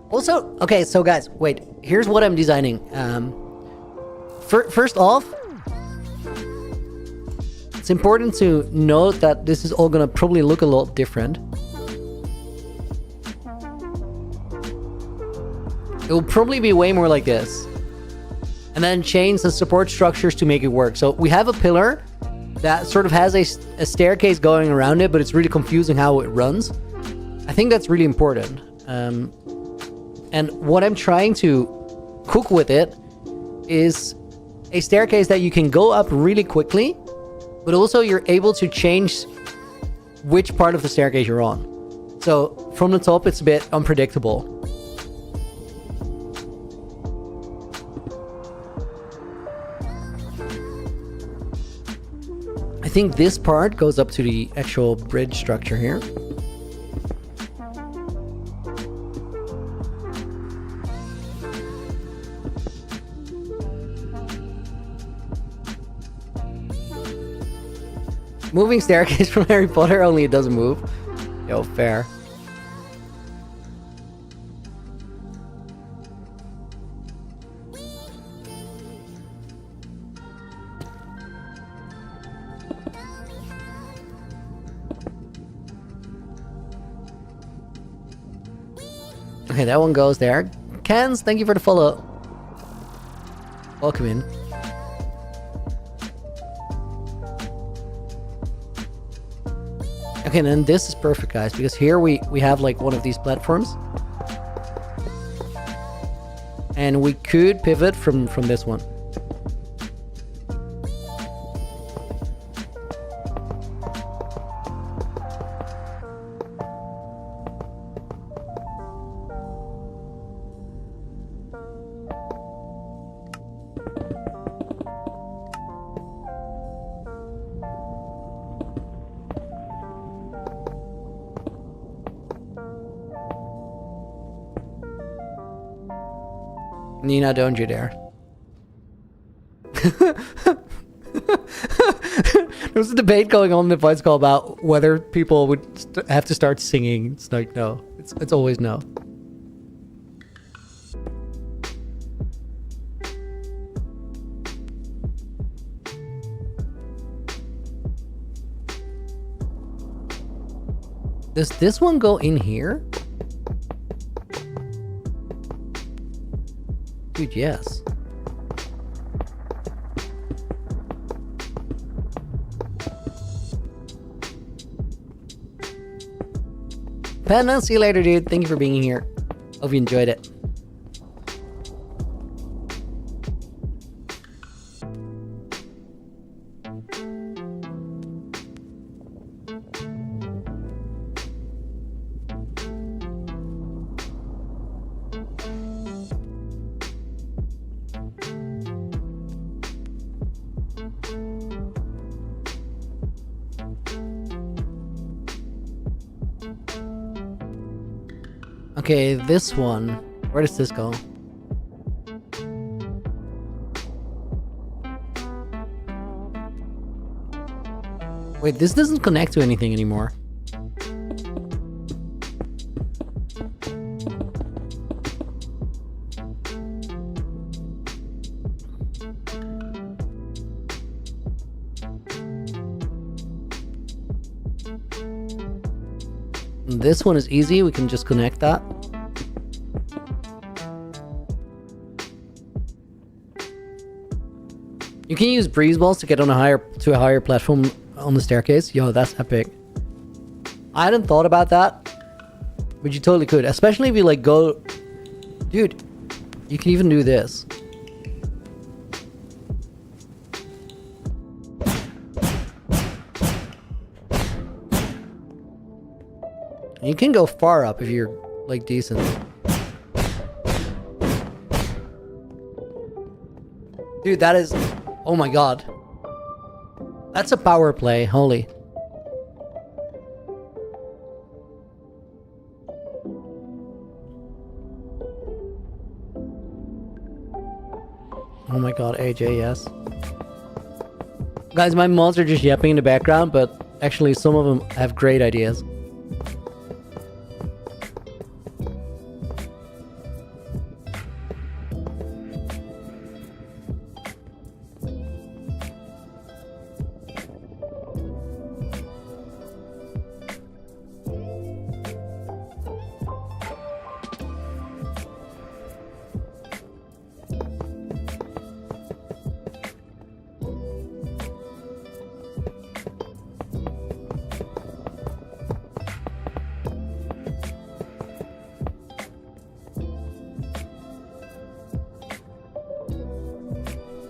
Also, okay, so guys, wait. Here's what I'm designing. First off, it's important to note that this is all gonna probably look a lot different. It will probably be way more like this. And then change the support structures to make it work. So we have a pillar that sort of has a staircase going around it, but it's really confusing how it runs. I think that's really important. And what I'm trying to cook with it is a staircase that you can go up really quickly, but also you're able to change which part of the staircase you're on. So from the top, it's a bit unpredictable. I think this part goes up to the actual bridge structure here. Moving staircase from Harry Potter, only it doesn't move. Yo, fair. Okay, that one goes there. Kens, thank you for the follow. Welcome in. Okay, then this is perfect, guys, because here we have like one of these platforms. And we could pivot from this one. Nina, don't you dare. There was a debate going on in the voice call about whether people would have to start singing. It's like, no. It's always no. Does this one go in here? Dude, yes. Panda, see you later, dude. Thank you for being here. Hope you enjoyed it. Okay, this one. Where does this go? Wait, this doesn't connect to anything anymore. This one is easy. We can just connect that. You can use breeze balls to get on a higher platform on the staircase. Yo, that's epic. I hadn't thought about that, but you totally could, especially if you like go, dude. You can even do this. You can go far up if you're like decent. Dude, that is... Oh my god. That's a power play, holy. Oh my god, AJ, yes. Guys, my mods are just yapping in the background, but actually some of them have great ideas.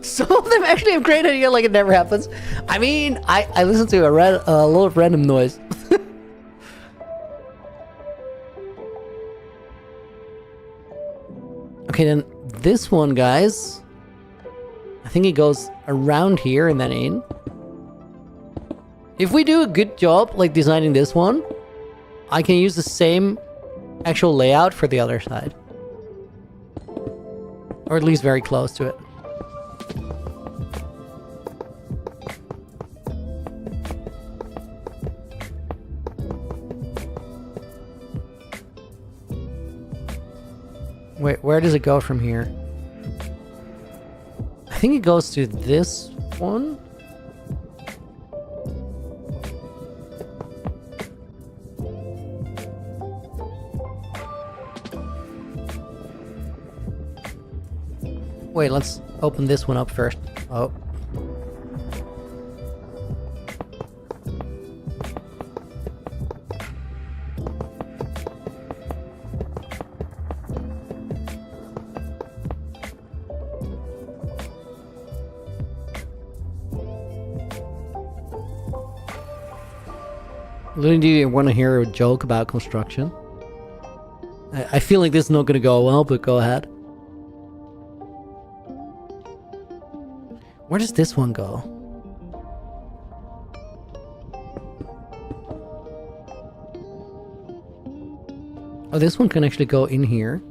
Some of them actually have great idea, like it never happens. I mean, I listen to a lot of random noise. Okay, then this one, guys. I think it goes around here and then in. If we do a good job, like designing this one, I can use the same actual layout for the other side. Or at least very close to it. Wait, where does it go from here? I think it goes to this one. Wait, let's open this one up first. Oh. Lily, do you want to hear a joke about construction? I feel like this is not going to go well, but go ahead. Where does this one go? Oh, this one can actually go in here.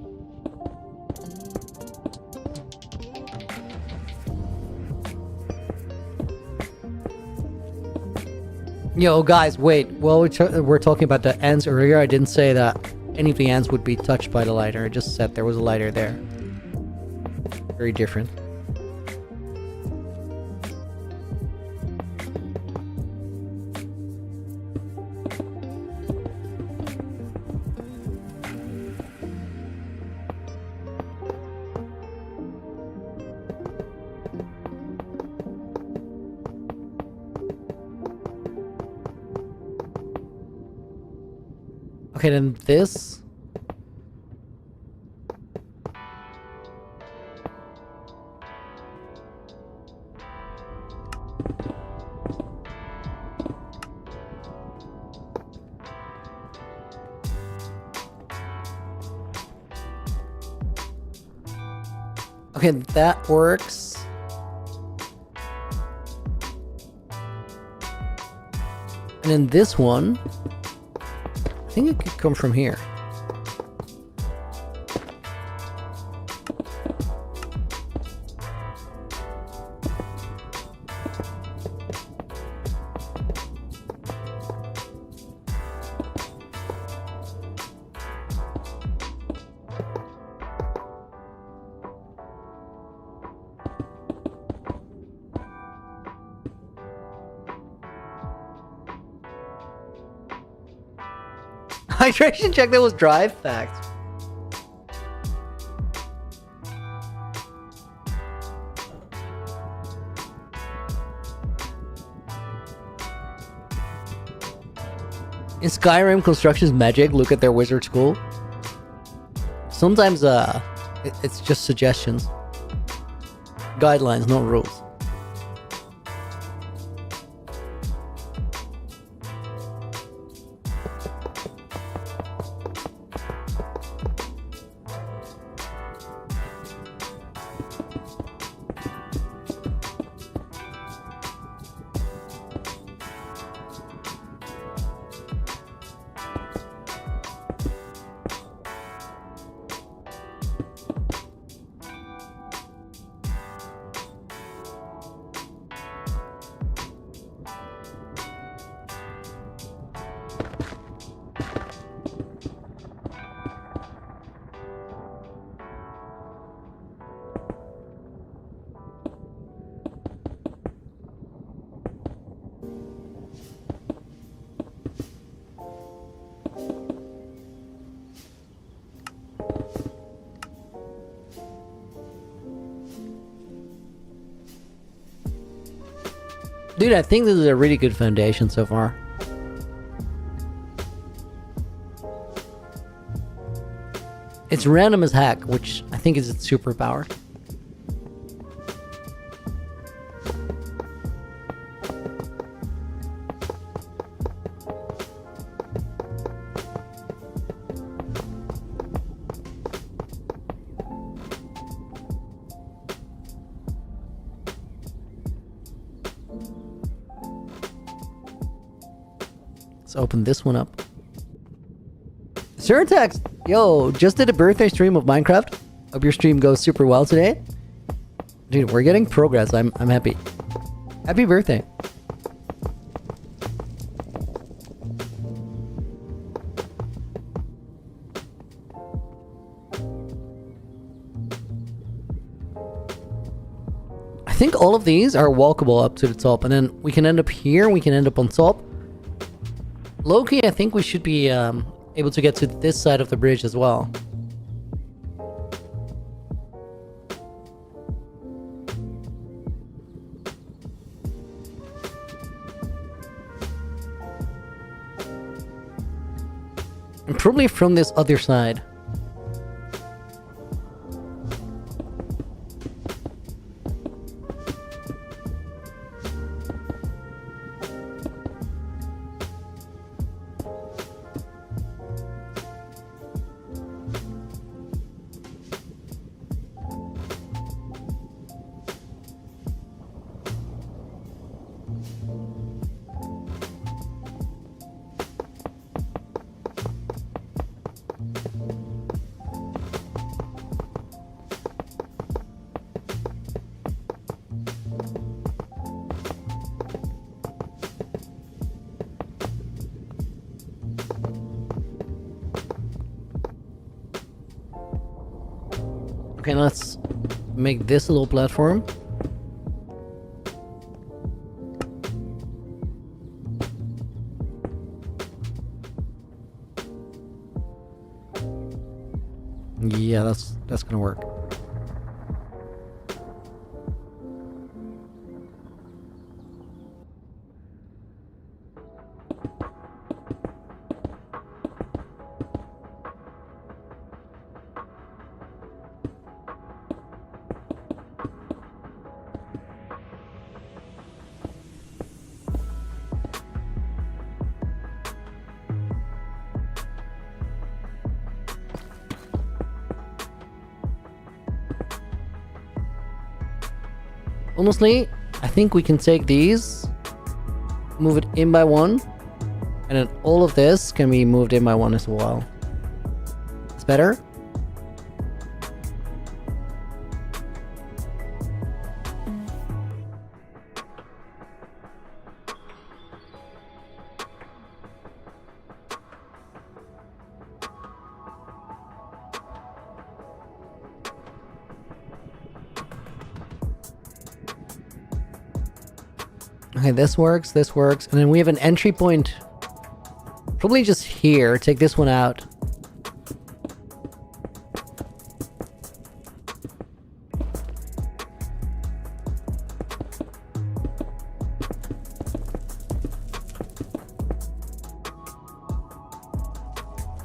Yo, guys, wait. Well, we're talking about the ants earlier. I didn't say that any of the ants would be touched by the lighter. I just said there was a lighter there. Very different. Okay, then this. Okay, that works. And then this one, I think it could come from here. Hydration check, that was drive fact. In Skyrim, construction's magic. Look at their wizard school. Sometimes it's just suggestions. Guidelines, not rules. Dude, I think this is a really good foundation so far. It's random as heck, which I think is its superpower. Let's open this one up. Surtex! Yo, just did a birthday stream of Minecraft. Hope your stream goes super well today. Dude, we're getting progress. I'm happy. Happy birthday. I think all of these are walkable up to the top, and then we can end up here, we can end up on top. Loki, I think we should be able to get to this side of the bridge as well. And probably from this other side. Okay, let's make this a little platform. Yeah, that's gonna work. Honestly, I think we can take these, move it in by one, and then all of this can be moved in by one as well. It's better. Okay, this works, and then we have an entry point Probably just here. Take this one out.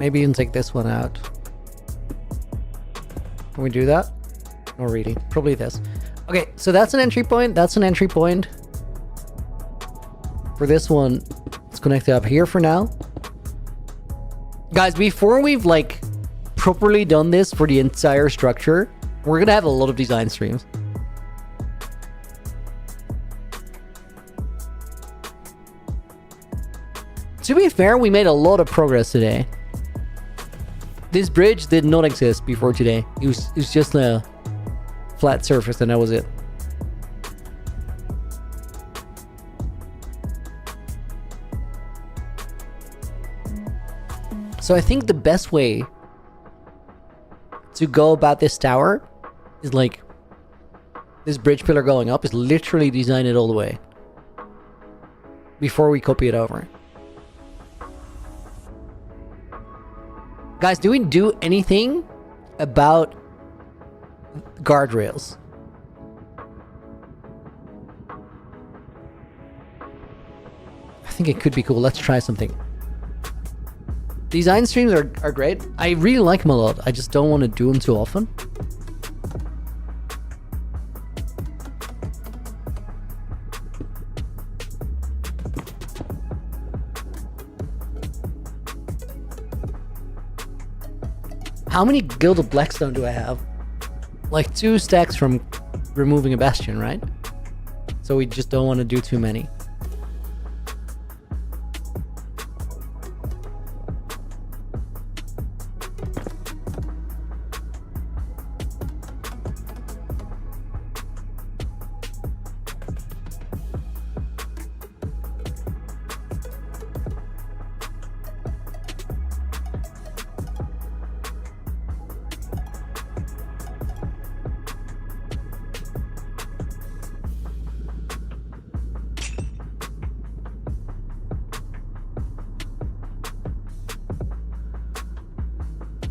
Maybe even take this one out. Can we do that? No, really. Probably this. Okay, so that's an entry point. That's an entry point. For this one, let's connect it up here for now. Guys, before we've like properly done this for the entire structure, we're gonna have a lot of design streams. To be fair, we made a lot of progress today. This bridge did not exist before today. It was just a flat surface and that was it. So I think the best way to go about this tower is like this bridge pillar going up is literally design it all the way before we copy it over. Guys, do we do anything about guardrails? I think it could be cool. Let's try something. Design streams are great. I really like them a lot. I just don't want to do them too often. How many gilded blackstone do I have? Like 2 stacks from removing a bastion, right? So we just don't want to do too many.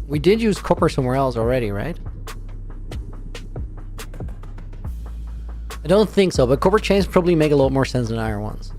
We did use copper somewhere else already, right? I don't think so, but copper chains probably make a lot more sense than iron ones.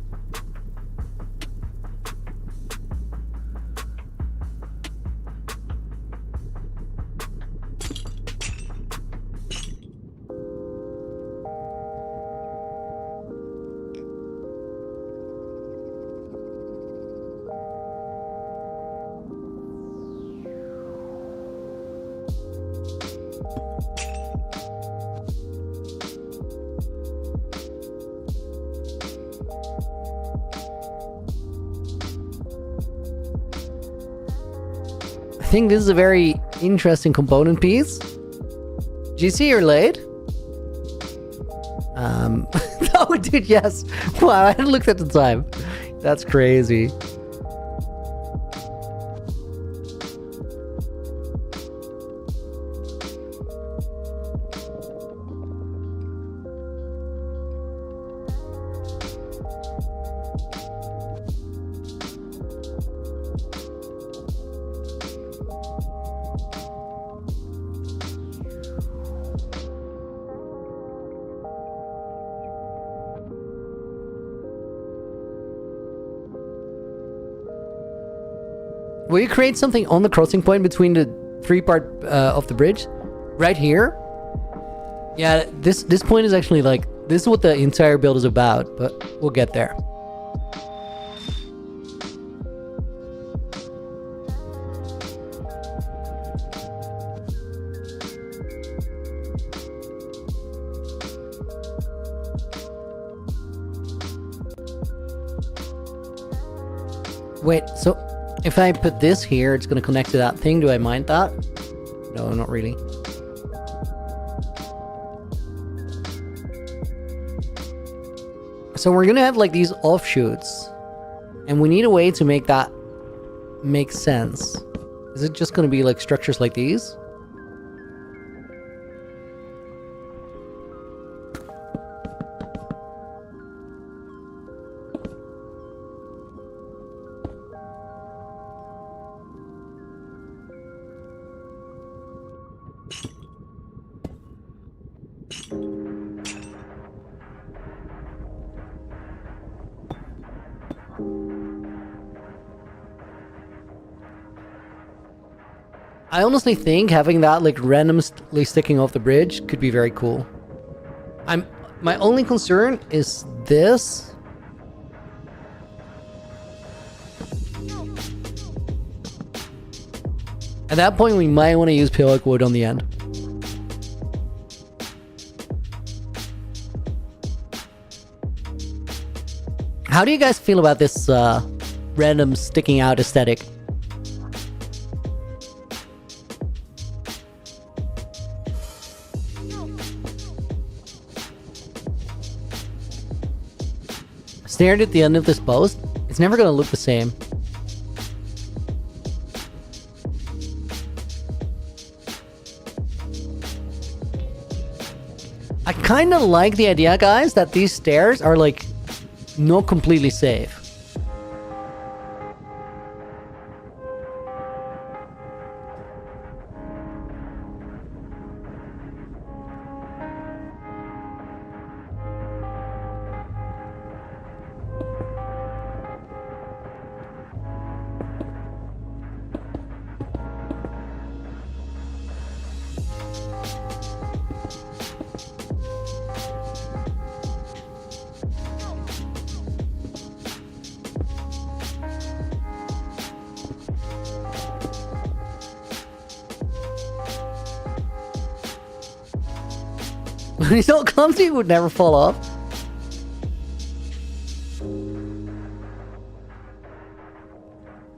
I think this is a very interesting component piece. GC, you're late. Oh, dude, yes. Wow, I hadn't looked at the time. That's crazy. Will you create something on the crossing point between the 3-part of the bridge? Right here? Yeah, this point is actually like, this is what the entire build is about, but we'll get there. Wait, so if I put this here, it's going to connect to that thing. Do I mind that? No, not really. So we're going to have like these offshoots. And we need a way to make that make sense. Is it just going to be like structures like these? I honestly think having that like randomly sticking off the bridge could be very cool. My only concern is this. At that point, we might want to use pale wood on the end. How do you guys feel about this random sticking out aesthetic? Stared at the end of this post, it's never gonna look the same. I kind of like the idea, guys, that these stairs are like not completely safe. When he's not clumsy, it would never fall off.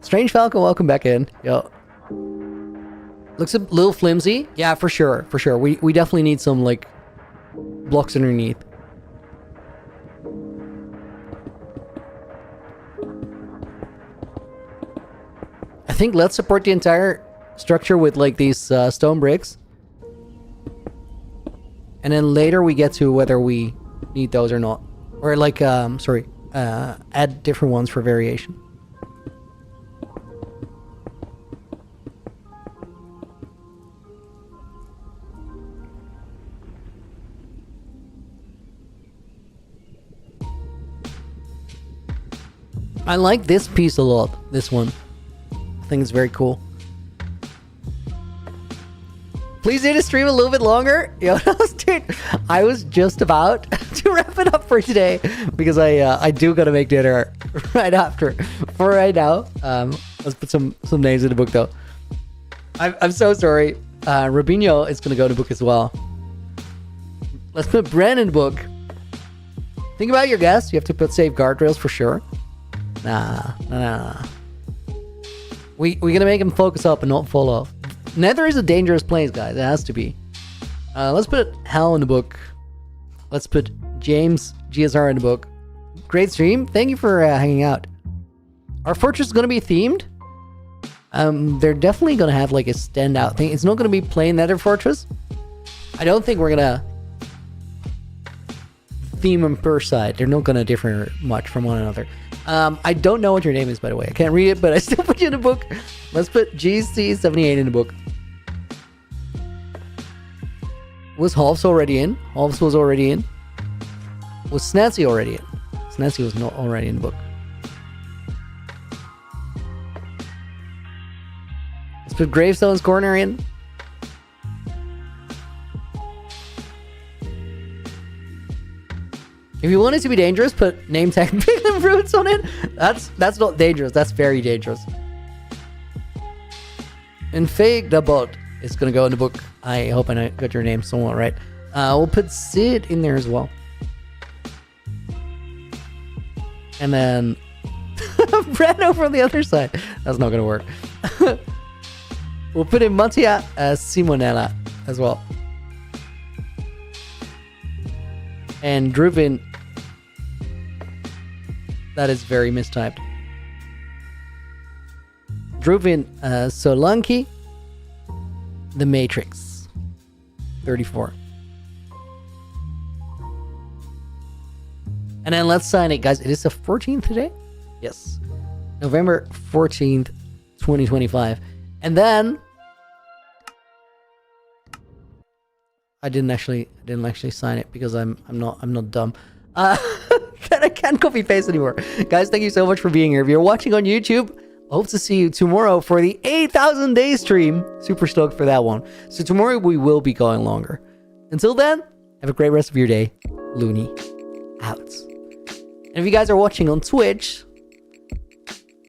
Strange Falcon, welcome back in. Yo. Looks a little flimsy. Yeah, for sure, for sure. We definitely need some, like, blocks underneath. I think let's support the entire structure with, like, these stone bricks. And then later we get to whether we need those or not. Or like, add different ones for variation. I like this piece a lot, this one. I think it's very cool. Please do the stream a little bit longer. Yo, dude, I was just about to wrap it up for today because I do gotta make dinner right after. For right now, let's put some names in the book though. I'm so sorry. Robinho is gonna go in the book as well. Let's put Bren in the book. Think about your guests. You have to put safe guardrails for sure. Nah. We're gonna make him focus up and not fall off. Nether is a dangerous place, guys. It has to be. Let's put Hal in the book. Let's put James GSR in the book. Great stream. Thank you for hanging out. Our fortress is going to be themed. They're definitely going to have like a standout thing. It's not going to be plain Nether fortress. I don't think we're going to theme them per side. They're not going to differ much from one another. I don't know what your name is, by the way. I can't read it, but I still put you in the book. Let's put GC78 in the book. Was Halves already in? Halves was already in. Was Snazzy already in? Snazzy was not already in the book. Let's put Gravestone's Corner in. If you want it to be dangerous, put name tag Piglin Roots on it. That's not dangerous. That's very dangerous. And Fake the Bot is going to go in the book. I hope I got your name somewhat right. We'll put Sid in there as well. And then Brad over on the other side. That's not going to work. We'll put in Mattia Simonella as well. And Drupin. That is very mistyped. Drupin Solanki. The Matrix. 34. And then let's sign it, guys. It is the 14th today? Yes. November 14th, 2025. And then I didn't actually sign it because I'm not dumb. Then I can't copy paste anymore. Guys, thank you so much for being here. If you're watching on YouTube, I hope to see you tomorrow for the 8,000 day stream. Super stoked for that one. So tomorrow we will be going longer. Until then, have a great rest of your day. Looney out. And if you guys are watching on Twitch,